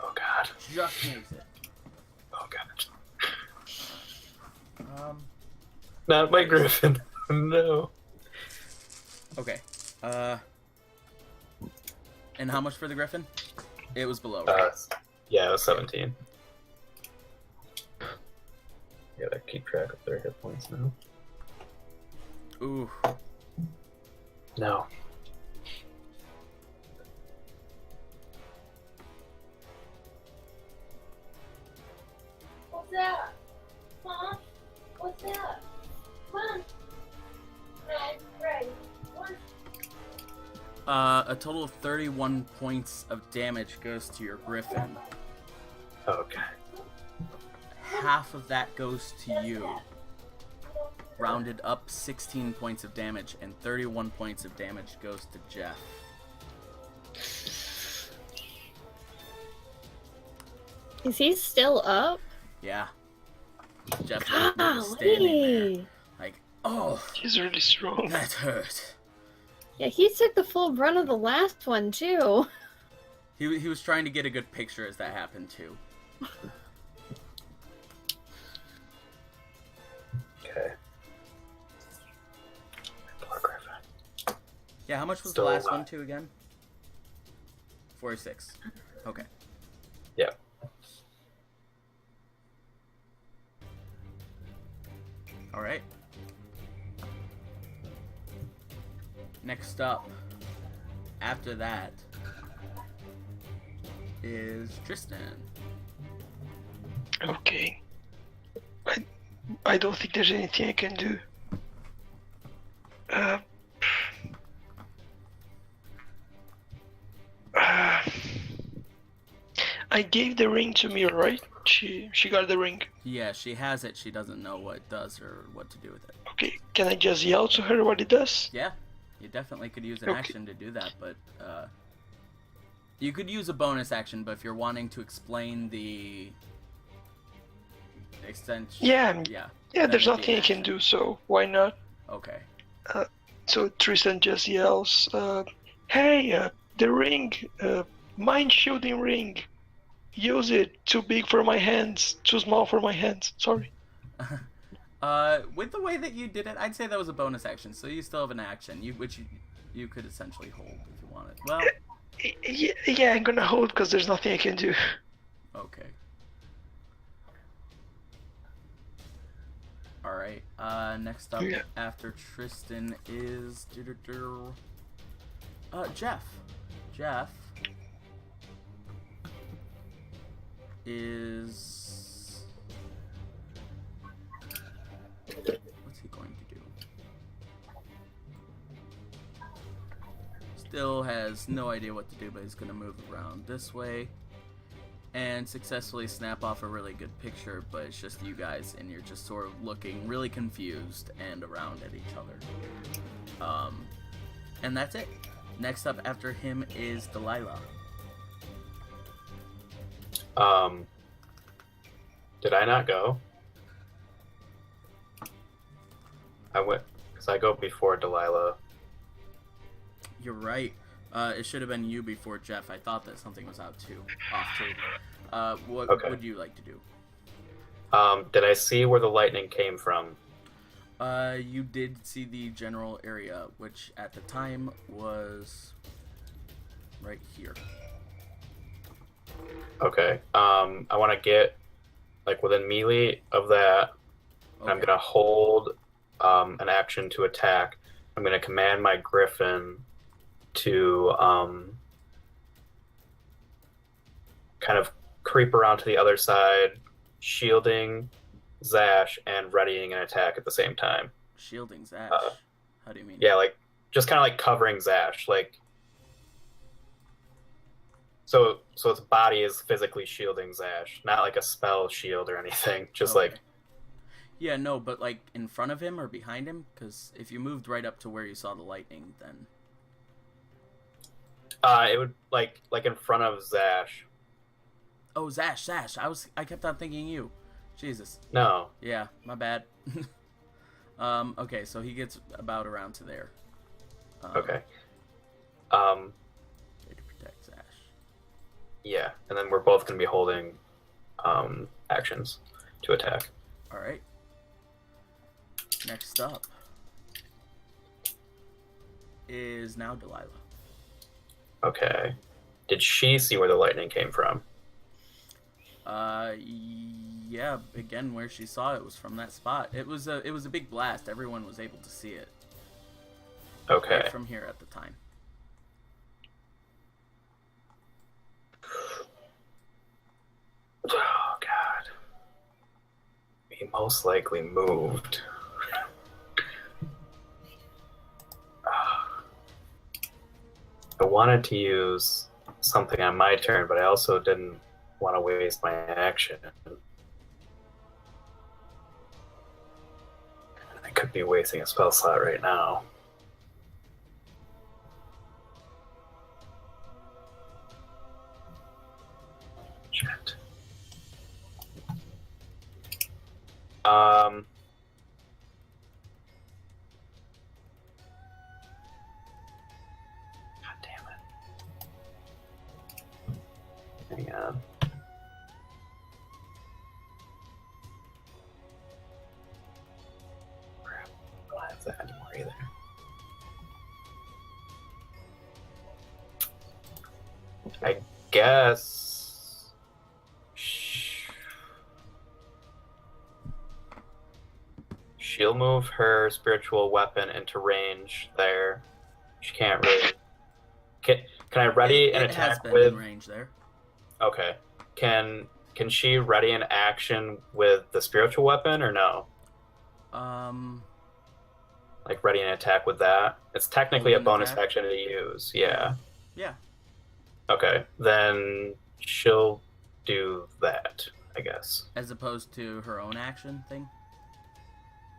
Oh god. Just makes it. Oh god. Not my Griffin. No. Okay. And how much for the Griffin? It was below, right? Yeah, it was 17. Gotta keep track of their hit points now. Ooh. No. What's that? Huh? What's that? Come on. Right. What? A total of 31 points of damage goes to your Griffin. Okay. Half of that goes to you. Rounded up 16 points of damage, and 31 points of damage goes to Jeff. Is he still up? Yeah. Jeff is standing there. Like, oh, He's really strong. that hurt. Yeah, he took the full brunt of the last one, too. He was trying to get a good picture as that happened, too. Okay. Poor Griffin. Yeah, how much was Still the last alive. one, too, again? 46. Okay. Yeah. All right. Next up, after that, is Tristan. Okay. I don't think there's anything I can do. I gave the ring to Mira, right? She got the ring. Yeah, she has it. She doesn't know what it does or what to do with it. Okay, can I just yell to her what it does? Yeah, you definitely could use an Okay. action to do that, but you could use a bonus action. But if you're wanting to explain the extension, Yeah, yeah, there's that would be nothing an I can action. do, so why not? Okay. So Tristan just yells, hey, the ring, mind shielding ring. Use it. Too big for my hands. Too small for my hands. Sorry. With the way that you did it, I'd say that was a bonus action. So you still have an action, which you could essentially hold if you wanted. Well, Yeah, I'm gonna hold because there's nothing I can do. okay. All right. Next up Yeah. after Tristan is Jeff. Jeff is what's he going to do? Still has no idea what to do, but he's going to move around this way and successfully snap off a really good picture, but it's just you guys and you're just sort of looking really confused and around at each other. And that's it. Next up after him is Delilah. Did I not go? I went, because I go before Delilah. You're right. It should have been you before Jeff. I thought that something was off too. What Okay. would you like to do? Did I see where the lightning came from? You did see the general area, which at the time was right here. Okay. I want to get like within melee of that. Okay. I'm gonna hold an action to attack. I'm gonna command my griffin to kind of creep around to the other side, shielding Zash and readying an attack at the same time. Shielding Zash. How do you mean? Yeah, like just kind of like covering Zash, like so its body is physically shielding Zash, not like a spell shield or anything. Just Okay. like Yeah, no, but like in front of him or behind him? Because if you moved right up to where you saw the lightning, then it would like in front of Zash. oh, Zash. I kept on thinking you. Jesus. No. Yeah, my bad. Okay, so he gets about around to there. Okay. Way to protect Zash. Yeah, and then we're both gonna be holding actions to attack. All right. Next up is now Delilah. Okay. Did she see where the lightning came from? Yeah. Again, where she saw it was from that spot. It was a big blast. Everyone was able to see it. Okay. Right from here at the time. Oh God. He most likely moved. I wanted to use something on my turn, but I also didn't want to waste my action. I could be wasting a spell slot right now. Shit. God damn it. Hang on. Crap. I don't have that anymore either. I guess. she'll move her spiritual weapon into range there. She can't really. Can I ready an It has attack been with? in range there. Okay. Can she ready an action with the spiritual weapon or no? Like ready an attack with that? It's technically a Hold an bonus attack? action to use. Yeah. Yeah. Okay. Then she'll do that, I guess. As opposed to her own action thing.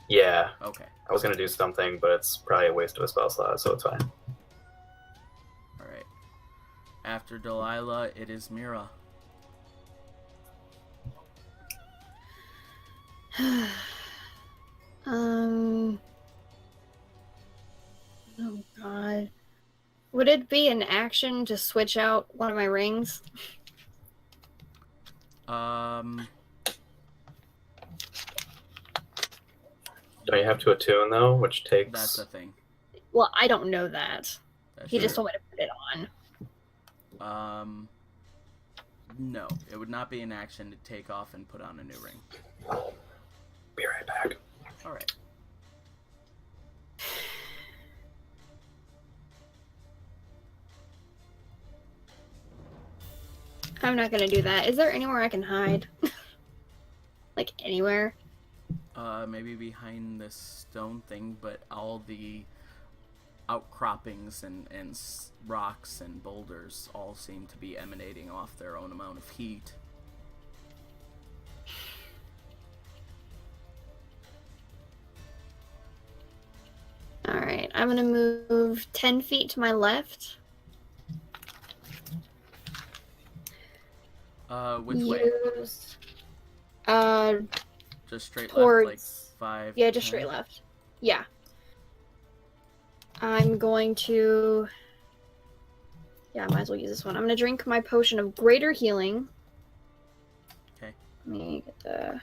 Yeah. Okay. I was gonna do something, but it's probably a waste of a spell slot, so it's fine. All right. After Delilah, it is Mira. Oh god. Would it be an action to switch out one of my rings? Don't you have to attune though, which takes? That's the thing. Well, I don't know that. That's He just true. told me to put it on. No, it would not be an action to take off and put on a new ring. Be right back. All right. I'm not gonna do that. Is there anywhere I can hide? Like anywhere? Maybe behind this stone thing, but all the outcroppings and rocks and boulders all seem to be emanating off their own amount of heat. Alright, I'm gonna move 10 feet to my left. Which way? Use, Just straight towards- left, like 5? yeah, just 10? straight left. Yeah. I'm going to... Yeah, I might as well use this one. I'm gonna drink my potion of greater healing. Okay. Let me get the...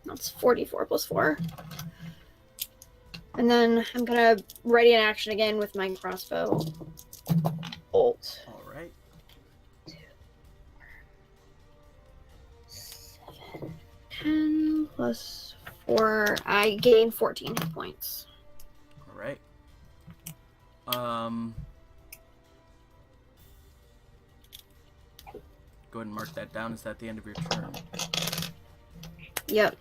That's 44 plus 4. And then I'm gonna ready an action again with my crossbow bolt. All right. 10 plus 4. I gain 14 hit points. All right. Go ahead and mark that down. Is that the end of your turn? Yep.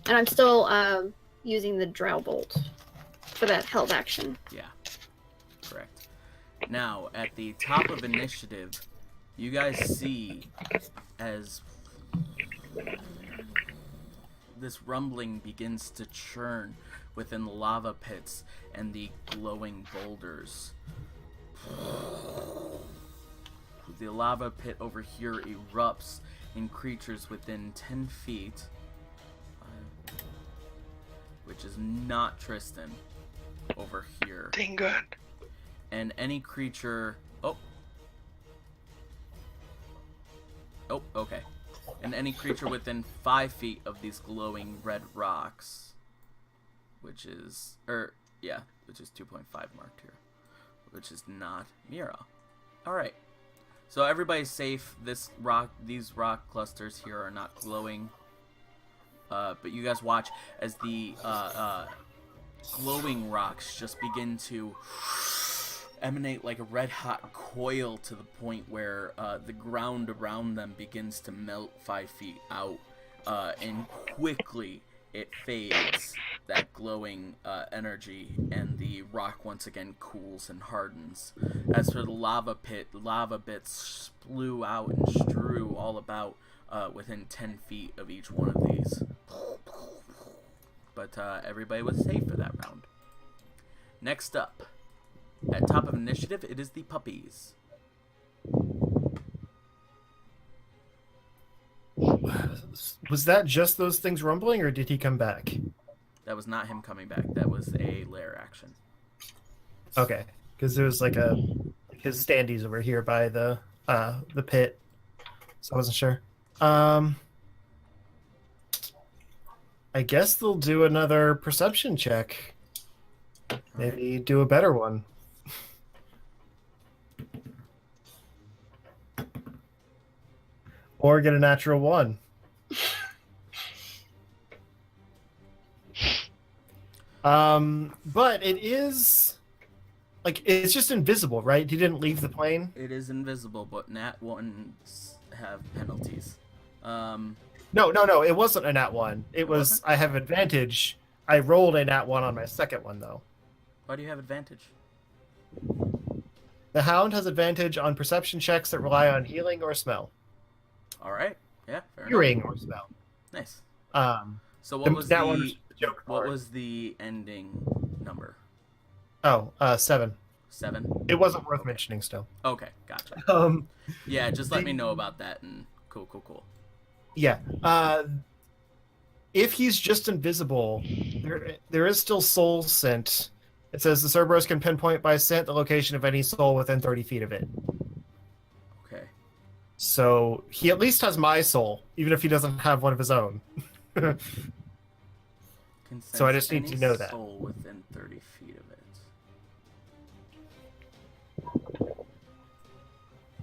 And I'm still using the drow bolt for that held action. Yeah. Correct. Now, at the top of initiative, you guys see as this rumbling begins to churn within the lava pits and the glowing boulders. The lava pit over here erupts in creatures within 10 feet, which is not Tristan over here. Thank God. And any creature... Oh, okay. And any creature within 5 feet of these glowing red rocks, which is 2.5 marked here, which is not Mira. Alright. So everybody's safe. These rock clusters here are not glowing. But you guys watch as the glowing rocks just begin to emanate like a red hot coil to the point where the ground around them begins to melt 5 feet out, and quickly it fades, that glowing energy, and the rock once again cools and hardens. As for the lava pit, lava bits splew out and strew all about within 10 feet of each one of these. But everybody was safe for that round. Next up, at top of initiative, it is the puppies. Was that just those things rumbling, or did he come back? That was not him coming back. That was a lair action. Okay, because there was like his standees over here by the pit, so I wasn't sure. I guess they'll do another perception check. Maybe do a better one. Or get a natural 1. But it is like it's just invisible, right? He didn't leave the plane. It is invisible, but nat ones have penalties. No. It wasn't a nat one. It was. wasn't? I have advantage. I rolled a nat one on my second one though. Why do you have advantage? The Hound has advantage on perception checks that rely on healing or smell. All right. Yeah. Fair enough. Hearing or smell. Nice. Um, So what was that one the was the joke what part. was the ending number? 7. 7. It wasn't worth mentioning still. Okay, gotcha. Yeah, just let me know about that and cool. Yeah. If he's just invisible, there is still soul scent. It says the Cerberus can pinpoint by scent the location of any soul within 30 feet of it. Okay. So he at least has my soul, even if he doesn't have one of his own. Can So I sense just need any to know that. soul within 30 feet of it.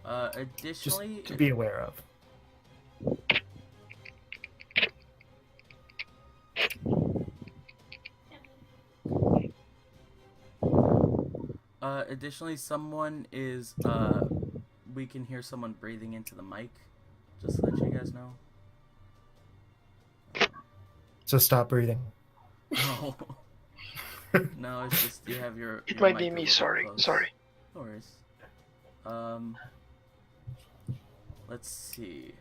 Just Additionally, to be aware of. additionally, someone is we can hear someone breathing into the mic. Just to let you guys know. So stop breathing. No. No, it's just you have your. It your might be mic a me. little Sorry. close. Sorry. No worries. Let's see.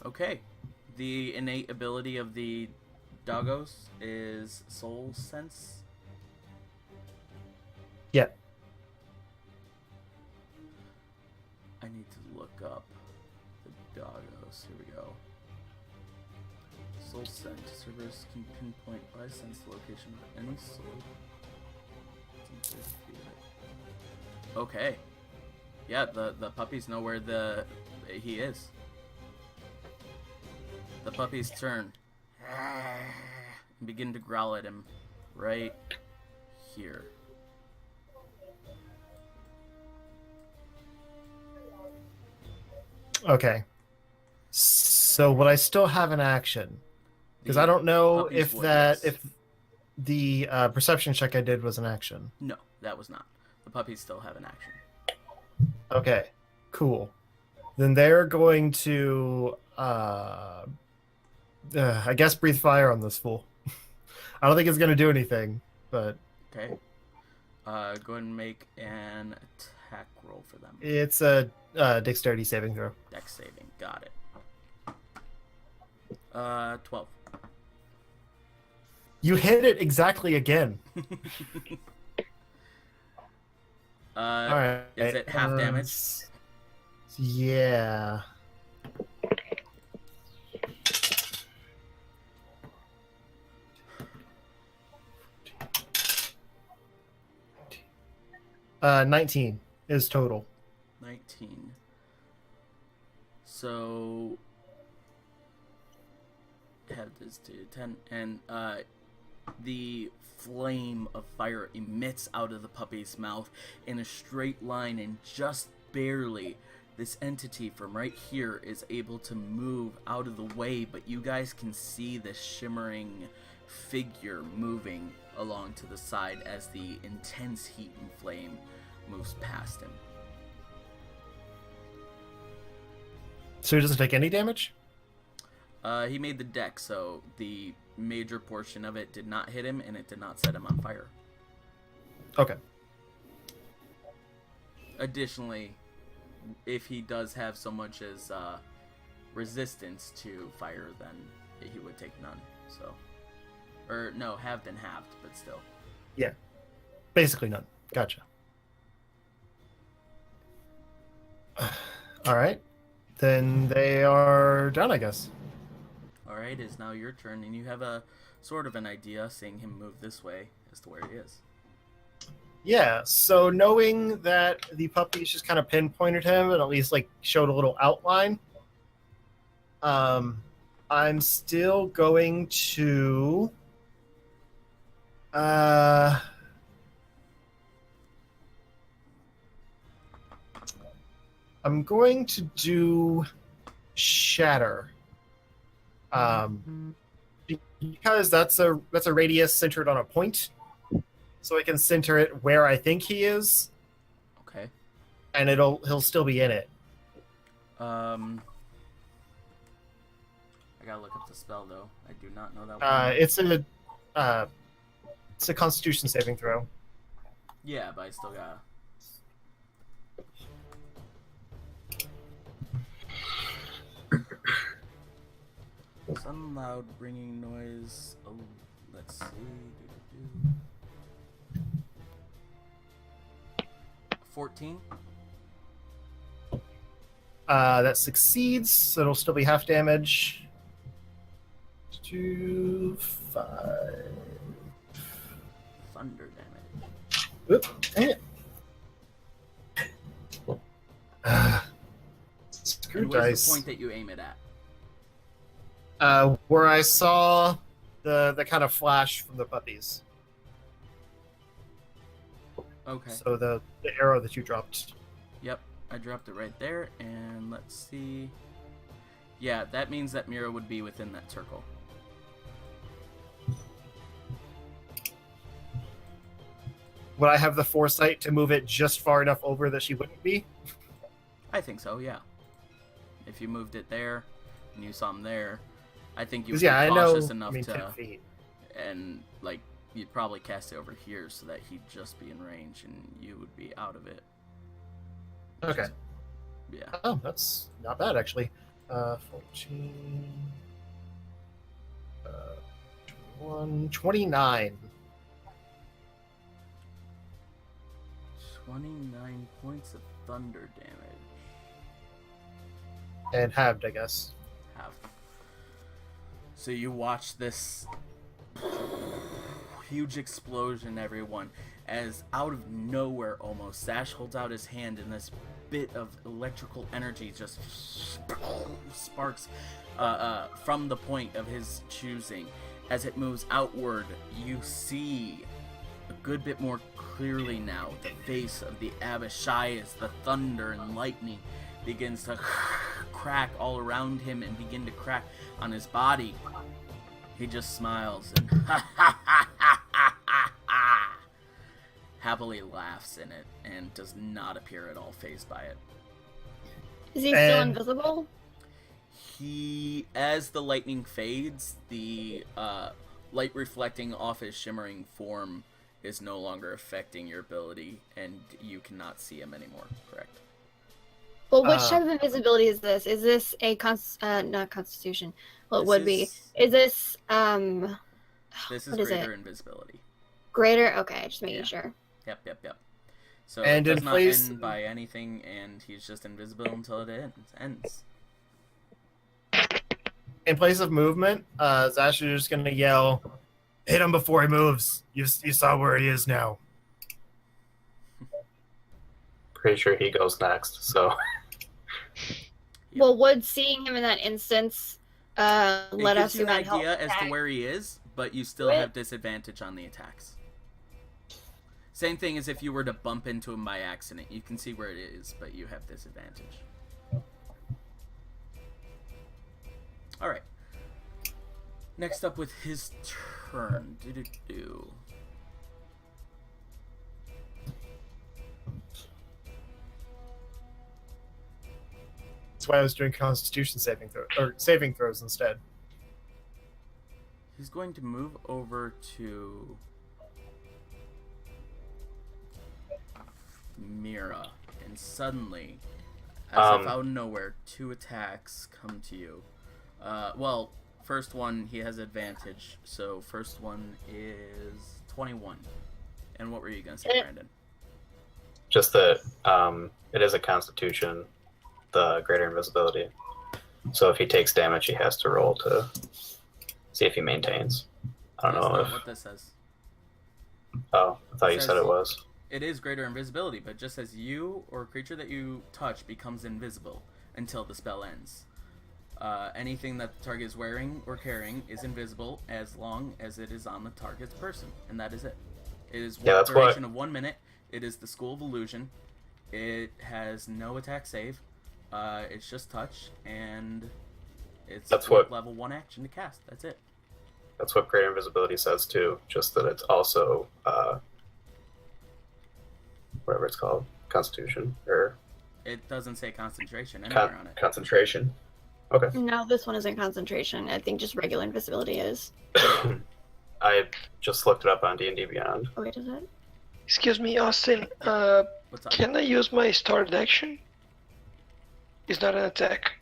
Okay. The innate ability of the doggos is soul sense. Yeah. I need to look up the doggos. Here we go. Soul scent. Servers can pinpoint by sense the location of any soul. Okay. Yeah, the puppies know where he is. The puppies turn and begin to growl at him right here. Okay. So would I still have an action? Because I don't know puppies if would, that yes. if the perception check I did was an action. No, that was not. The puppies still have an action. Okay, cool. Then they're going to, I guess, breathe fire on this fool. I don't think it's going to do anything, but Okay. Go ahead and make an attack roll for them. it's a dexterity saving throw. Dex saving. Got it. 12. You hit it exactly again. All right. Is it half damage? Yeah. Uh, 19 is total. 19. So have this to 10 and the flame of fire emits out of the puppy's mouth in a straight line, and just barely this entity from right here is able to move out of the way, but you guys can see the shimmering figure moving along to the side as the intense heat and flame moves past him. So he doesn't take any damage? He made the deck, so the major portion of it did not hit him, and it did not set him on fire. Okay. Additionally, if he does have so much as resistance to fire, then he would take none. So, or no, have been halved, but still. Yeah. Basically none. Gotcha. All right. Then they are done, I guess. Alright, it's now your turn, and you have a sort of an idea, seeing him move this way, as to where he is. Yeah, so knowing that the puppies just kind of pinpointed him and at least like showed a little outline, I'm still going to I'm going to do Shatter. Because that's a radius centered on a point, so I can center it where I think he is, Okay. and he'll still be in it. I gotta look up the spell though. I do not know that one. It's a Constitution saving throw. Yeah, but I still gotta. Some loud ringing noise. Oh, let's see. 14. That succeeds, so it'll still be half damage. 2, 5. Thunder damage. Oop, dang it. Screw And where's dice. the point that you aim it at? Where I saw the kind of flash from the puppies. Okay. So the arrow that you dropped. Yep, I dropped it right there, and let's see. Yeah, that means that Mira would be within that circle. Would I have the foresight to move it just far enough over that she wouldn't be? I think so, yeah. If you moved it there, and you saw him there, I think you would 'Cause, yeah, be I know. cautious enough 10 to, feet. and like you'd probably cast it over here so that he'd just be in range and you would be out of it. Okay. Yeah. Oh, that's not bad actually. 14. 29. 29 points of thunder damage. And halved, I guess. Have. So you watch this huge explosion, everyone, as out of nowhere almost, Sash holds out his hand and this bit of electrical energy just sparks from the point of his choosing. As it moves outward, you see a good bit more clearly now the face of the Abishai as the thunder and lightning begins to crack all around him and begin to crack on his body. He just smiles and happily laughs in it and does not appear at all fazed by it. Is he still invisible? He, as the lightning fades, the light reflecting off his shimmering form is no longer affecting your ability, and you cannot see him anymore, correct? Well, which type of invisibility is this? Is this a not Constitution? Well, it would be. Is this This is what is greater it? invisibility. Greater? Okay, just making Yeah. sure. Yep. So And it does in not place- end by anything, and he's just invisible until it ends. In place of movement, Zash is just gonna yell, "Hit him before he moves! You saw where he is now." Pretty sure he goes next, so. Well, would seeing him in that instance let It us gives you who an had help idea as to attack? where he is, but you still have disadvantage on the attacks. Same thing as if you were to bump into him by accident. You can see where it is, but you have disadvantage. Alright. Next up with his turn. Do-do-do. That's why I was doing Constitution saving throws instead. He's going to move over to Mira, and suddenly, as if out of nowhere, 2 attacks come to you. Well, first one, he has advantage, so first one is 21. And what were you going to say, Brandon? Just that it is a Constitution, the greater invisibility. So if he takes damage, he has to roll to see if he maintains. I don't That's know not if. what this says. Oh, I thought you said says- it was. It is greater invisibility, but just as you or a creature that you touch becomes invisible until the spell ends. Anything that the target is wearing or carrying is invisible as long as it is on the target's person, and that is it. It is Yeah, that's duration of 1 minute. It is the School of Illusion. It has no attack save. It's just touch, and it's That's a what- level 1 action to cast. That's it. That's what greater invisibility says too. Just that it's also whatever it's called, Constitution or It doesn't say concentration anywhere on it. concentration. Okay. No, this one isn't concentration. I think just regular invisibility is. I just looked it up on D&D Beyond. Oh, wait, is it? Excuse me, Austin. What's up? Can I use my started action? It's not an attack.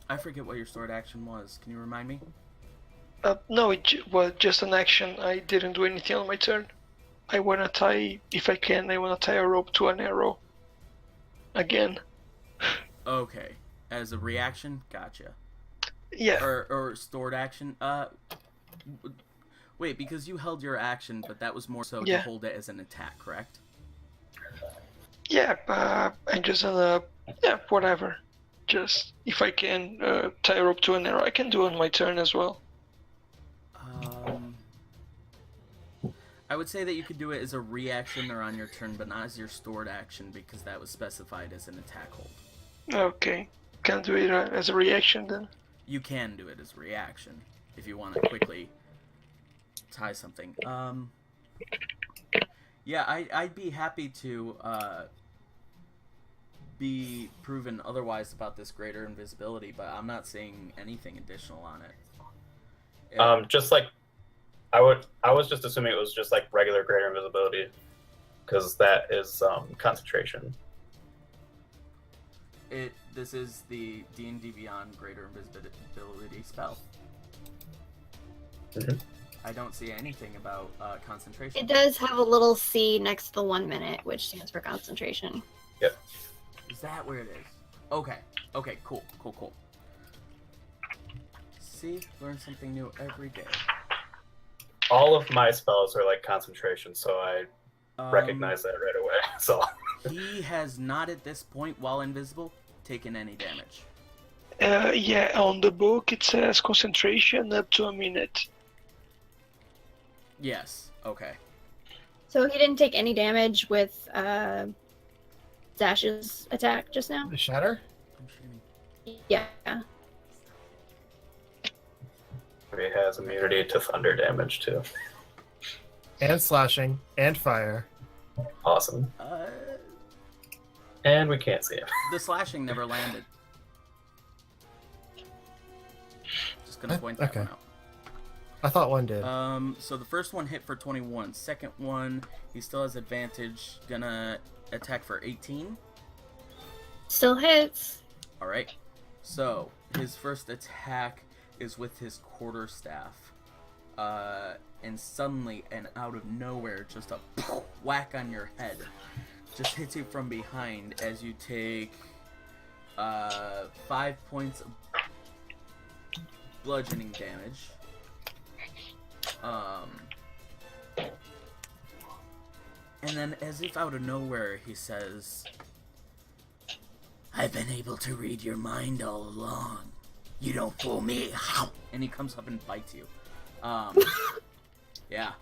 I forget what your stored action was. Can you remind me? No, it was just an action. I didn't do anything on my turn. I wanna tie, if I can, I wanna tie a rope to an arrow. Again. Okay. As a reaction? Gotcha. Yeah. Or stored action? Wait, because you held your action, but that was more so to Yeah. hold it as an attack, correct? Yeah, I just whatever. Just, if I can tie a rope to an arrow, I can do it on my turn as well. I would say that you could do it as a reaction or on your turn, but not as your stored action, because that was specified as an attack hold. Okay. Can do it as a reaction then? You can do it as a reaction, if you want to quickly tie something. Yeah, I'd be happy to be proven otherwise about this greater invisibility, but I'm not seeing anything additional on it. Just like I was just assuming it was just like regular greater invisibility, because that is concentration. This is the D&D Beyond greater invisibility spell. Mm-hmm. I don't see anything about concentration. It does have a little C next to the 1 minute, which stands for concentration. Yep. Is that where it is? Okay. Okay, cool. See? Learn something new every day. All of my spells are like concentration, so I recognize that right away. So He has not at this point, while invisible, taken any damage. Yeah, on the book it says concentration up to a minute. Yes. Okay. So he didn't take any damage with Zash's attack just now? The shatter? I'm shooting. Yeah. he has immunity to thunder damage too. And slashing. And fire. Awesome. And we can't see him. The slashing never landed. Just gonna point that Okay. one out. I thought one did. So the first one hit for 21. Second one, he still has advantage. Gonna attack for 18. Still hits. All right. So his first attack is with his quarterstaff, and suddenly and out of nowhere, just a whack on your head, just hits you from behind as you take 5 points of bludgeoning damage. And then, as if out of nowhere, he says, "I've been able to read your mind all along. You don't fool me." And he comes up and bites you. Yeah.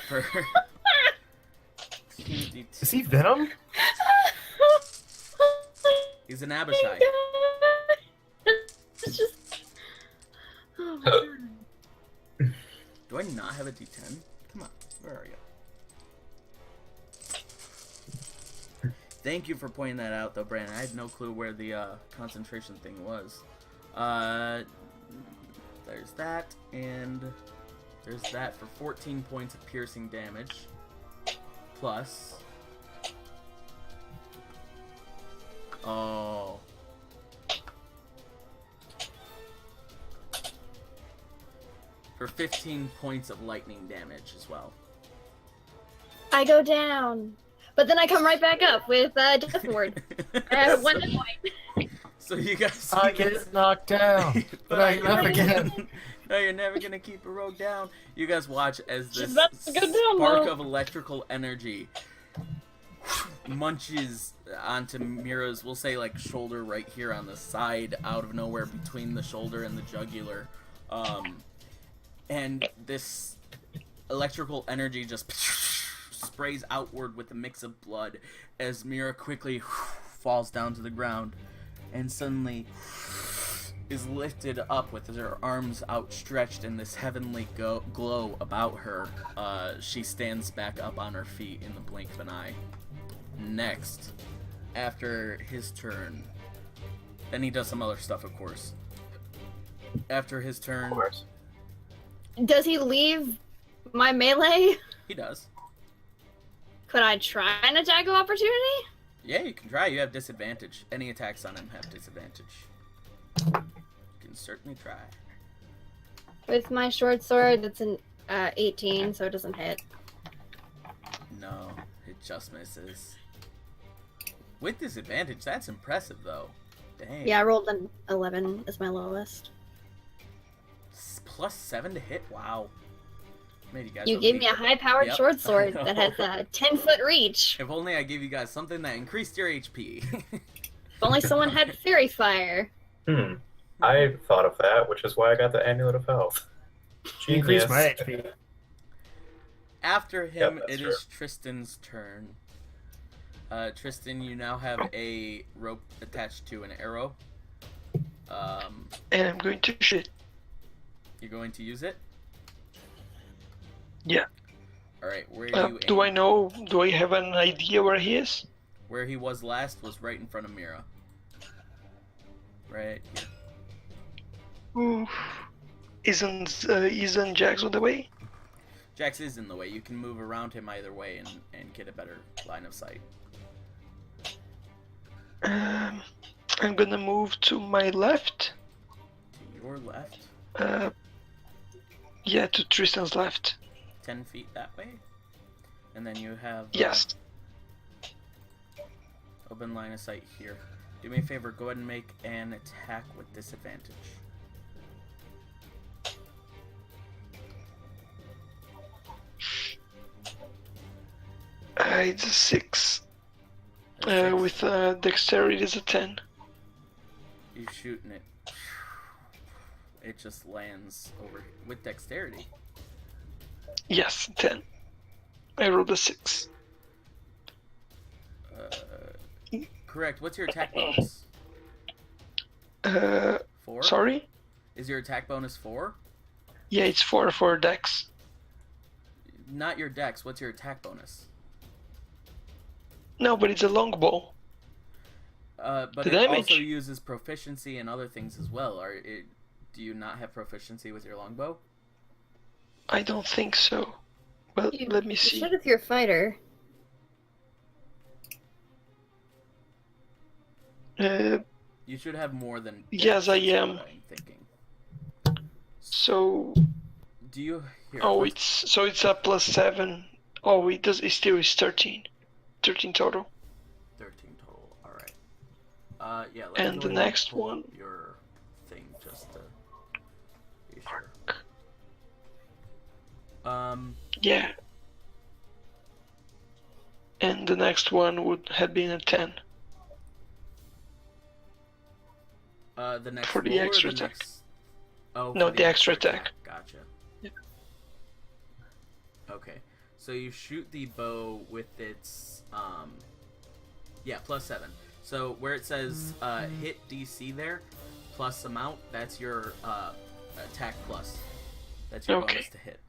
For Is he Venom? He's an Abishai. It's just... Oh my god. Do I not have a D10? Come on, where are you? Thank you for pointing that out, though, Brandon. I had no clue where the concentration thing was. There's that, and there's that for 14 points of piercing damage. Plus... Oh... For 15 points of lightning damage as well. I go down. But then I come right back up with Death Ward. I have 1 hit point. So you guys... I get knocked down, but I get up again. No, you're never gonna keep a rogue down. You guys watch as this about to go down, spark though. of electrical energy munches onto Mira's, we'll say, like, shoulder right here on the side, out of nowhere between the shoulder and the jugular. And this electrical energy just sprays outward with a mix of blood as Mira quickly falls down to the ground. And suddenly, is lifted up with her arms outstretched in this heavenly glow about her. She stands back up on her feet in the blink of an eye. Next, after his turn, then he does some other stuff, of course. After his turn, Of course. Does he leave my melee? he does. Could I try an attack of opportunity? Yeah, you can try. You have disadvantage. Any attacks on him have disadvantage. You can certainly try. With my short sword, that's an 18, so it doesn't hit. No, it just misses. With disadvantage, that's impressive, though. Dang. Yeah, I rolled an 11 as my lowest. Plus 7 to hit? Wow. Man, you guys You are gave me a lethal. high-powered Yep. short sword I that know. has a 10-foot reach. If only I gave you guys something that increased your HP. If only someone had fairy fire. I thought of that, which is why I got the Amulet of Health. She increased my Genius. HP. After him, Yep, that's it is Tristan's turn. Tristan, you now have a rope attached to an arrow. And I'm going to shoot. You're going to use it? Yeah. Alright, where do you Do I aim? know? Do I have an idea where he is? Where he was last was right in front of Mira. Right here. Oof. Isn't Jax on the way? Jax is in the way. You can move around him either way and get a better line of sight. I'm gonna move to my left. To your left, Yeah, to Tristan's left. 10 feet that way. And then you have Yes. open line of sight here. Do me a favor, go ahead and make an attack with disadvantage. It's a 6. That's six. With dexterity is a 10. You shooting it. It just lands over with dexterity. Yes, 10. I rolled a 6. Correct. What's your attack bonus? 4? Sorry? Is your attack bonus 4? Yeah, it's 4 for dex. Not your dex. What's your attack bonus? No, but it's a longbow. But The it damage. also uses proficiency and other things as well. Do you not have proficiency with your longbow? I don't think so. Well, let me You see. should if you're a fighter. You should have more than. Yes, I dex, is am. what I'm thinking. So, Do you? Here, oh, let's- it's a plus 7. Oh, it still is 13. 13 total. 13 total. All right. Yeah. Let And me the go next pull one. up your thing just to be sure. Yeah. And the next one would have been a 10. The next For the roll or extra the attack. next. Oh. No, for the extra attack. Gotcha. Yeah. Okay. So you shoot the bow with its yeah, plus 7. So where it says hit DC there, plus amount, that's your attack plus. That's your Okay. bonus to hit.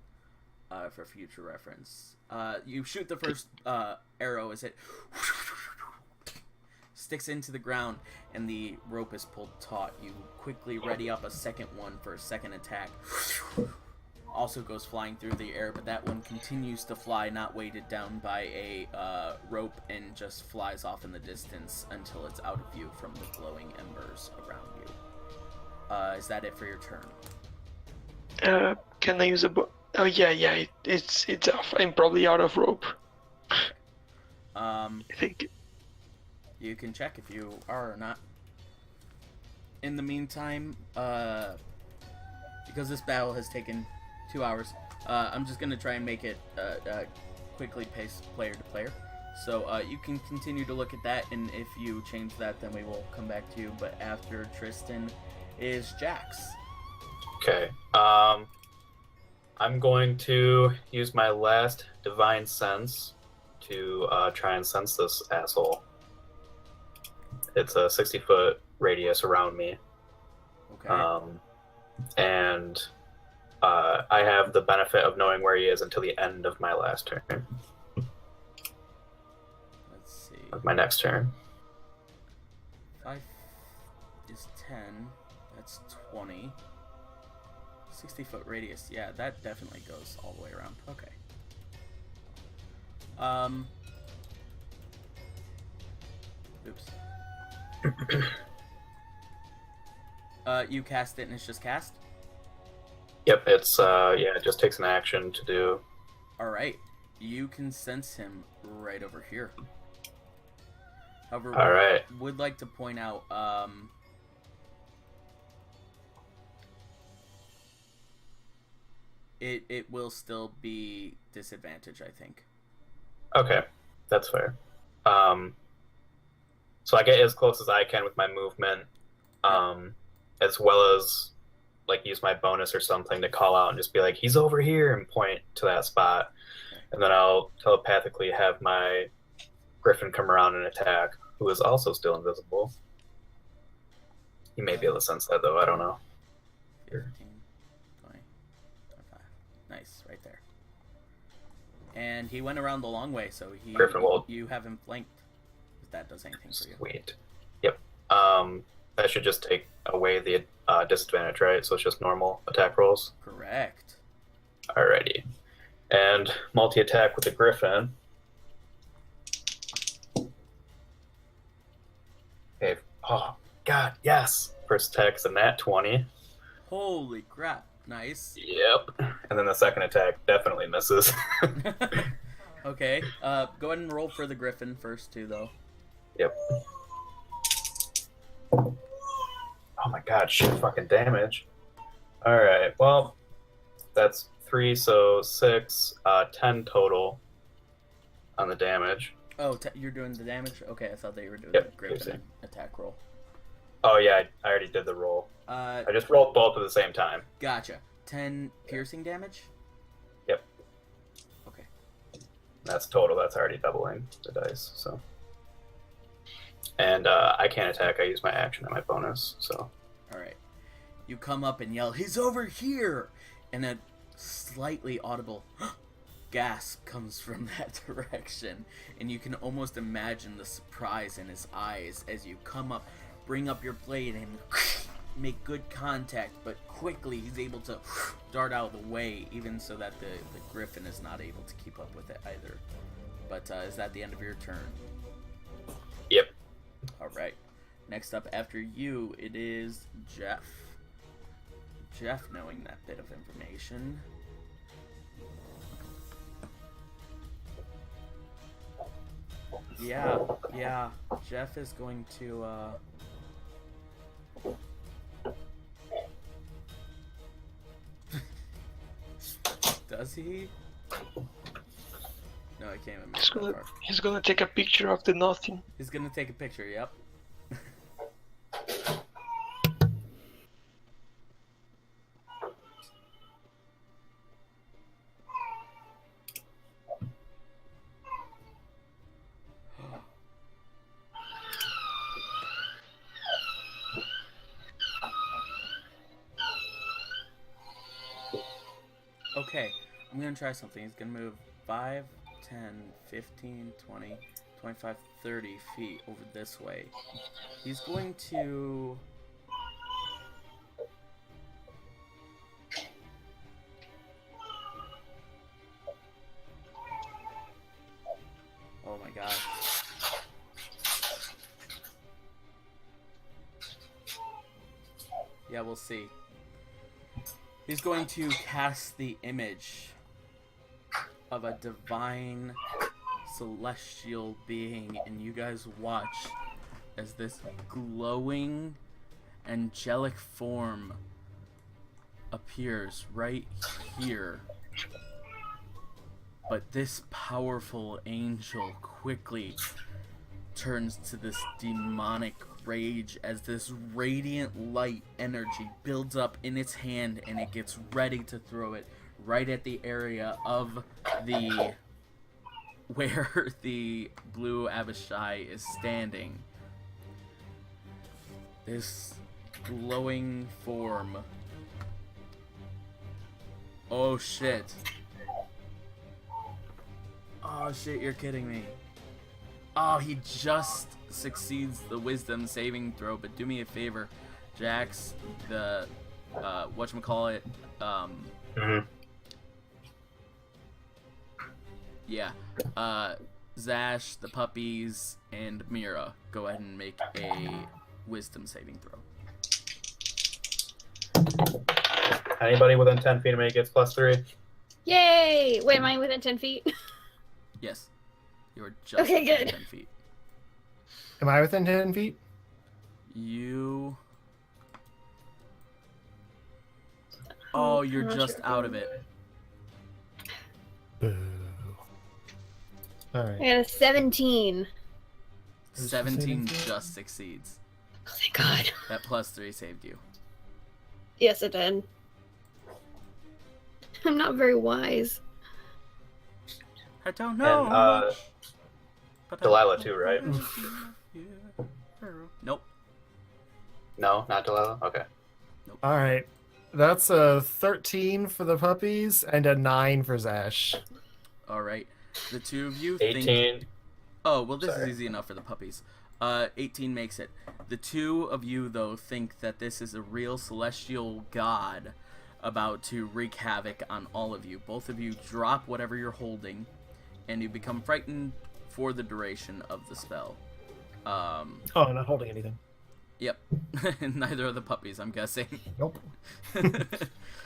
For future reference. You shoot the first arrow as it sticks into the ground and the rope is pulled taut. You quickly ready up a second one for a second attack. Also goes flying through the air, but that one continues to fly, not weighted down by a rope, and just flies off in the distance until it's out of view from the glowing embers around you. Is that it for your turn? Can I use a bow? Oh yeah, it's off. I'm probably out of rope. I think. You can check if you are or not. In the meantime, because this battle has taken 2 hours, I'm just gonna try and make it quickly paced player to player. So you can continue to look at that, and if you change that, then we will come back to you. But after Tristan is Jax. Okay. I'm going to use my last divine sense to try and sense this asshole. It's a 60-foot radius around me. Okay. And I have the benefit of knowing where he is until the end of my last turn. Let's see. Of my next turn. 5 is 10. That's 20. 60-foot radius. Yeah, that definitely goes all the way around. Okay. Oops. You cast it and it's just cast? Yep, it's it just takes an action to do. Alright. You can sense him right over here. However, Alright. would like to point out, it will still be disadvantage, I think. Okay, that's fair. So I get as close as I can with my movement, as well as like use my bonus or something to call out and just be like, he's over here, and point to that spot. Okay. And then I'll telepathically have my Griffin come around and attack, who is also still invisible. You may be able to sense that, though. I don't know. 15, 20, 25. Nice, right there. And he went around the long way, so Griffin will... you have him flanked. If that does anything for you. Sweet. Yep. That should just take away the disadvantage, right? So it's just normal attack rolls? Correct. Alrighty. And multi-attack with the Griffin. Okay. Oh, God, yes! First attack is a nat 20. Holy crap. Nice. Yep. And then the second attack definitely misses. Okay. Go ahead and roll for the Griffin first, too, though. Yep. Oh my god, shit fucking damage. Alright, well, that's 3, so 6, 10 total on the damage. Oh, you're doing the damage? Okay, I thought that you were doing Yep, the Griffin attack roll. Oh yeah, I already did the roll. I I just rolled both at the same time. Gotcha. 10 piercing damage? Yep. Okay. That's total, that's already doubling the dice, so. And I can't attack, I use my action and my bonus, so. Alright. You come up and yell, he's over here! And a slightly audible gasp comes from that direction. And you can almost imagine the surprise in his eyes as you come up, bring up your blade, and make good contact, but quickly he's able to dart out of the way, even so that the Griffin is not able to keep up with it either. But is that the end of your turn? Yep. Alright. Next up after you, it is Jeff. Jeff, knowing that bit of information. Yeah. Jeff is going to, Does he? No, I can't even make that part. He's gonna take a picture of the nothing. He's gonna take a picture, yep. Okay, I'm gonna try something. He's gonna move 5, 10, 15, 20, 25, 30 feet over this way. He's going to... Oh my god. Yeah, we'll see. He's going to cast the image of a divine celestial being, and you guys watch as this glowing angelic form appears right here. But this powerful angel quickly turns to this demonic rage as this radiant light energy builds up in its hand, and it gets ready to throw it right at the area of the where the blue Abishai is standing. This glowing form. Oh shit. Oh shit, you're kidding me. Oh, he just succeeds the wisdom saving throw, but do me a favor, Jax, the whatchamacallit, yeah, Zash, the puppies, and Mira, go ahead and make a wisdom saving throw. Anybody within 10 feet of me gets +3. Yay! Wait, am I within 10 feet? Yes. You are just Okay, within good. 10 feet. Am I within 10 feet? You... Oh, you're I'm not just sure. out of it. Boo. All I right. got a 17. 17 just succeeds. Oh, thank God. That +3 saved you. Yes, it did. I'm not very wise. I don't know. And Delilah too, right? Nope. No, not Delilah? Okay. All right. That's a 13 for the puppies and a 9 for Zash. All right. The two of you 18. think... Oh, well, this Sorry. is easy enough for the puppies. 18 makes it. The two of you, though, think that this is a real celestial god about to wreak havoc on all of you. Both of you drop whatever you're holding, and you become frightened for the duration of the spell. Oh, I'm not holding anything. Yep. Neither of the puppies, I'm guessing. Nope.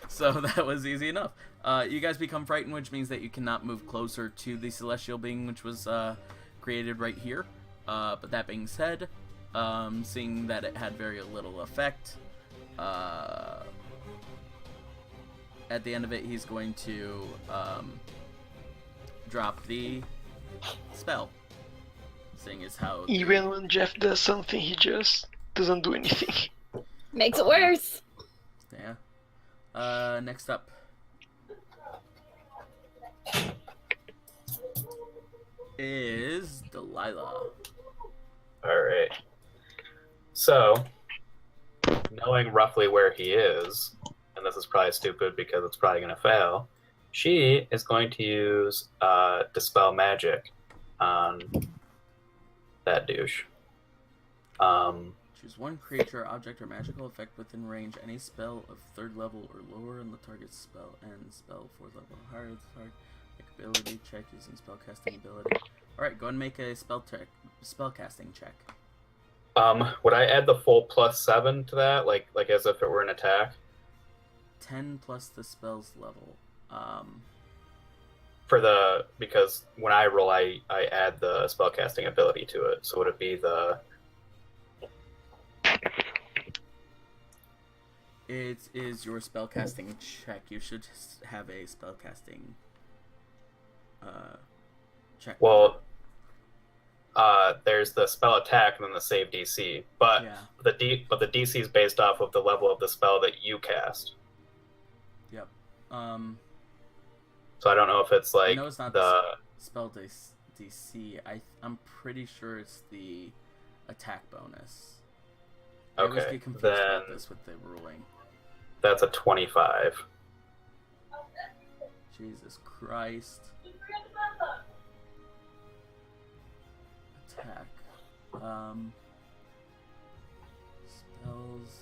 So that was easy enough. You guys become frightened, which means that you cannot move closer to the celestial being, which was created right here. But that being said, seeing that it had very little effect, at the end of it, he's going to drop the spell. Seeing as how... Even when Jeff does something, he just doesn't do anything. Makes it worse. Yeah. Next up. Is Delilah. Alright. So, knowing roughly where he is, and this is probably stupid because it's probably going to fail, she is going to use Dispel Magic on that douche. Choose one creature, object, or magical effect within range. Any spell of 3rd level or lower in the target's spell end. Spell 4th level or higher. The target make ability check using spellcasting ability. Alright, go and make a spellcasting check. Would I add the full +7 to that, like as if it were an attack? 10 plus the spell's level. Because when I roll, I add the spellcasting ability to it. So would it be the... It is your spellcasting check. You should have a spellcasting check. Well, there's the spell attack and then the save DC, but Yeah. the DC is based off of the level of the spell that you cast. Yep. So I don't know if it's I like know it's not the spell DC. I'm pretty sure it's the attack bonus. I always Okay, get confused about then- this with the ruling. that's a 25. Jesus Christ. Attack. Spells.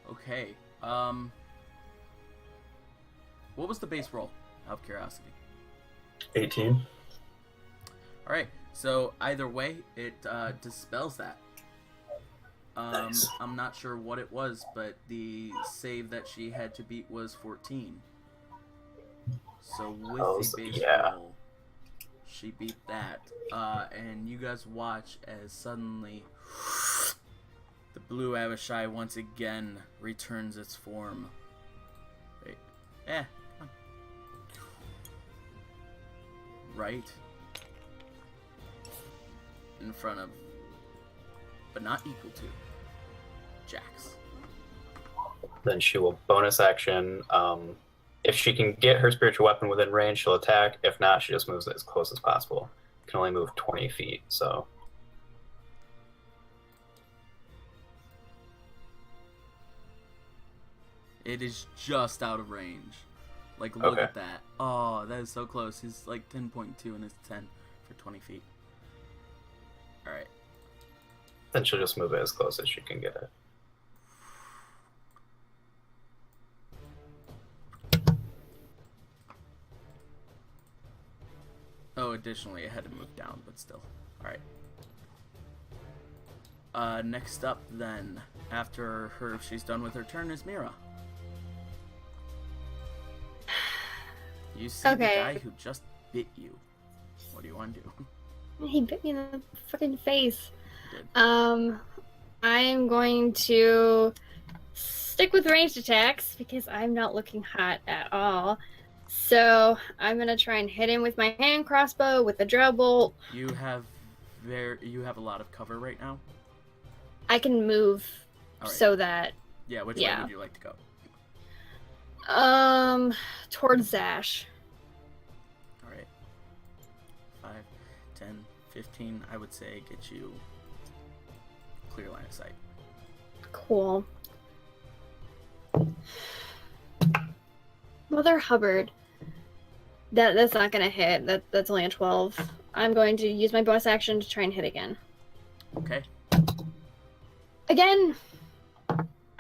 Okay. What was the base roll? Out of curiosity. 18. All right. So either way, it dispels that. Nice. I'm not sure what it was, but the save that she had to beat was 14. So with the base roll, she beat that. And you guys watch as suddenly the blue Abishai once again returns its form. Wait. Come on. Right in front of, but not equal to, Jax. Then she will bonus action. If she can get her spiritual weapon within range, she'll attack. If not, she just moves as close as possible. Can only move 20 feet, so It is just out of range. Like, look Okay. at that. Oh, that is so close. He's like 10.2 and it's 10 for 20 feet. Alright. Then she'll just move it as close as she can get it. Oh, additionally, it had to move down, but still. Alright. Next up, then, after she's done with her turn, is Mira. You see the guy who just bit you. What do you want to do? He bit me in the fucking face. Did. I'm going to stick with ranged attacks because I'm not looking hot at all. So I'm gonna try and hit him with my hand crossbow with a drill bolt. You have a lot of cover right now. I can move All right. so that Yeah, which way would you like to go? towards Zash. All right. 5, 10, 15. I would say get you clear line of sight. Cool. Mother Hubbard. That's not gonna hit. That's only a 12. I'm going to use my bonus action to try and hit again. Okay. Again.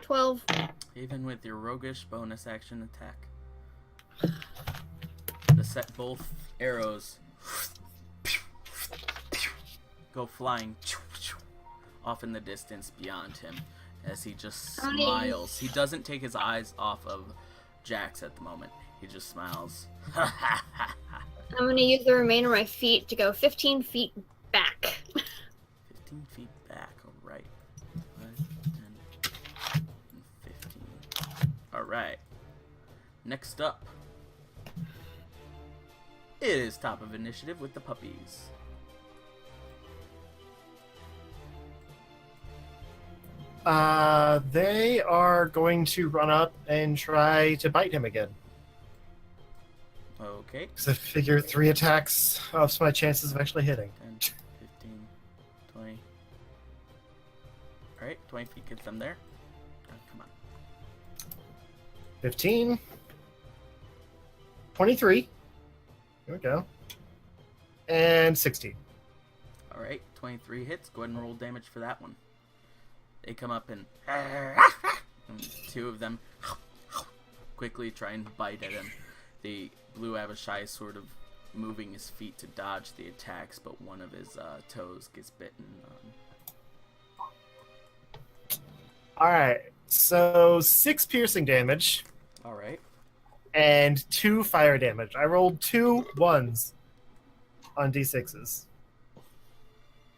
12. Even with your roguish bonus action attack, both arrows go flying off in the distance beyond him as he just smiles. He doesn't take his eyes off of Jax at the moment. He just smiles. I'm going to use the remainder of my feet to go 15 feet back. 15 feet back, alright. 5, 10, and 15. Alright. Next up, it is top of initiative with the puppies. They are going to run up and try to bite him again. Okay. Because I figure 3 attacks ups my chances of actually hitting. 10, 15, 20. Alright, 20 feet gets them there. Oh, come on. 15. 23. Here we go. And 16. Alright, 23 hits. Go ahead and roll damage for that one. They come up and 2 of them quickly try and bite at him. The Blue Avishai is sort of moving his feet to dodge the attacks, but one of his toes gets bitten. Alright, so 6 piercing damage Alright. and 2 fire damage. I rolled 2 1s on d6s.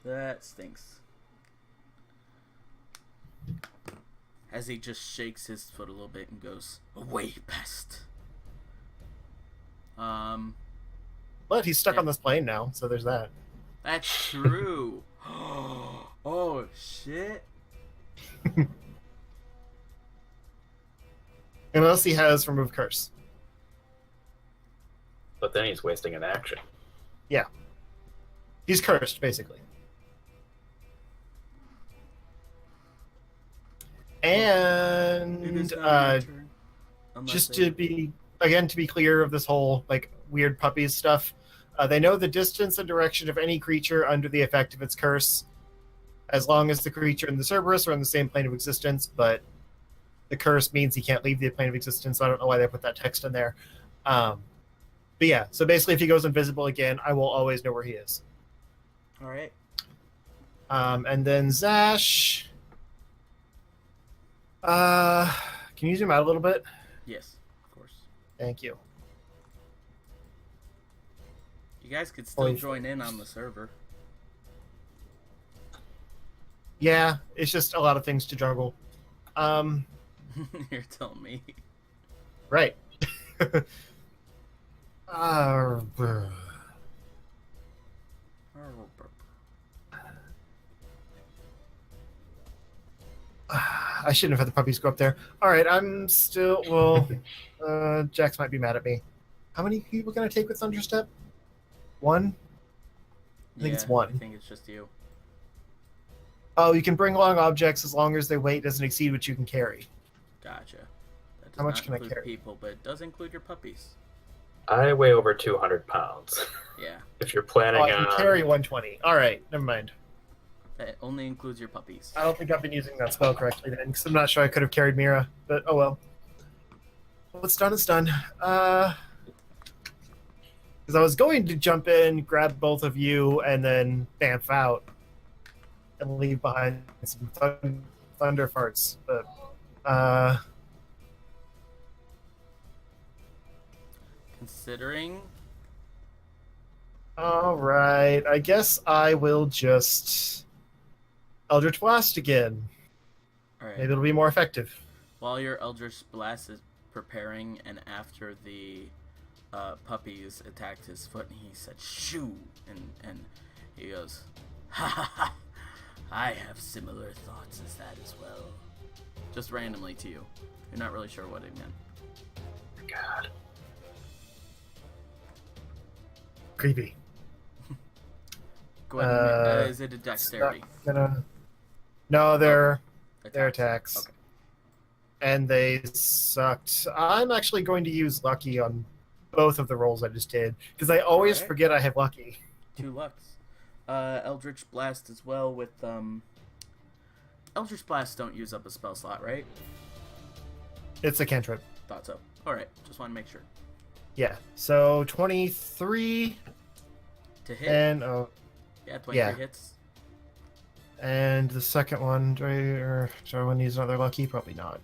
That stinks. As he just shakes his foot a little bit and goes, "Away, pest." But he's stuck Yeah. on this plane now, so there's that. That's true. Oh, shit. Unless he has remove curse. But then he's wasting an action. Yeah. He's cursed, basically. It And is not your turn. Unless just they- to be clear of this whole like weird puppies stuff, they know the distance and direction of any creature under the effect of its curse, as long as the creature and the Cerberus are on the same plane of existence. But the curse means he can't leave the plane of existence. So I don't know why they put that text in there. But yeah, so basically, if he goes invisible again, I will always know where he is. Alright. And then Zash. Can you zoom out a little bit? Yes, of course. Thank you. You guys could still Holy join in on the server. Yeah, it's just a lot of things to juggle. You're telling me. Right. I shouldn't have had the puppies go up there. All right, I'm still. Well, Jax might be mad at me. How many people can I take with Thunderstep? 1? I think it's 1. I think it's just you. Oh, you can bring along objects as long as their weight doesn't exceed what you can carry. Gotcha. That How much not can I include carry? people, but it does include your puppies. I weigh over 200 pounds. Yeah, If you're planning Oh, I can on carry 120. All right, never mind. that only includes your puppies. I don't think I've been using that spell correctly then, because I'm not sure I could have carried Mira, but oh well. What's done is done. Because I was going to jump in, grab both of you, and then bamf out and leave behind some thunder farts, but Considering, all right. I guess I will just Eldritch Blast again. all right. Maybe it'll be more effective. While your Eldritch Blast is preparing, and after the puppies attacked his foot, and he said, "Shoo!" and he goes, "Ha ha ha! I have similar thoughts as that as well." Just randomly to you. You're not really sure what it meant. God. Creepy. Go ahead. And is it a It's dexterity? not gonna... No, they're Attacks? attacks. Okay. And they sucked. I'm actually going to use Lucky on both of the rolls I just did, because I always Alright. forget I have Lucky. 2 lucks. Eldritch Blast as well with Eldritch Blast don't use up a spell slot, right? It's a cantrip. Thought so. Alright, just want to make sure. Yeah. So 23 To hit? and Yeah, 23 yeah. hits. and the second one, do I want to use another Lucky? Probably not.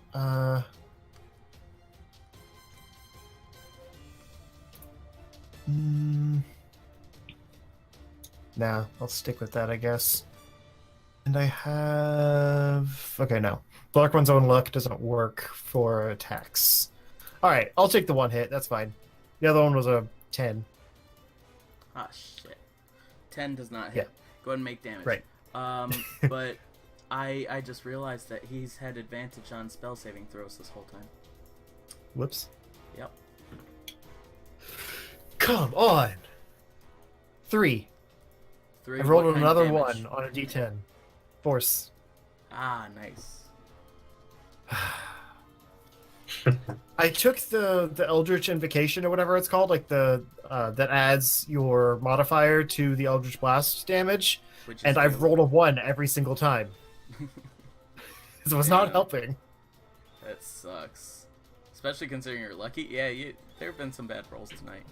Nah, I'll stick with that, I guess. And I have... Okay, no. Dark One's Own Luck doesn't work for attacks. Alright, I'll take the one hit. That's fine. The other one was a 10. Ah, shit. 10 does not Yeah. hit. Go ahead and make damage. Right. But I just realized that he's had advantage on spell saving throws this whole time. Whoops. Yep. Come on! 3. 3. I rolled what kind of another damage? 1 on a d10. Force. Ah, nice. I took the Eldritch Invocation or whatever it's called, like the that adds your modifier to the Eldritch Blast damage, Which is and I've two. rolled a 1 every single time. So it's not Damn. helping. That sucks. Especially considering you're lucky. Yeah, there have been some bad rolls tonight.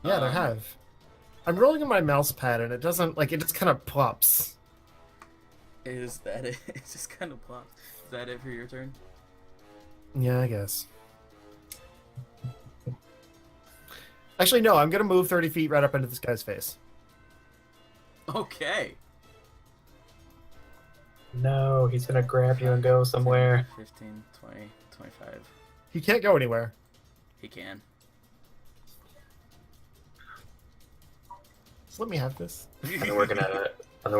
Yeah, there have. I'm rolling on my mouse pad and it doesn't, like, it just kind of plops. Is that it? It just kind of plops. Is that it for your turn? Yeah, I guess. Actually, no, I'm going to move 30 feet right up into this guy's face. Okay. No, he's gonna grab you and go somewhere. 15, 20, 25. He can't go anywhere. He can. Just let me have this. And then we're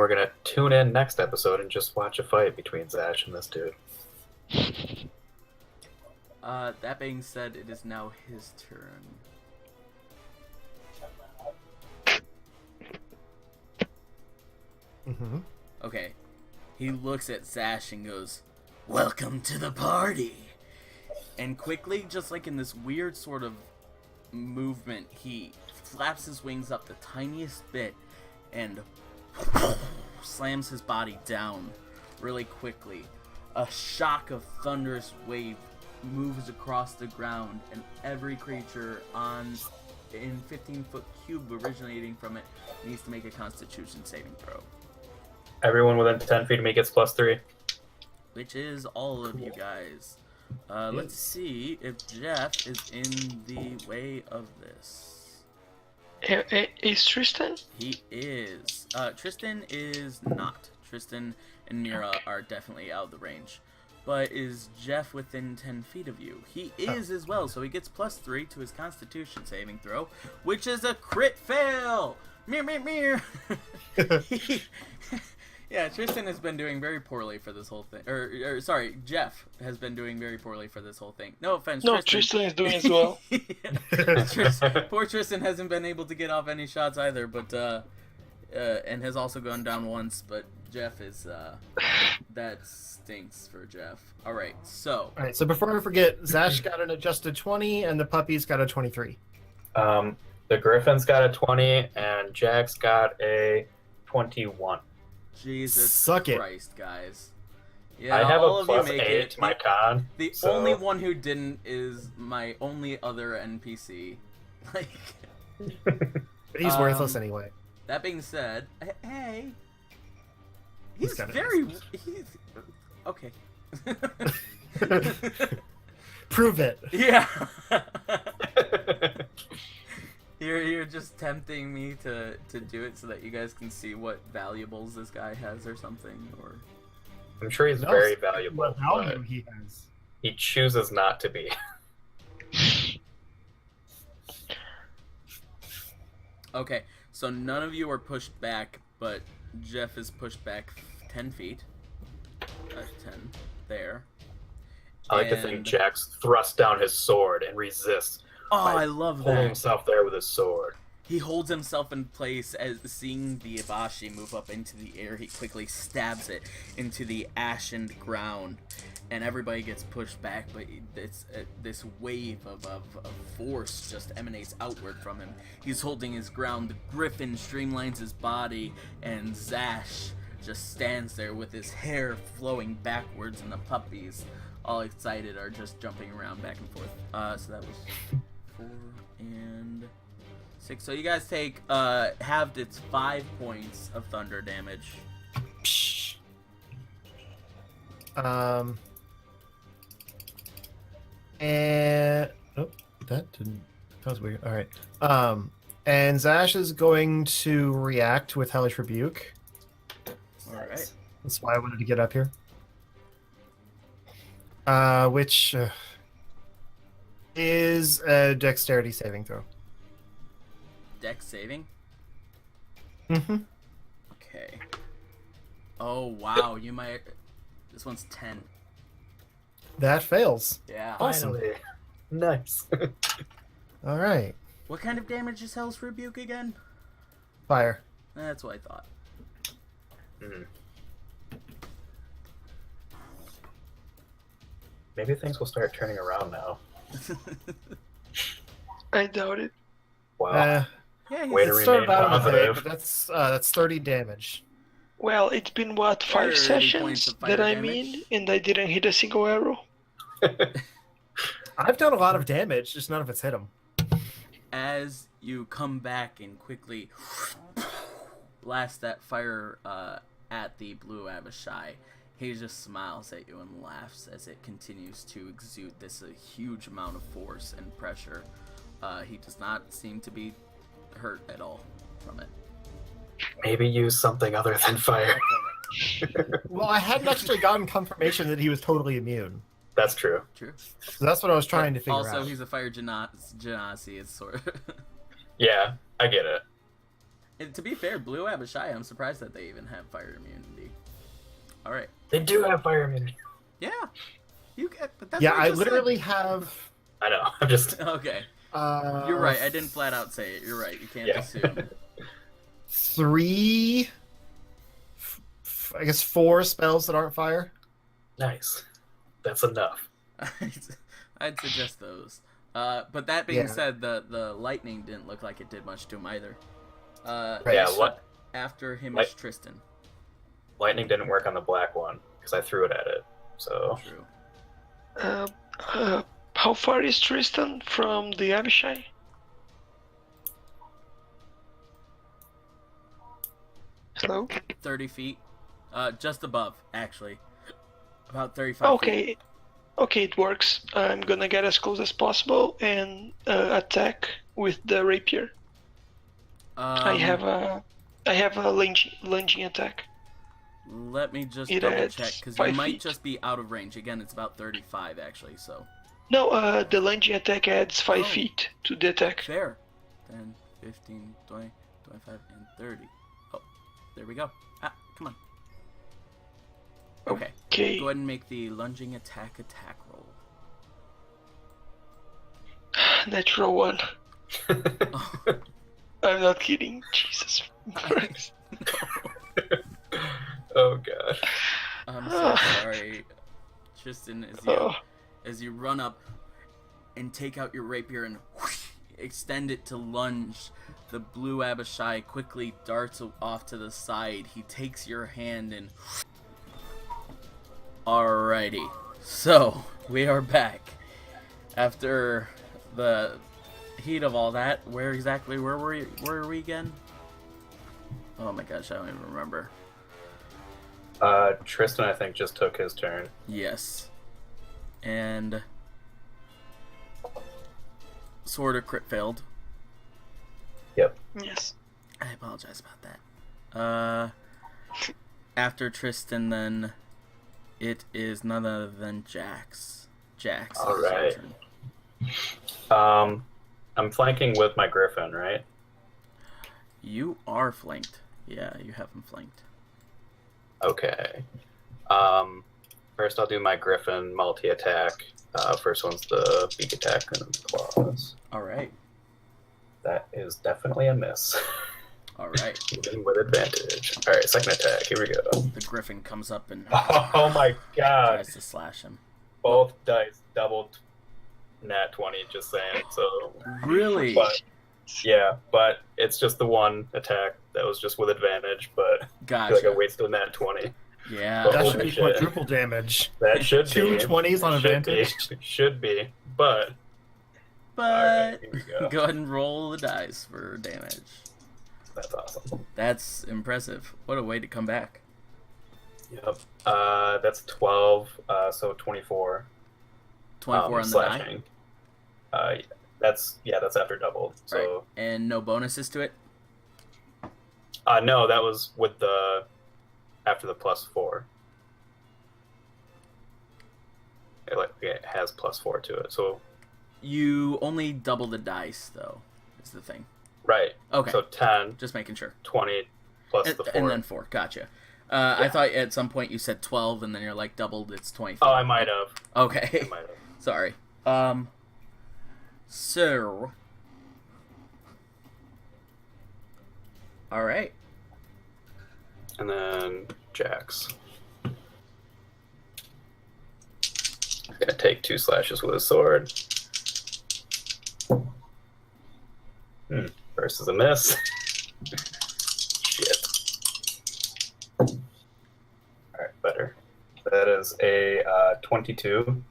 gonna tune in next episode and just watch a fight between Zash and this dude. That being said, it is now his turn. Mm-hmm. Okay. He looks at Zash and goes, "Welcome to the party!" And quickly, just like in this weird sort of movement, he flaps his wings up the tiniest bit and slams his body down really quickly. A shock of thunderous wave moves across the ground, and every creature in 15-foot cube originating from it needs to make a Constitution saving throw. Everyone within 10 feet of me gets +3. Which is all of you guys. Let's see if Jeff is in the way of this. Is Tristan? He is. Tristan is not. Tristan and Mira are definitely out of the range. But is Jeff within 10 feet of you? He is as well, so he gets +3 to his Constitution saving throw, which is a crit fail! Mir. Yeah, Tristan has been doing very poorly for this whole thing. Or sorry, Jeff has been doing very poorly for this whole thing. No offense, No, Tristan. Tristan is doing as well. Poor Tristan hasn't been able to get off any shots either, but and has also gone down once, but Jeff is that stinks for Jeff. All right, so before we forget, Zash got an adjusted 20, and the puppies got a 23. The Griffin's got a 20, and Jack's got a 21. Jesus Suck it. Christ, guys. Yeah, I have all a of you plus make 8 it. to my con. The so... only one who didn't is my only other NPC. Like, But he's worthless anyway. that being said, hey, he's kinda very. He's okay. Prove it. Yeah. You're just tempting me to do it so that you guys can see what valuables this guy has or something, or I'm sure he's very valuable, What value but he has. he chooses not to be. okay. So none of you are pushed back, but Jeff is pushed back 10 feet. 10 there. I like to think Jack's thrust down his sword and resists. Oh, by I love holding that. himself there with his sword. He holds himself in place as seeing the Ibashi move up into the air. He quickly stabs it into the ashened ground, and everybody gets pushed back. But it's this wave of force just emanates outward from him. He's holding his ground. The Griffin streamlines his body, and Zash just stands there with his hair flowing backwards, and the puppies, all excited, are just jumping around back and forth. So that was 4 and 6. So you guys take halved its 5 points of thunder damage. Psh. And that was weird. All right. And Zash is going to react with Hellish Rebuke. All right. That's why I wanted to get up here. Which is a dexterity saving throw. Dex saving. Mm-hmm. Okay. Oh wow, you might. This one's 10. That fails. Yeah. Awesome. Finally. Nice. All right. What kind of damage is Hell's Rebuke again? Fire. That's what I thought. Maybe things will start turning around now. I doubt it. Wow. Yeah, Way to It remain started out with positive. but that's 30 damage. Well, it's been what, 5 30 points sessions of fire that I'm damage. in, and I didn't hit a single arrow. I've done a lot of damage, just none of it's hit him. As you come back and quickly blast that fire at the blue Abishai, he just smiles at you and laughs as it continues to exude this huge amount of force and pressure. He does not seem to be hurt at all from it. Maybe use something other than fire. Well, I hadn't actually gotten confirmation that he was totally immune. That's true. True. So that's what I was trying to figure Also, out. he's a fire genasi. It's sort of... Yeah, I get it. And to be fair, blue Abishai, I'm surprised that they even have fire immunity. All right. They do have fire immunity. Yeah. You get, but that's Yeah, what I just literally said. have. I know. I'm just. Okay. You're right. I didn't flat out say it. You're right. You can't Yeah. assume. 3, I guess 4 spells that aren't fire. Nice. That's enough. I'd suggest those. But that being Yeah. said, the lightning didn't look like it did much to him either. Right. Yeah, so what? After him Light- is Tristan. Lightning didn't work on the black one because I threw it at it. So True. How far is Tristan from the Abishai? Hello? 30 feet. Just above, actually. About 35 feet. Okay. Okay, it works. I'm gonna get as close as possible and attack with the rapier. I have a lunging attack. Let me just It double adds check, because you 5 might feet. just be out of range. Again, it's about 35, actually, so... No, the lunging attack adds 5 Oh. feet to the attack. Fair. 10, 15, 20, 25, and 30. Oh, there we go. Ah, come on. Okay. Okay. Go ahead and make the lunging attack roll. Natural 1. Oh, I'm not kidding. Jesus Christ. Oh god. I'm so sorry, Tristan. Oh, As you run up and take out your rapier and whoosh, extend it to lunge, the blue Abishai quickly darts off to the side. He takes your hand and. Alrighty, so we are back after the heat of all that. Where exactly were we again? Oh my gosh, I don't even remember. Tristan, I think, just took his turn. Yes. And sort of crit failed. Yep. yes. I apologize about that. After Tristan, then it is none other than Jax. Jax. All it's your right. turn. I'm flanking with my griffin, right? You are flanked. Yeah, you have him flanked. Okay. First I'll do my griffin multi-attack. First one's the beak attack and then the claws. Alright. That is definitely a miss. Alright. Even with advantage. Alright, second attack. Here we go. The griffin comes up and Oh my god. tries to slash him. Both dice doubled nat 20, just saying. So, Really? but yeah, but it's just the one attack that was just with advantage, but I feel like I Gotcha. wasted a nat 20. Yeah. Oh, That should be shit. quadruple damage. That should be. Two 20s on Should advantage. be. Should be. But, But alright, here we go. go ahead and roll the dice for damage. That's awesome. That's impressive. What a way to come back. Yep. That's 12, so 24. 24 on the die. slashing. That's after doubled. Right. So And no bonuses to it? no, that was with the after the +4. It has +4 to it. So You only double the dice, though, is the thing. right. Okay. So 10, Just making sure. 20 plus And, the 4. and then 4. Gotcha. I Yeah. thought at some point you said 12, and then you're like doubled, it's 24. Oh, I might have. Okay. I might have. Sorry. So. Alright. And then Jax. Gonna take 2 slashes with his sword. First is a miss. Shit. Alright, better. That is a 22.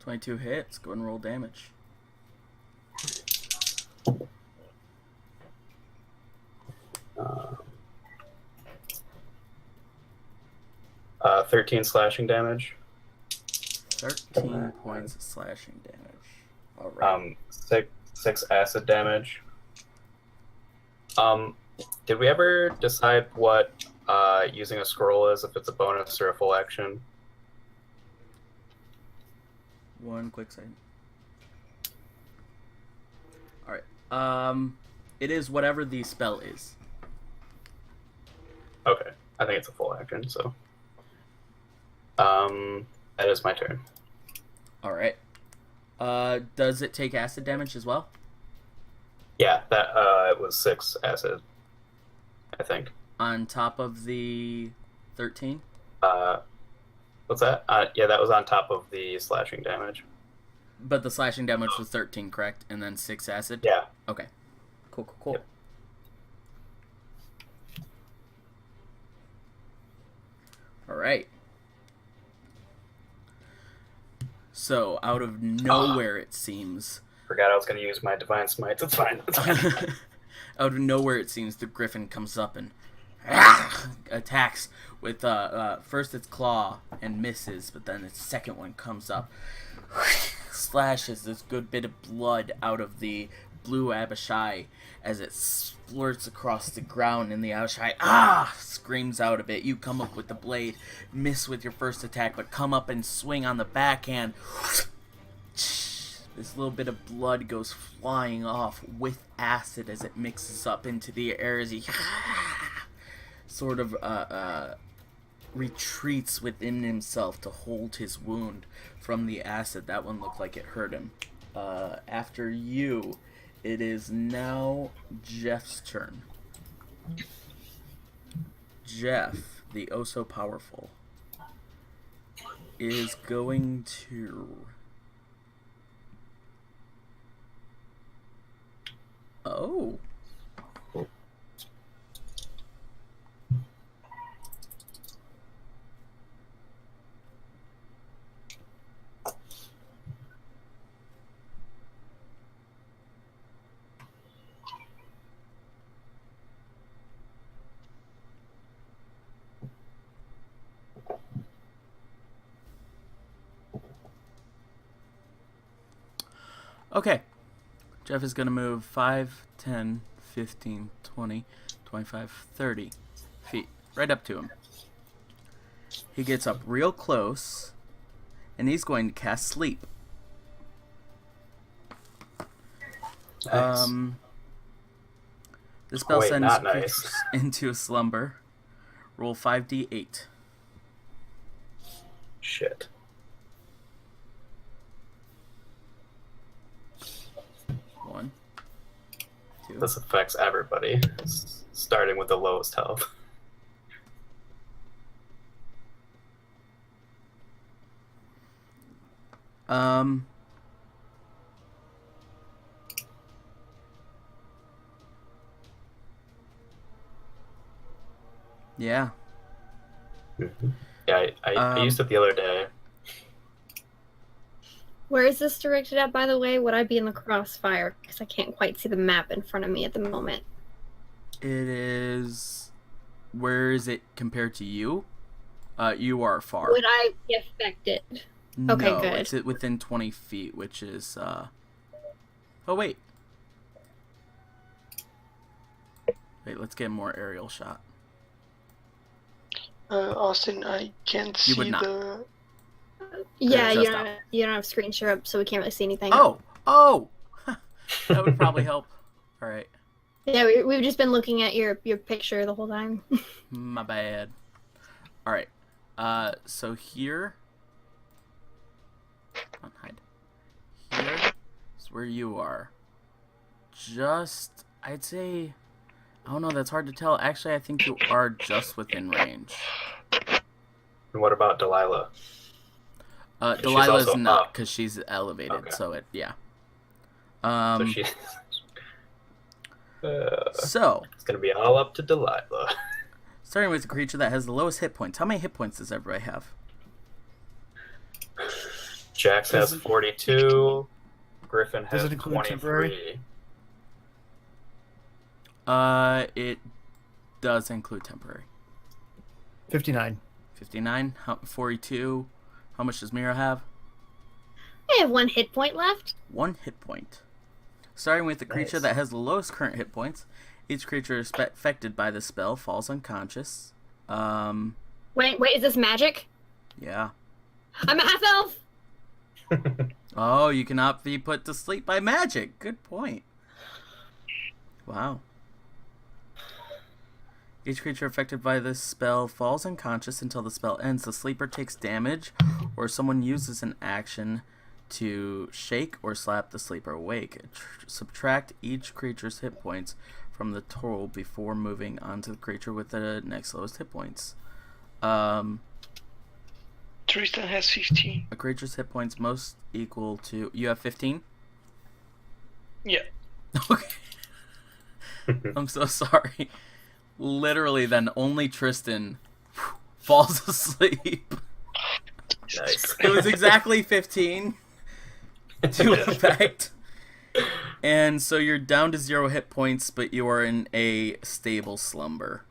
22 hits. Go and roll damage. Uh, 13 slashing damage. 13 points of slashing damage. Alright. 6 acid damage. Did we ever decide what using a scroll is, if it's a bonus or a full action? One quick second. Alright. It is whatever the spell is. Okay, I think it's a full action, so. That is my turn. Alright. Does it take acid damage as well? Yeah, that it was 6 acid, I think. On top of the 13? What's that? Yeah, that was on top of the slashing damage. But the slashing damage was 13, correct? And then 6 acid? Yeah. Okay. Cool. Yep. Alright. So, out of nowhere, it seems. Forgot I was going to use my divine smite. It's fine. It's fine. Out of nowhere, it seems, the griffin comes up and attacks with first its claw and misses, but then its second one comes up, slashes this good bit of blood out of the blue Abishai as it splurts across the ground, and the Abishai screams out a bit. You come up with the blade, miss with your first attack, but come up and swing on the backhand. This little bit of blood goes flying off with acid as it mixes up into the air as he sort of retreats within himself to hold his wound from the acid. That one looked like it hurt him. After you, it is now Jeff's turn. Jeff, the oh so powerful, is going to... Oh. Okay. Jeff is going to move 5, 10, 15, 20, 25, 30 feet. Right up to him. He gets up real close, and he's going to cast Sleep. Nice. The spell Wait, sends not creatures nice. into a slumber. Roll 5d8. Shit. One, two. This affects everybody, starting with the lowest health. Yeah. Yeah, I used it the other day. Where is this directed at, by the way? Would I be in the crossfire? Because I can't quite see the map in front of me at the moment. It is... Where is it compared to you? You are far. Would I be affected? Okay, No, good. it's within 20 feet, which is... Oh, wait. Wait, let's get a more aerial shot. Austin, I can't You would see not. the. Yeah, just you don't have screen share up, so we can't really see anything. Oh! That would probably help. Alright. Yeah, we've just been looking at your picture the whole time. My bad. Alright. So here... Come on, hide. Here is where you are. Just... I'd say... I don't know, that's hard to tell. Actually, I think you are just within range. And what about Delilah? She's Delilah's also not, up. because she's elevated, Okay. so it... Yeah. So she. So... It's gonna be all up to Delilah. Starting with the creature that has the lowest hit points. How many hit points does everybody have? Jax has 42. Griffin Does has it include temporary? 23. It does include temporary. 59. 59, 42. How much does Mira have? I have 1 hit point left. 1 hit point. Starting with the creature Nice. that has the lowest current hit points. Each creature affected by the spell falls unconscious. Wait, is this magic? Yeah. I'm a half elf. Oh, you cannot be put to sleep by magic. Good point. Wow. Each creature affected by this spell falls unconscious until the spell ends. The sleeper takes damage, or someone uses an action to shake or slap the sleeper awake. Subtract each creature's hit points from the total before moving on to the creature with the next lowest hit points. Tristan has 15. A creature's hit points most equal to... You have 15? Yeah. Okay. I'm so sorry. Literally, then only Tristan falls asleep. Nice. It was exactly 15 to effect. And so you're down to 0 hit points, but you are in a stable slumber.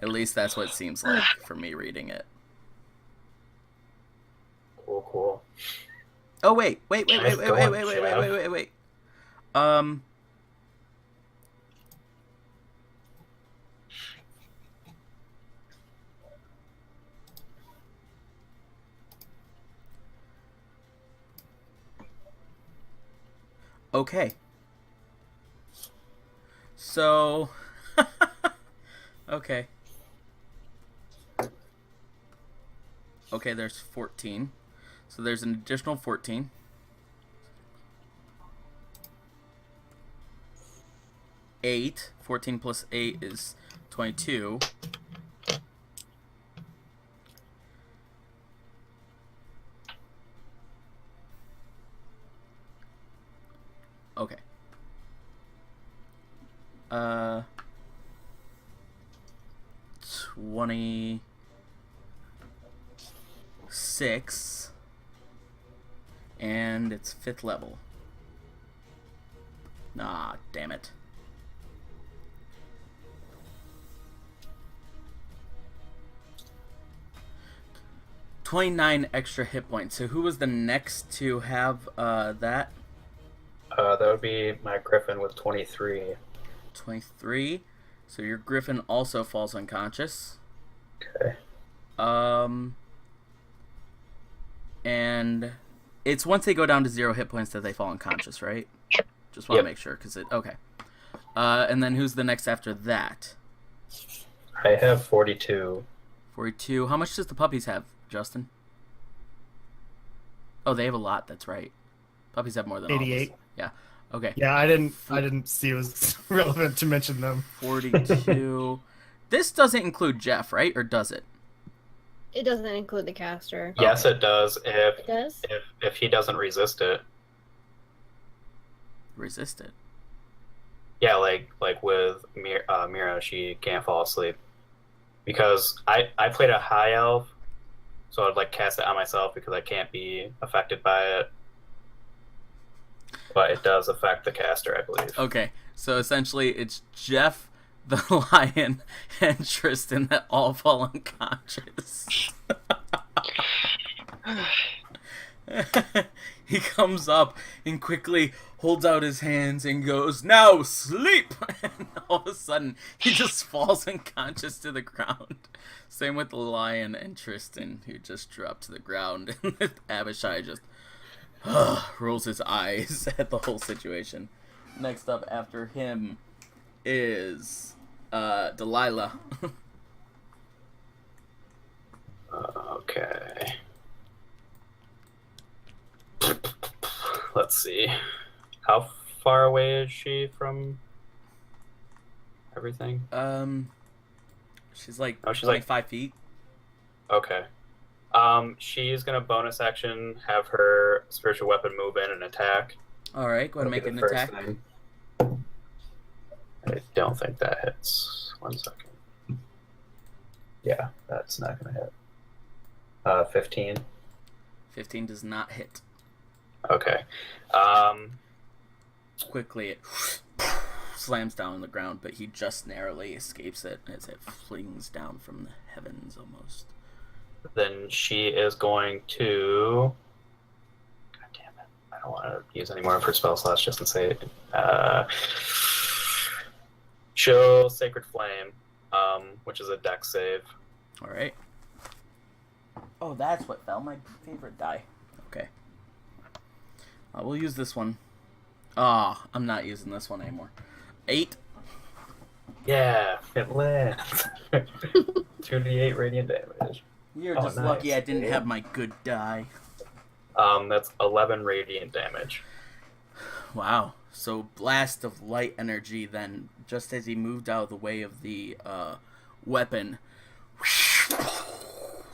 At least that's what it seems like for me reading it. Cool. Oh, wait. Nice going, Wait. Okay. So... Okay. Okay, there's 14. So there's an additional 14. Eight. 14 plus 8 is 22. Okay. 26. And it's 5th level. Ah, damn it. $29 extra hit points. So who was the next to have that? That would be my Griffin with 23. 23. So your Griffin also falls unconscious. Okay. And it's once they go down to 0 hit points that they fall unconscious, right? Just want to Yep. make sure, because it... Okay. And then who's the next after that? I have 42. 42. How much does the puppies have, Justin? Oh, they have a lot, that's right. Puppies have more than all of us. 88. Yeah. Okay. Yeah, I didn't see it was relevant to mention them. 42. This doesn't include Jeff, right? Or does it? It doesn't include the caster. Yes, it does. It does? If he doesn't resist it. Resist it. Yeah, like with Mira, she can't fall asleep. Because I played a high elf, so I'd like cast it on myself because I can't be affected by it. But it does affect the caster, I believe. Okay, so essentially it's Jeff, the lion, and Tristan that all fall unconscious. He comes up and quickly holds out his hands and goes, "Now sleep!" And all of a sudden, he just falls unconscious to the ground. Same with the lion and Tristan, who just dropped to the ground. And Abishai just rolls his eyes at the whole situation. Next up after him is Delilah. Okay. Let's see. How far away is she from everything? She's like Oh, she's like 25 feet. Okay. She's gonna bonus action, have her spiritual weapon move in and attack. All right, go ahead and make That'll an be the attack. first thing. I don't think that hits. 1 second. Yeah, that's not gonna hit. 15. 15 does not hit. Okay. Quickly, it slams down on the ground, but he just narrowly escapes it as it flings down from the heavens almost. Then she is going to. God damn it! I don't want to use any more of her spell slots just to say it. She'll Sacred Flame, which is a dex save. All right. Oh, that's what fell. My favorite die. Okay. We'll use this one. I'm not using this one anymore. 8. Yeah, it lands. 2d8 radiant damage. You're Oh, just nice. lucky I didn't have my good die. That's 11 radiant damage. Wow. So blast of light energy then, just as he moved out of the way of the weapon,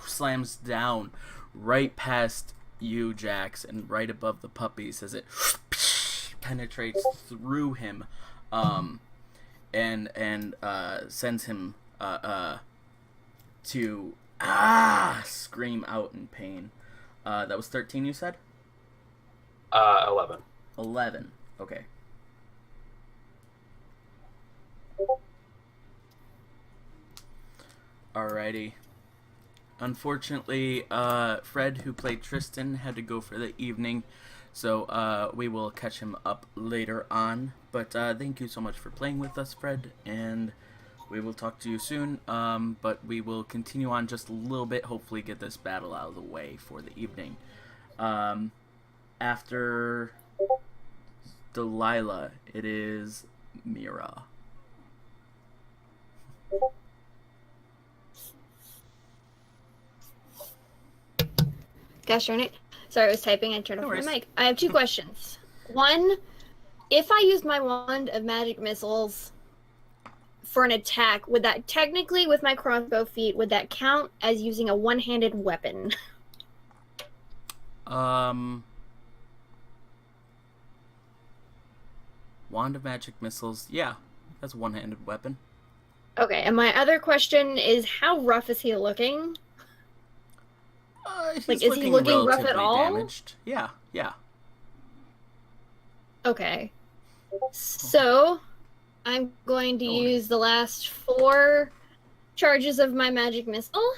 slams down right past you, Jax, and right above the puppies as it penetrates through him, and sends him to scream out in pain. That was 13, you said? 11. 11. Okay. Alrighty. Unfortunately, Fred, who played Tristan, had to go for the evening, so we will catch him up later on. But thank you so much for playing with us, Fred, and we will talk to you soon. But we will continue on just a little bit, hopefully get this battle out of the way for the evening. After Delilah, it is Mira. Gosh darn it. Sorry, I was typing. I turned No off my worries. mic. I have 2 questions. One, if I use my wand of magic missiles for an attack, would that technically, with my crossbow feat, would that count as using a one-handed weapon? Wand of Magic Missiles, yeah, that's a one-handed weapon. Okay, and my other question is, how rough is he looking? He's Like, is he looking rough at relatively all? damaged. Yeah. Okay. So, I'm going to use the last 4 charges of my magic missile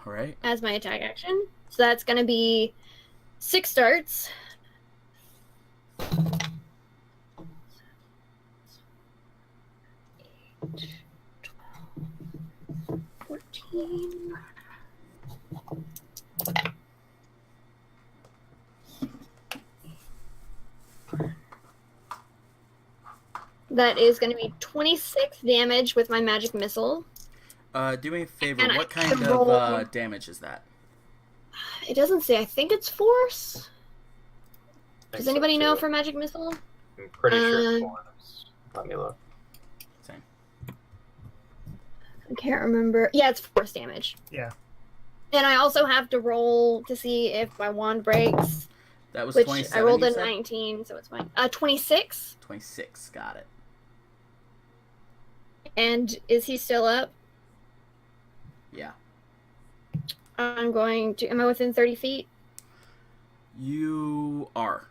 All right. as my attack action. So that's going to be 6 darts. 14. That is going to be 26 damage with my magic missile. Do me a favor. And I What kind can of roll- damage is that? It doesn't say. I think it's force. Think Does so, anybody know too. for magic missile? I'm pretty sure it's Uh, force. Let me look. Same. I can't remember. Yeah, it's force damage. Yeah. And I also have to roll to see if my wand breaks, That was which 27. I rolled you a said? 19, so it's fine. 26. 26. Got it. And is he still up? Yeah. I'm going to. Am I within 30 feet? You are.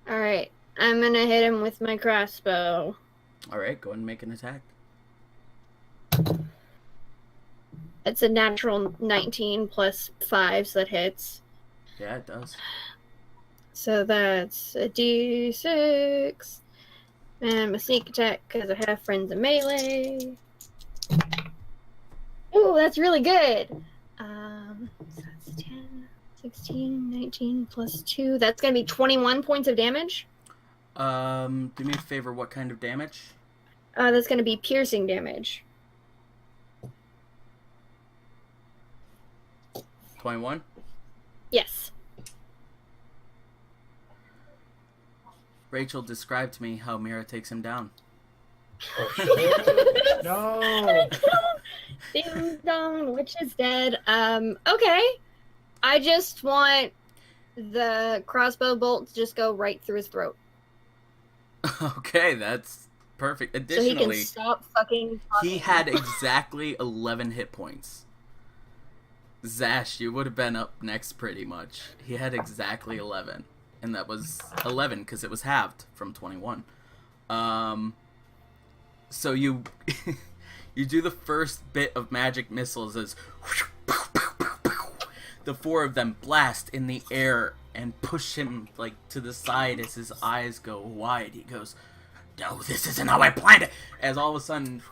All right. I'm gonna hit him with my crossbow. All right. Go ahead and make an attack. It's a natural 19 plus 5, so that hits. Yeah, it does. So that's a d6. And my sneak attack because I have friends in melee. Ooh, that's really good. So that's 10, 16, 19 plus 2. That's going to be 21 points of damage. Do me a favor. What kind of damage? That's going to be piercing damage. 21. Yes. Rachel, describe to me how Mira takes him down. Oh, shit. No. Ding dong, witch is dead. Okay. I just want the crossbow bolt to just go right through his throat. Okay, that's perfect. So he Additionally, can stop fucking talking. he had exactly 11 hit points. Zash, you would have been up next pretty much. He had exactly 11. And that was 11 because it was halved from 21. So you you do the first bit of magic missiles as the 4 of them blast in the air and push him like to the side as his eyes go wide. He goes, "No, this isn't how I planned it." As all of a sudden,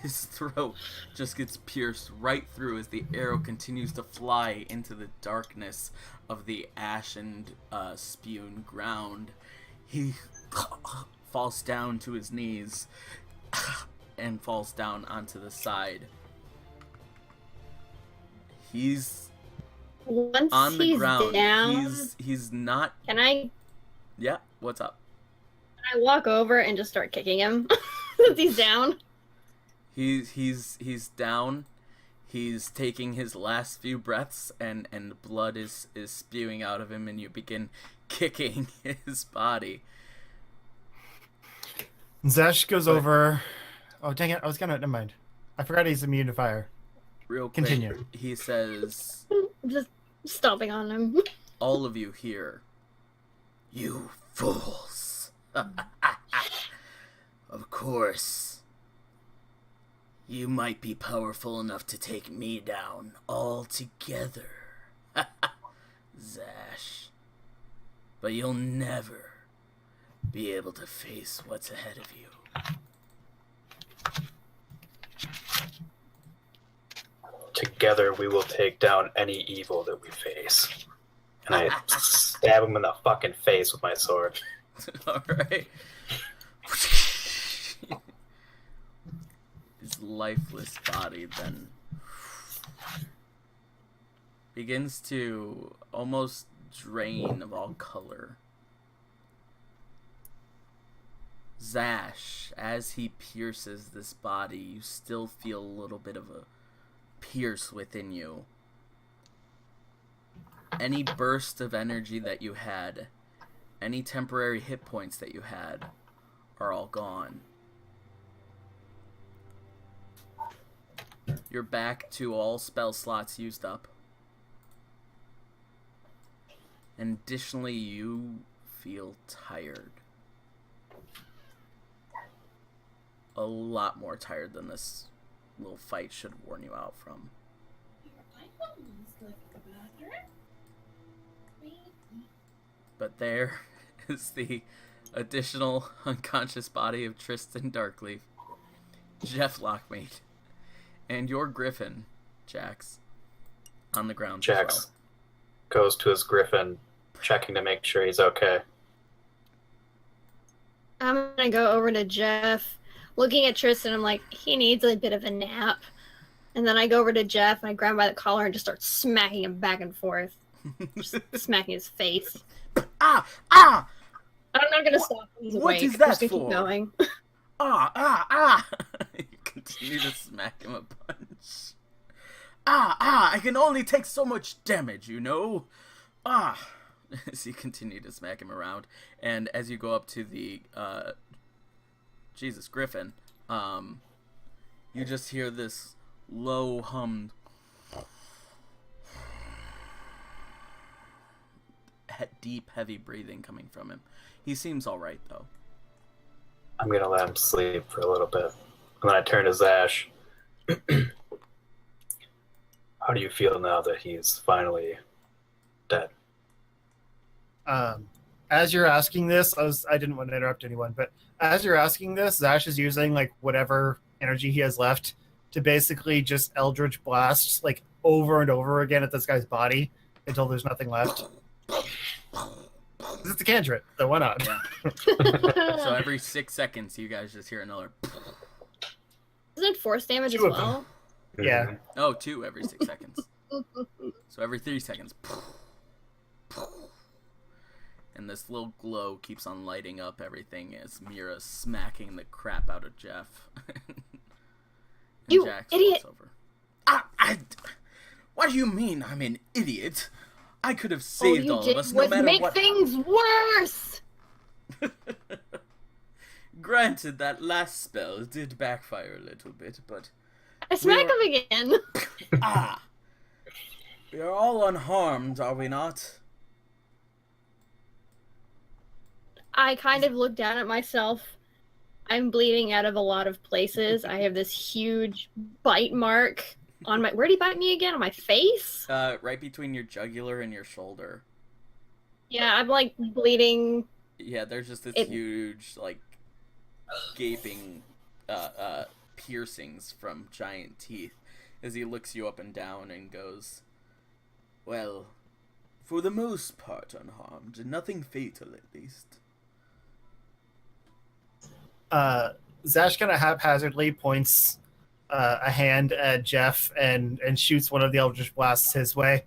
his throat just gets pierced right through as the arrow continues to fly into the darkness of the ashen, spewed ground. He falls down to his knees and falls down onto the side. He's Once on the he's ground. down, He's not. can I Yeah. What's up? walk over and just start kicking him since he's down? He's down. He's taking his last few breaths, and blood is spewing out of him, and you begin kicking his body. Zesh goes over. Oh, dang it. I was gonna. Never mind. I forgot he's immune to fire. Real quick, Continue. he says, Just stomping on him. "All of you here, you fools! Of course, you might be powerful enough to take me down all together, Zash. But you'll never be able to face what's ahead of you." Together we will take down any evil that we face. And I stab him in the fucking face with my sword. Alright. His lifeless body then begins to almost drain of all color. Zash, as he pierces this body, you still feel a little bit of a pierce within you. Any burst of energy that you had, any temporary hit points that you had, are all gone. You're back to all spell slots used up. And additionally, you feel tired. A lot more tired than this little fight should warn you out from. But there is the additional unconscious body of Tristan Darkleaf, Jeff Lockmate, and your griffin, Jax, on the ground. Jax as goes to his griffin, checking to make sure he's okay. I'm gonna go over to Jeff, looking at Tristan. I'm like, he needs a bit of a nap. And then I go over to Jeff and I grab him by the collar and just start smacking him back and forth, just smacking his face. Ah! Ah! I'm not gonna stop. He's What awake. is that I'm just gonna for? keep going. Ah! Ah! Ah! You continue to smack him a punch. Ah! Ah! I can only take so much damage, you know? Ah! As you continue to smack him around, and as you go up to the, Griffin, you just hear this low hummed deep, heavy breathing coming from him. He seems alright, though. I'm gonna let him sleep for a little bit. And then I turn to Zash. How do you feel now that he's finally dead? As you're asking this, I didn't want to interrupt anyone, but as you're asking this, Zash is using like whatever energy he has left to basically just Eldritch Blast like over and over again at this guy's body until there's nothing left. It's a cantrip, so why not? Yeah. So every 6 seconds, you guys just hear another. Isn't it force damage as Two of them. well? Yeah. Oh, 2 every 6 seconds. So every 3 seconds. And this little glow keeps on lighting up everything as Mira's smacking the crap out of Jeff. And You Jax idiot! walks over. What do you mean I'm an idiot? I could have All saved you all did of us no was matter make what. things worse! Granted, that last spell did backfire a little bit, but... I smack him again. Ah! We are all unharmed, are we not? I kind of look down at myself. I'm bleeding out of a lot of places. I have this huge bite mark on my... Where did he bite me again? On my face? Right between your jugular and your shoulder. Yeah, I'm like bleeding. Yeah, there's just this It- huge, like, gaping, piercings from giant teeth as he looks you up and down and goes, well, for the most part unharmed, nothing fatal at least. Zash kind of haphazardly points a hand at Jeff and shoots one of the Eldritch Blasts his way.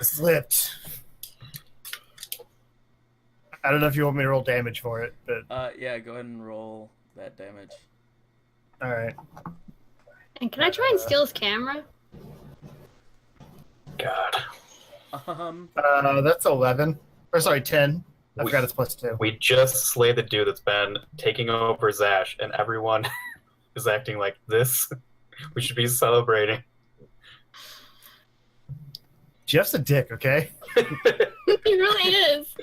Slipped. I don't know if you want me to roll damage for it, but Yeah, go ahead and roll that damage. all right. And can I try and steal his camera? God. That's 11. Or sorry, 10. I forgot it's +2. We just slayed the dude that's been taking over Zash, and everyone is acting like this. We should be celebrating. Jeff's a dick, okay? He really is.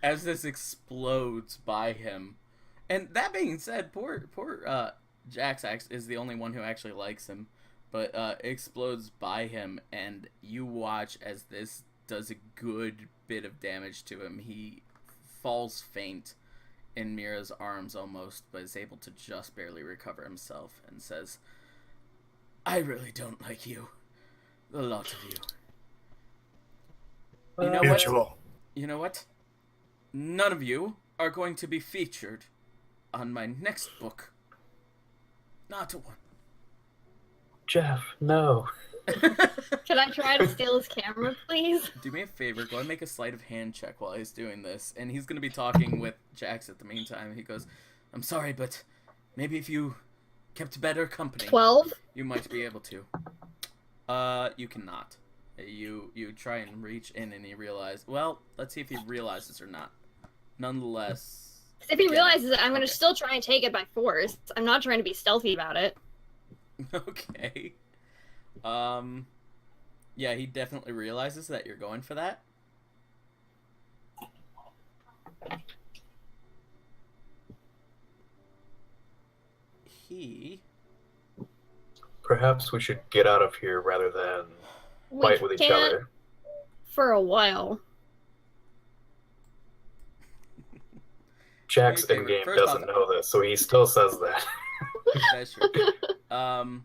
As this explodes by him, and that being said, poor Jax is the only one who actually likes him, but explodes by him, and you watch as this does a good bit of damage to him. He falls faint in Mira's arms almost, but is able to just barely recover himself and says, I really don't like you. A lot of you. You know what? Mutual. You know what? None of you are going to be featured on my next book. Not one. Jeff, no. Can I try to steal his camera, please? Do me a favor, go and make a sleight of hand check while he's doing this. And he's going to be talking with Jax at the meantime. He goes, I'm sorry, but maybe if you kept better company, 12? you might be able to. You cannot. You try and reach in and you realize, well, let's see if he realizes or not. Nonetheless. If he realizes it, I'm going to Okay. still try and take it by force. I'm not trying to be stealthy about it. Okay. Yeah, he definitely realizes that you're going for that. He... Perhaps we should get out of here rather than We fight with each can't other. for a while. Jax Okay, in game first doesn't off- know this, so he still says that. That's true.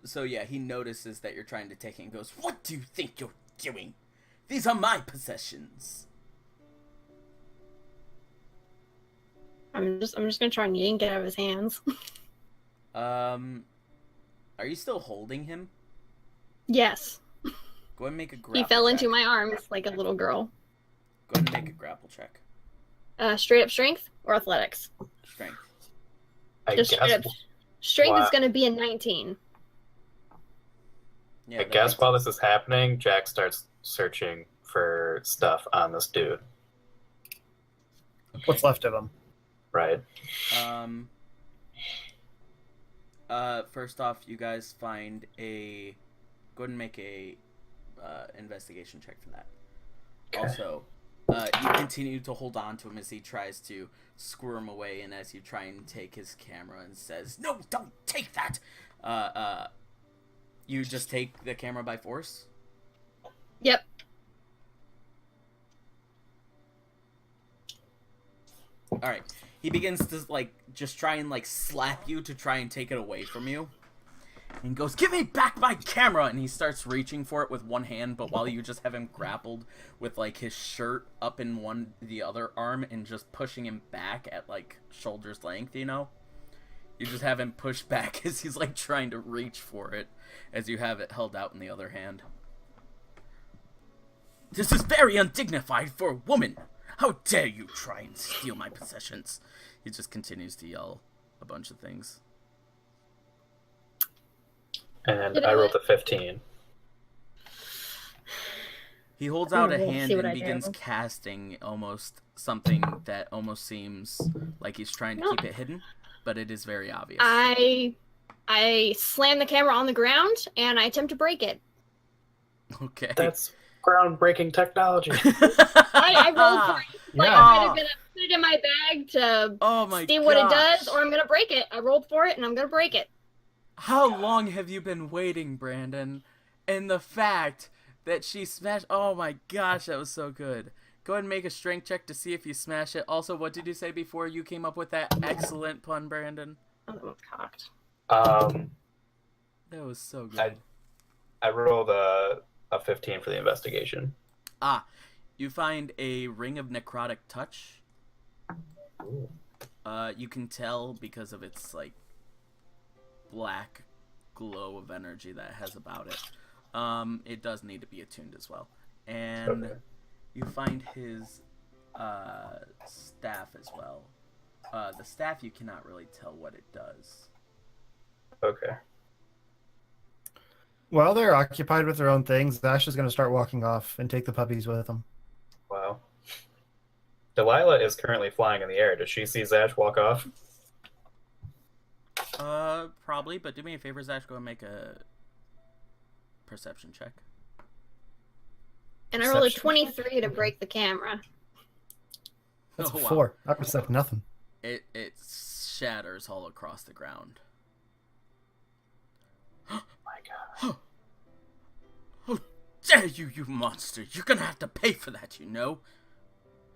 So yeah, he notices that you're trying to take it and goes, what do you think you're doing? These are my possessions. I'm just gonna try and yank it out of his hands. Are you still holding him? Yes. Go ahead and make a grapple He fell check. into my arms like a little girl. Go ahead and make a grapple check. Straight up strength or athletics? Strength. I Just straight guess, up. Strength Wow. is gonna be a 19. Yeah, I that guess makes while sense. this is happening, Jax starts searching for stuff on this dude. What's left of him? Right. First off, you guys find a... Go ahead and make a investigation check for that. Okay. Also, you continue to hold on to him as he tries to squirm away, and as you try and take his camera and says, "No, don't take that!" You just take the camera by force? Yep. Alright. He begins to, like, just try and, like, slap you to try and take it away from you. And goes, "Give me back my camera!" And he starts reaching for it with one hand, but while you just have him grappled with, like, his shirt up in the other arm and just pushing him back at, like, shoulder's length, you know? You just have him push back as he's, like, trying to reach for it, as you have it held out in the other hand. "This is very undignified for a woman! How dare you try and steal my possessions?" He just continues to yell a bunch of things. And You know I rolled what? a 15. He holds out a We'll hand see what and I begins do. casting almost something that almost seems like he's trying to keep it hidden, but it is very obvious. I slam the camera on the ground and I attempt to break it. Okay. That's groundbreaking technology. I rolled for it. Like Yeah. I'm either gonna put it in my bag to Oh my see what it does, gosh. or I'm gonna break it. I rolled for it and I'm gonna break it. How long have you been waiting, Brandon? And the fact that she smashed... Oh my gosh, that was so good. Go ahead and make a strength check to see if you smash it. Also, what did you say before you came up with that excellent pun, Brandon? I'm cocked. That was so good. I rolled a 15 for the investigation. You find a ring of necrotic touch. Ooh. You can tell because of its, like, black glow of energy that it has about it. It does need to be attuned as well. And Okay. you find his staff as well. The staff, you cannot really tell what it does. Okay. While they're occupied with their own things, Ash is going to start walking off and take the puppies with him. Wow. Delilah is currently flying in the air. Does she see Zash walk off? Probably, but do me a favor, Zash, go and make a perception check. And I rolled a Perception. 23 to break the camera. That's Oh, a wow. 4. I percept nothing. It shatters all across the ground. My God. How dare you, you monster! You're gonna have to pay for that, you know?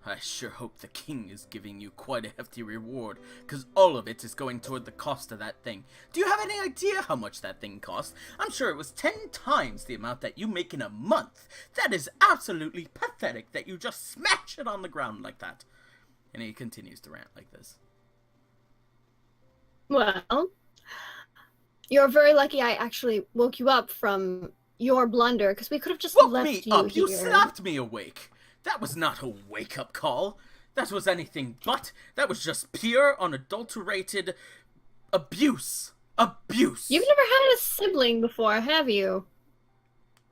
I sure hope the king is giving you quite a hefty reward, because all of it is going toward the cost of that thing. Do you have any idea how much that thing cost? I'm sure it was 10 times the amount that you make in a month. That is absolutely pathetic that you just smash it on the ground like that. And he continues to rant like this. Well, You're very lucky I actually woke you up from your blunder, because we could have just Woke left me you up! here. You slapped me awake! That was not a wake-up call. That was anything but. That was just pure, unadulterated abuse. Abuse! You've never had a sibling before, have you?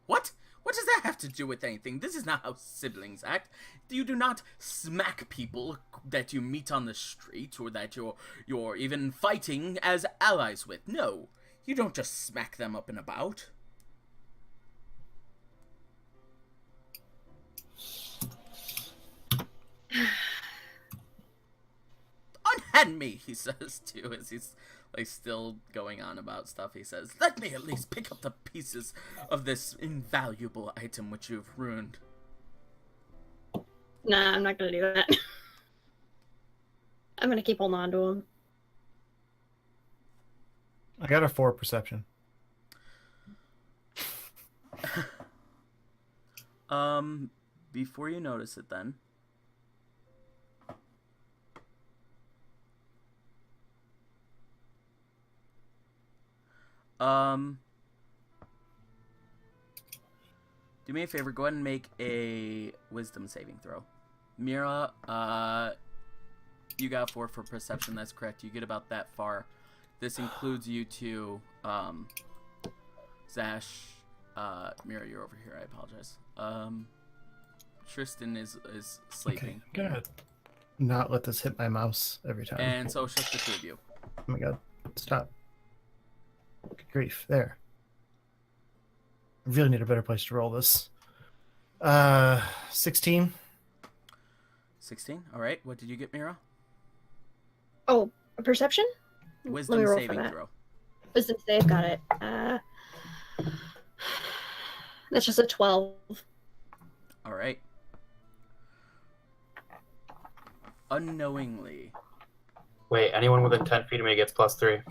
What? What does that have to do with anything? This is not how siblings act. You do not smack people that you meet on the street or that you're even fighting as allies with. No. You don't just smack them up and about. Unhand me, he says too, as he's like still going on about stuff. He says, let me at least pick up the pieces of this invaluable item which you've ruined. Nah, I'm not gonna do that. I'm gonna keep holding on to him. I got a 4 perception. Before you notice it then. Do me a favor, go ahead and make a wisdom saving throw. Mira, you got 4 for perception, that's correct. You get about that far. This includes you two, Zash, Mira, you're over here, I apologize. Tristan is sleeping. Okay, gotta not let this hit my mouse every time. And so it's just the 2 of you. Oh my god, stop. Good grief, there. I really need a better place to roll this. 16. 16, alright. What did you get, Mira? Oh, a perception? Wisdom roll for saving that. throw. Wisdom save, got it. That's just a 12. Alright. Unknowingly. Wait, anyone within 10 feet of me gets +3.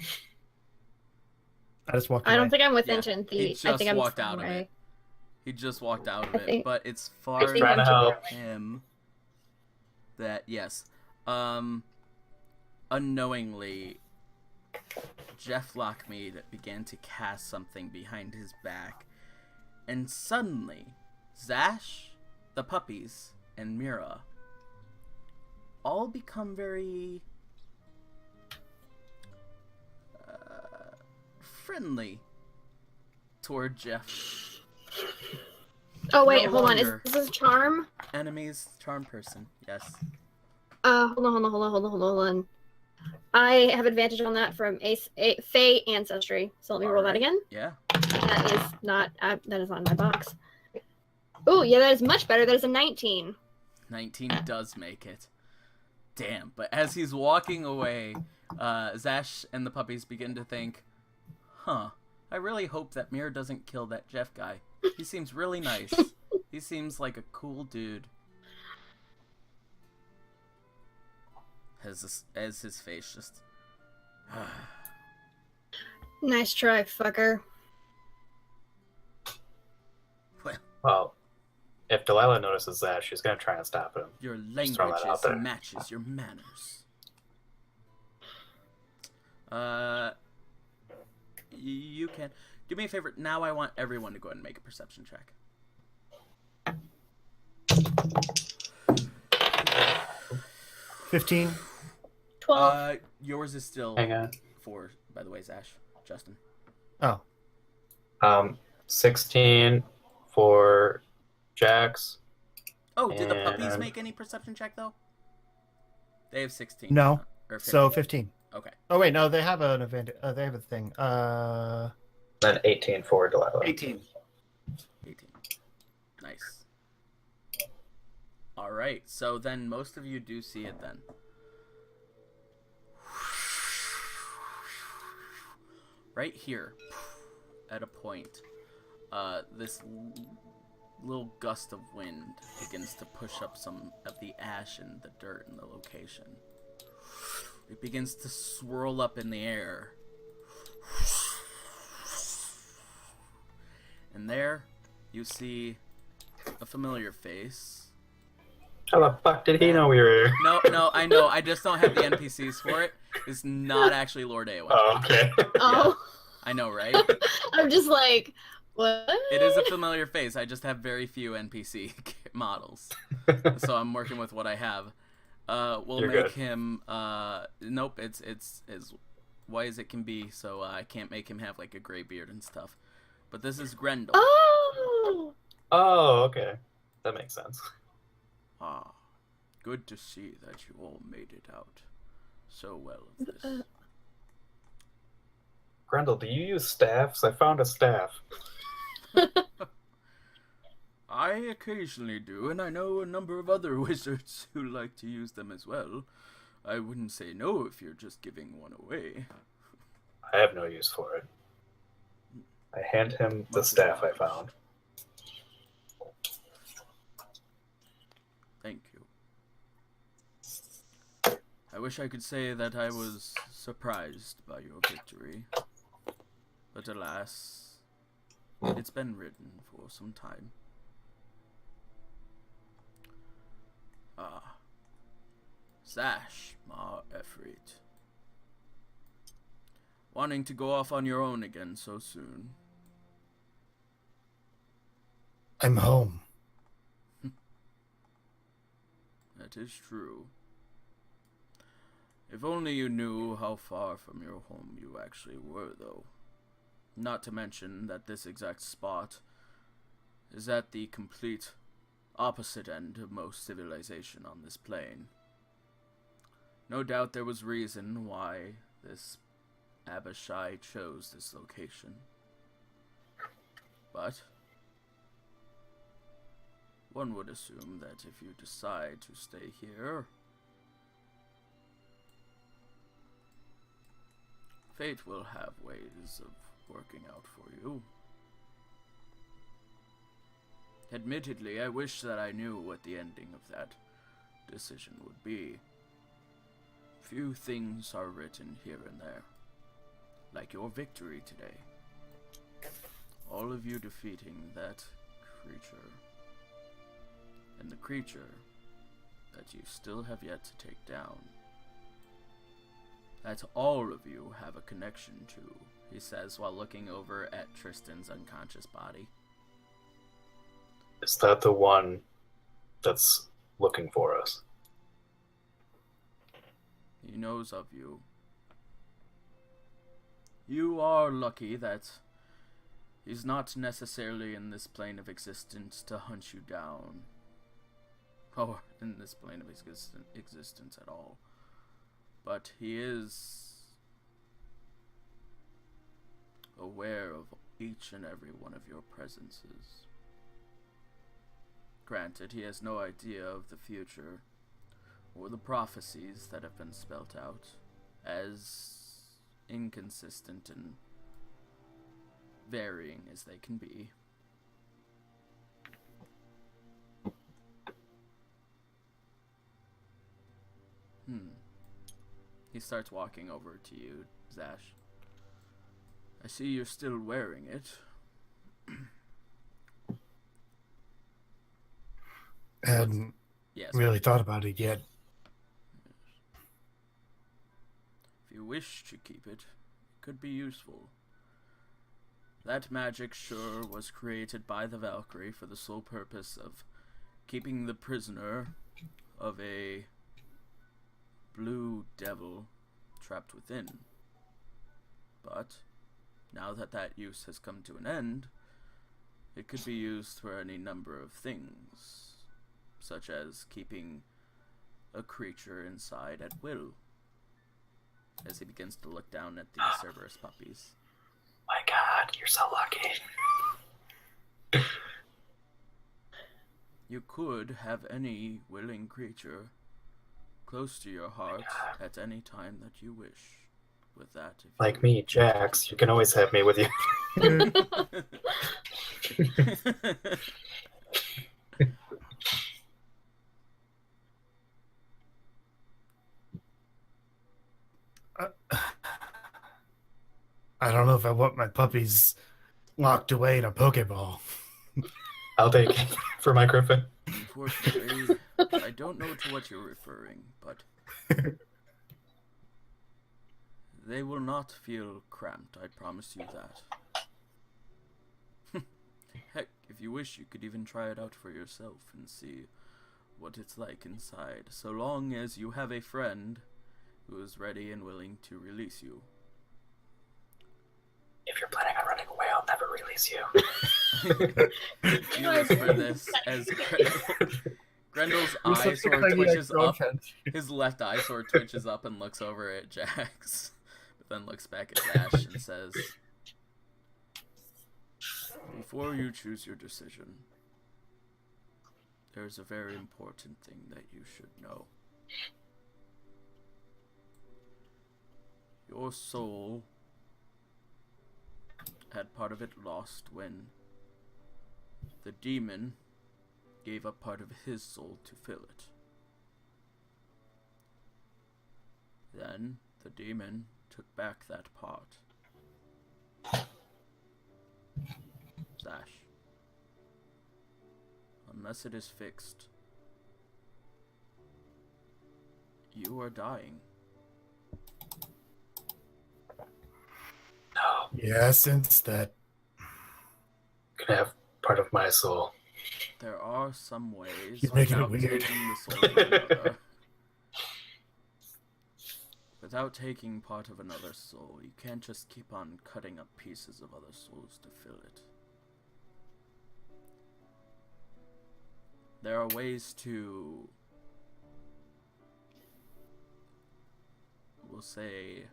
I just walked away. I don't think I'm within Yeah, 10 he feet. I just think I'm walked out of away. it. He just walked out of I it, think- but it's I far think Trying to I'm help. him that, yes. Unknowingly, Jeff Lockmead began to cast something behind his back, and suddenly, Zash, the puppies, and Mira all become very friendly toward Jeff. Oh wait, No hold on. longer. Is this a charm? Enemies, charm person, yes. Hold on. I have advantage on that from Fey ancestry. So let me roll that Alright. again. Yeah. That is not in my box. Oh yeah, that is much better. That is a 19. 19 does make it. Damn. But as he's walking away, Zash and the puppies begin to think, huh, I really hope that Mir doesn't kill that Jeff guy. He seems really nice. He seems like a cool dude. As his face just... Nice try, fucker. Well, if Delilah notices that, she's gonna try and stop him. Your Just throw that out language there. matches your manners. You can... Do me a favor. Now I want everyone to go ahead and make a perception check. 15. 12. Yours is still Hang on. 4, by the way, Zash. Justin. Oh, 16 for Jax. Oh, did the puppies And- make any perception check, though? They have 16. No. Or 15. so 15. Okay. Oh wait, no, they have an advantage. They have a thing. Then 18 for Delilah. 18. 18. Nice. Alright, so then most of you do see it then. Right here, at a point, this little gust of wind begins to push up some of the ash and the dirt in the location. It begins to swirl up in the air. And there, you see a familiar face. How the fuck did he know we were here? No, I know. I just don't have the NPCs for it. It's not actually Lord Aowen. Oh, okay. Oh. I know, right? I'm just like, what? It is a familiar face. I just have very few NPC models, so I'm working with what I have. We'll You're make good. him. Nope, it's as white as it can be, so I can't make him have like a gray beard and stuff. But this is Grendel. Oh! Oh, okay. That makes sense. Ah, good to see that you all made it out so well of this. Grendel, do you use staffs? I found a staff. I occasionally do, and I know a number of other wizards who like to use them as well. I wouldn't say no if you're just giving one away. I have no use for it. I hand him the staff I found. Thank you. I wish I could say that I was surprised by your victory, but alas, it's been written for some time. Ah, Zash, Mar Efreet. Wanting to go off on your own again so soon. I'm home. That is true. If only you knew how far from your home you actually were, though. Not to mention that this exact spot is at the complete opposite end of most civilization on this plane. No doubt there was reason why this Abishai chose this location. But one would assume that if you decide to stay here, fate will have ways of working out for you. Admittedly, I wish that I knew what the ending of that decision would be. Few things are written here and there, like your victory today. All of you defeating that creature, and the creature that you still have yet to take down. That all of you have a connection to, he says while looking over at Tristan's unconscious body. Is that the one that's looking for us? He knows of you. You are lucky that he's not necessarily in this plane of existence to hunt you down. Or in this plane of existence at all. But he is aware of each and every one of your presences. Granted, he has no idea of the future or the prophecies that have been spelt out, as inconsistent and varying as they can be. He starts walking over to you, Zash. I see you're still wearing it. Hadn't Yes. really thought about it yet. If you wish to keep it, it could be useful. That magic sure was created by the Valkyrie for the sole purpose of keeping the prisoner of a blue devil trapped within. But now that that use has come to an end, it could be used for any number of things, such as keeping a creature inside at will, as he begins to look down at the Cerberus puppies. My God, you're so lucky. You could have any willing creature close to your heart at any time that you wish. With that, if Like me, Jax, you can always have me with you. I don't know if I want my puppies locked away in a Pokeball. I'll take it for my Griffin. Unfortunately, I don't know to what you're referring, but They will not feel cramped, I promise you that. Heck, if you wish, you could even try it out for yourself and see what it's like inside, so long as you have a friend who is ready and willing to release you. If you're planning on running away, I'll never release you. You whisper this as Grendel's eye sort of twitches up. His left eye sort of twitches up and looks over at Jax, but then looks back at Dash and says, "Before you choose your decision, there's a very important thing that you should know. Your soul had part of it lost when the demon gave up part of his soul to fill it. Then the demon took back that part. Zash, unless it is fixed, you are dying." No. Yeah, since that. Can have part of my soul. There are some ways You're making it without weird. taking the soul of another. Without taking part of another's soul, you can't just keep on cutting up pieces of other souls to fill it. There are ways to, we'll say,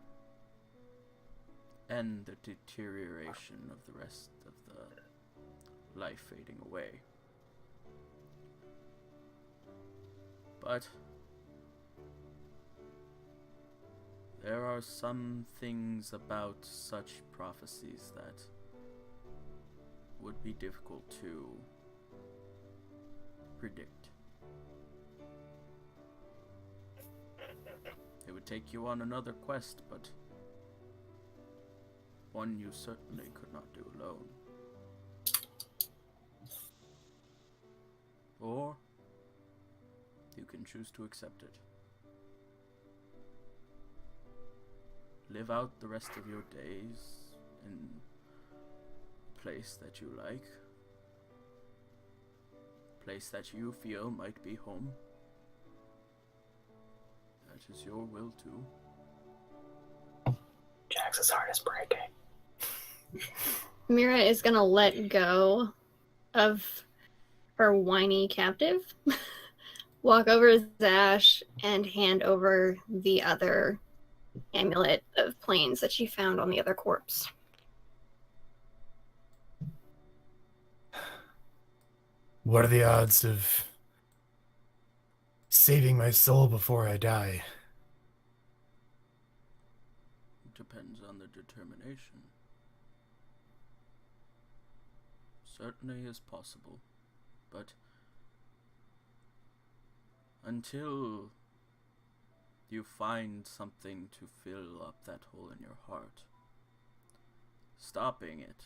end the deterioration of the rest of the life fading away. But there are some things about such prophecies that would be difficult to predict. It would take you on another quest, but one you certainly could not do alone. Or you can choose to accept it. Live out the rest of your days in a place that you like, a place that you feel might be home. That is your will too. Jax's heart is breaking. Mira is gonna let go of her whiny captive, walk over to Zash, and hand over the other amulet of planes that she found on the other corpse. What are the odds of saving my soul before I die? It depends on the determination. Certainly is possible, but until you find something to fill up that hole in your heart, stopping it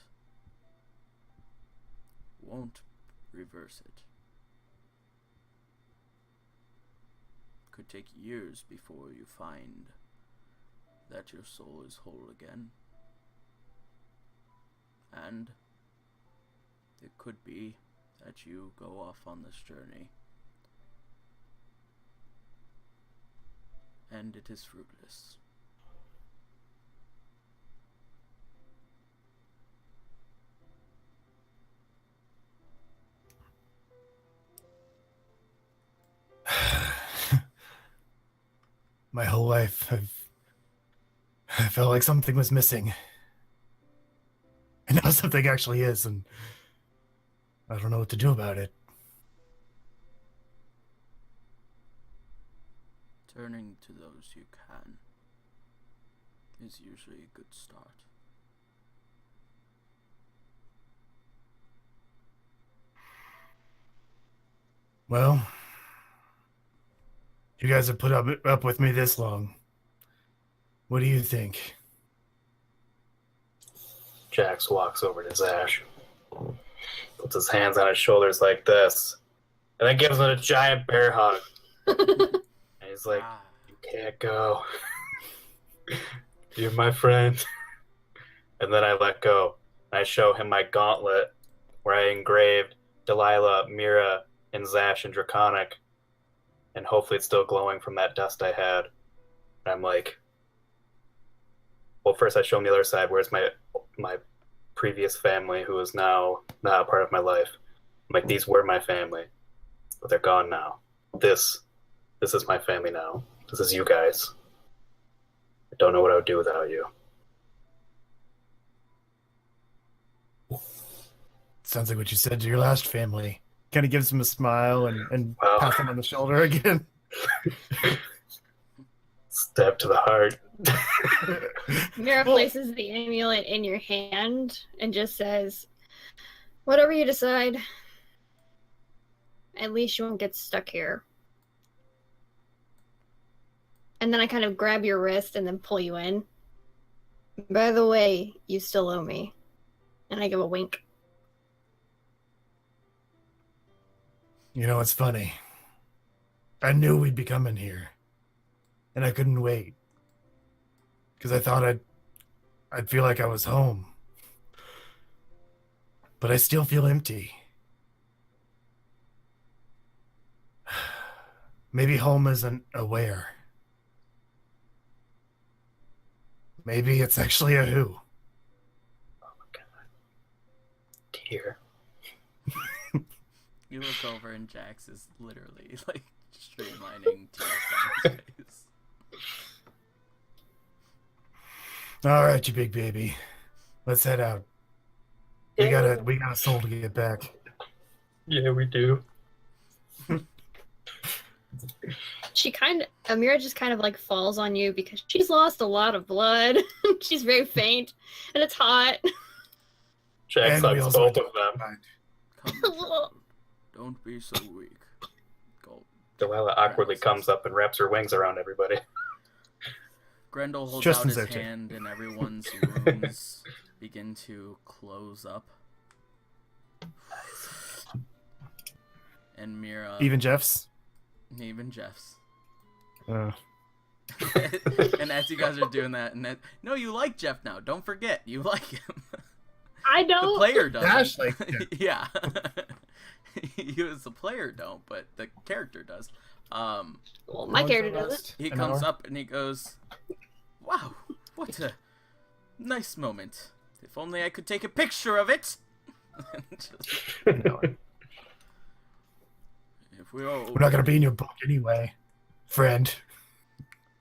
won't reverse it. Could take years before you find that your soul is whole again. And it could be that you go off on this journey and it is fruitless. My whole life, I felt like something was missing. And now something actually is, and I don't know what to do about it. Turning to those you can is usually a good start. Well, you guys have put up with me this long. What do you think? Jax walks over to Zash, puts his hands on his shoulders like this, and then gives him a giant bear hug. And he's like, "You can't go. You're my friend. And then I let go. I show him my gauntlet where I engraved Delilah, Mira, and Zash in Draconic. And hopefully it's still glowing from that dust I had. And I'm like, well, first I show him the other side. Where's my previous family who is now not a part of my life? I'm like, these were my family, but they're gone now. This is my family now. This is you guys. I don't know what I would do without you. Sounds like what you said to your last family. Kind of gives him a smile and Wow. pats him on the shoulder again. Step to the heart. Mira places the amulet in your hand and just says, whatever you decide, at least you won't get stuck here. And then I kind of grab your wrist and then pull you in. By the way, you still owe me. And I give a wink. You know, it's funny. I knew we'd be coming here. And I couldn't wait. Because I thought I'd feel like I was home. But I still feel empty. Maybe home isn't aware. Maybe it's actually a who. Oh my god. Dear. You look over and Jax is literally like streamlining tears down his face. All right, you big baby. Let's head out. We got a soul to get back. Yeah, we do. Amira just kind of like falls on you because she's lost a lot of blood. She's very faint and it's hot. Jack And we sucks also both of them. Come, don't be so weak. Go. Delilah awkwardly comes up and wraps her wings around everybody. Grendel holds Justin's out his there, too. hand and everyone's wounds begin to close up. And Mira... Even Jeff's? Even Jeff's. Oh. And as you guys are doing that, no, you like Jeff now. Don't forget, you like him. I The don't. player doesn't. Dash like Yeah. You as the player don't, but the character does. Well, my character doesn't. He An comes hour? up and he goes, "Wow, what a nice moment. If only I could take a picture of it." Just, if we all We're not gonna be in your book anyway, friend.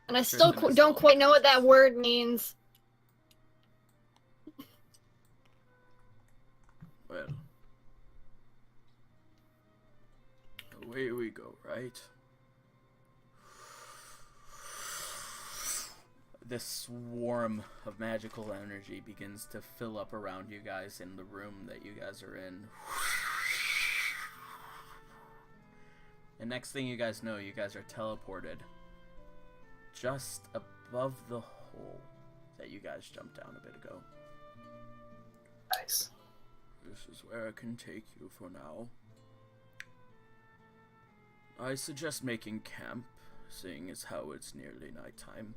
And I still don't quite know what that word means. Well, away we go, right? This swarm of magical energy begins to fill up around you guys in the room that you guys are in. And next thing you guys know, you guys are teleported just above the hole that you guys jumped down a bit ago. Nice. This is where I can take you for now. I suggest making camp, seeing as how it's nearly nighttime.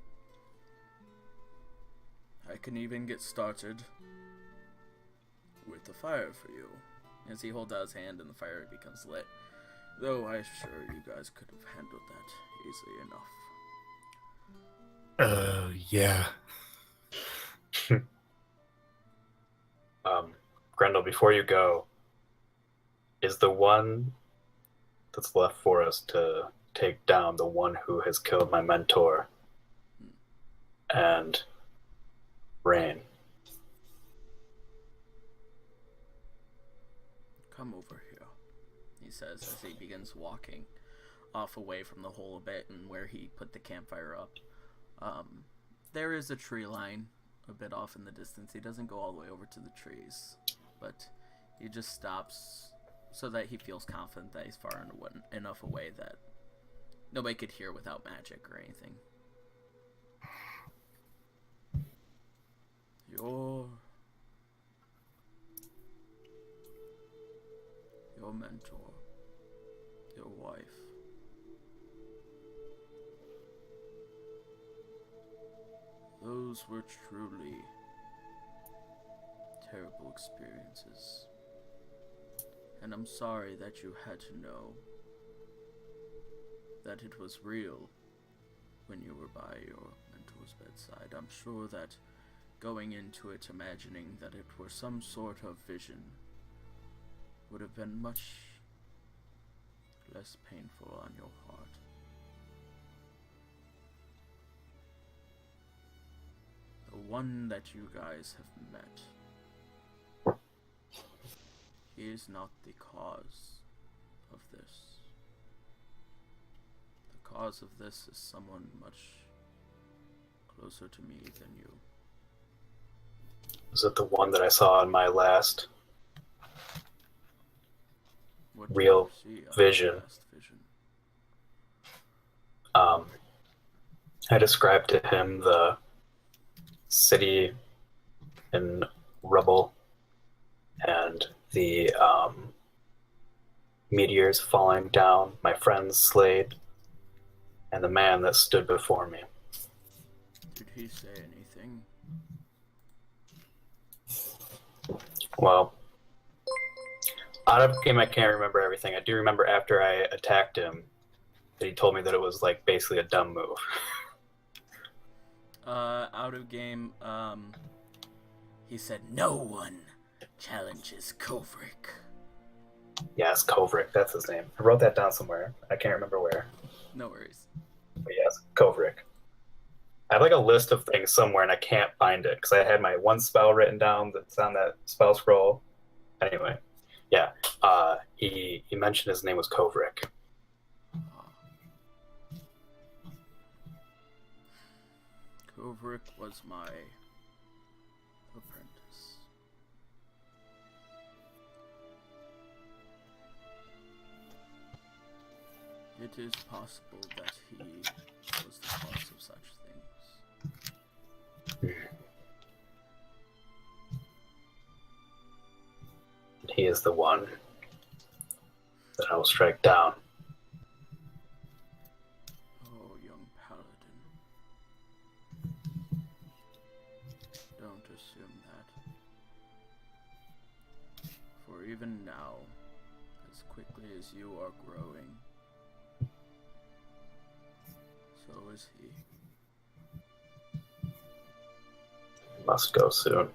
I can even get started with the fire for you. As he holds out his hand and the fire becomes lit. Though I'm sure you guys could have handled that easily enough. Yeah. Grendel, before you go, is the one that's left for us to take down the one who has killed my mentor and Rain? Come over here, he says as he begins walking off away from the hole a bit and where he put the campfire up. There is a tree line a bit off in the distance. He doesn't go all the way over to the trees, but he just stops so that he feels confident that he's far enough away that nobody could hear without magic or anything. Your mentor, your wife, those those were truly terrible experiences. And I'm sorry that you had to know that it was real when you were by your mentor's bedside. I'm sure that going into it imagining that it were some sort of vision would have been much less painful on your heart. The one that you guys have met, he is not the cause of this. The cause of this is someone much closer to me than you. Was it the one that I saw in my last What did real you see on vision? your last vision? I described to him the city in rubble and the meteors falling down, my friends slayed, and the man that stood before me. Did he say anything? Well, out of game, I can't remember everything. I do remember after I attacked him that he told me that it was like basically a dumb move. Out of game, he said, "No one challenges Kovrik." Yes, Kovrik, that's his name. I wrote that down somewhere. I can't remember where. No worries. But yes, Kovrik. I have like a list of things somewhere and I can't find it because I had my one spell written down that's on that spell scroll. Anyway, yeah, he mentioned his name was Kovrik. Kovrik was my apprentice. It is possible that he was the cause of such things. He is the one that I will strike down. Oh, young paladin. Don't assume that. For even now, as quickly as you are growing, so is he. Must go soon.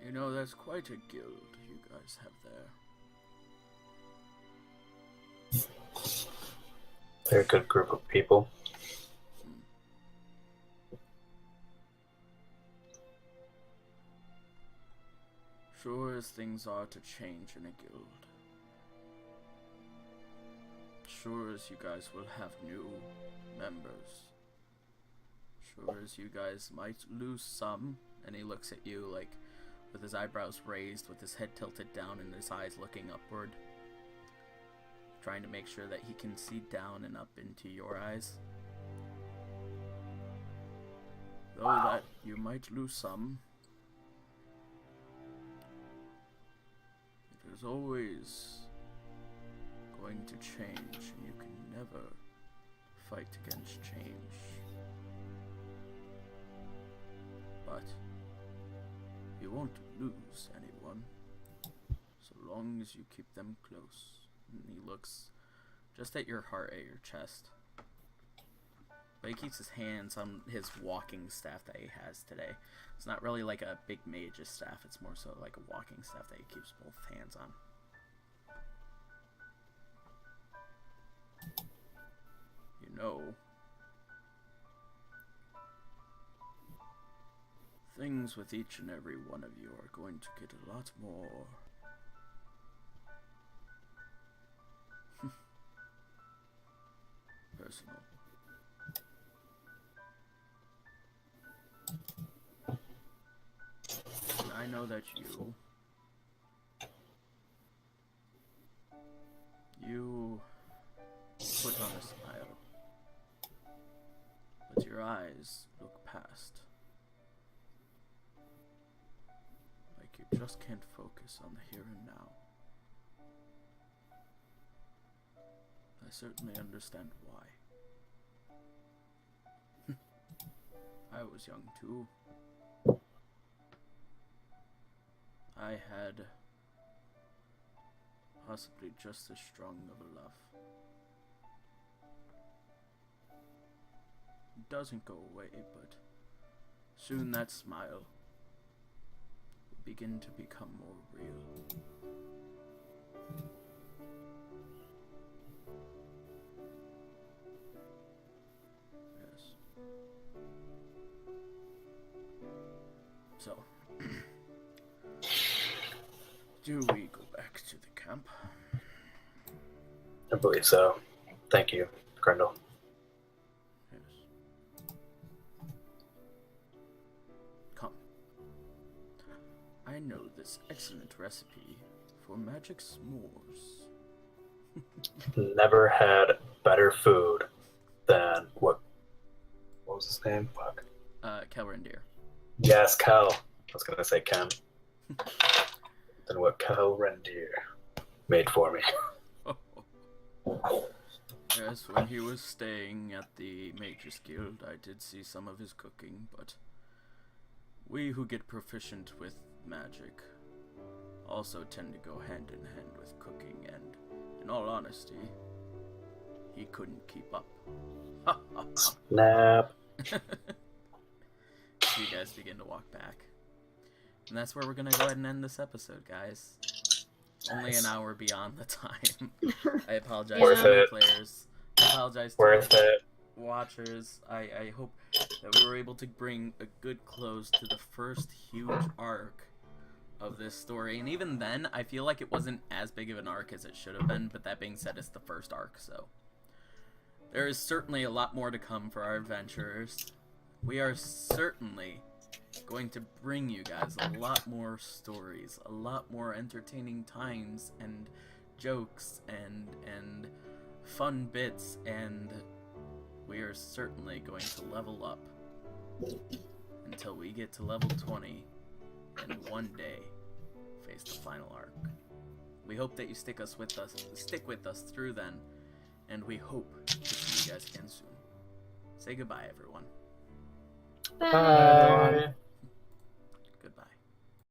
You know, that's quite a guild you guys have there. They're a good group of people. Sure as things are to change in a guild. Sure as you guys will have new members. Sure as you guys might lose some, and he looks at you like with his eyebrows raised, with his head tilted down and his eyes looking upward, trying to make sure that he can see down and up into your eyes. Though that you might lose some, it is always going to change, and you can never fight against change. But you won't lose anyone, so long as you keep them close. And he looks just at your heart, at your chest. But he keeps his hands on his walking staff that he has today. It's not really like a big mage's staff, it's more so like a walking staff that he keeps both hands on. You know, things with each and every one of you are going to get a lot more personal. And I know that you put on a smile, but your eyes look past. Like you just can't focus on the here and now. certainly understand why. I was young too. I had possibly just as strong of a love. It doesn't go away, but soon that smile will begin to become more real. Yes. So, do we go back to the camp? I believe so. Thank you, Grendel. Yes. Come. I know this excellent recipe for magic s'mores. Never had better food than what was his name? Fuck. Kelrendir. Yes, Kel. I was gonna say Ken. Than what Kel Rendir made for me. Yes, when he was staying at the Mages Guild, I did see some of his cooking, but we who get proficient with magic also tend to go hand in hand with cooking, and in all honesty, he couldn't keep up. Snap. You guys begin to walk back. And that's where we're going to go ahead and end this episode, guys. Only an hour beyond the time. I apologize Worth to the it. players. I apologize to Worth the it. watchers. I hope that we were able to bring a good close to the first huge arc of this story. And even then, I feel like it wasn't as big of an arc as it should have been. But that being said, it's the first arc, so there is certainly a lot more to come for our adventurers. We are certainly going to bring you guys a lot more stories, a lot more entertaining times and jokes and fun bits, and we are certainly going to level up until we get to level 20 and one day face the final arc. We hope that you stick with us through then, and we hope to see you guys again soon. Say goodbye, everyone. Bye. Bye.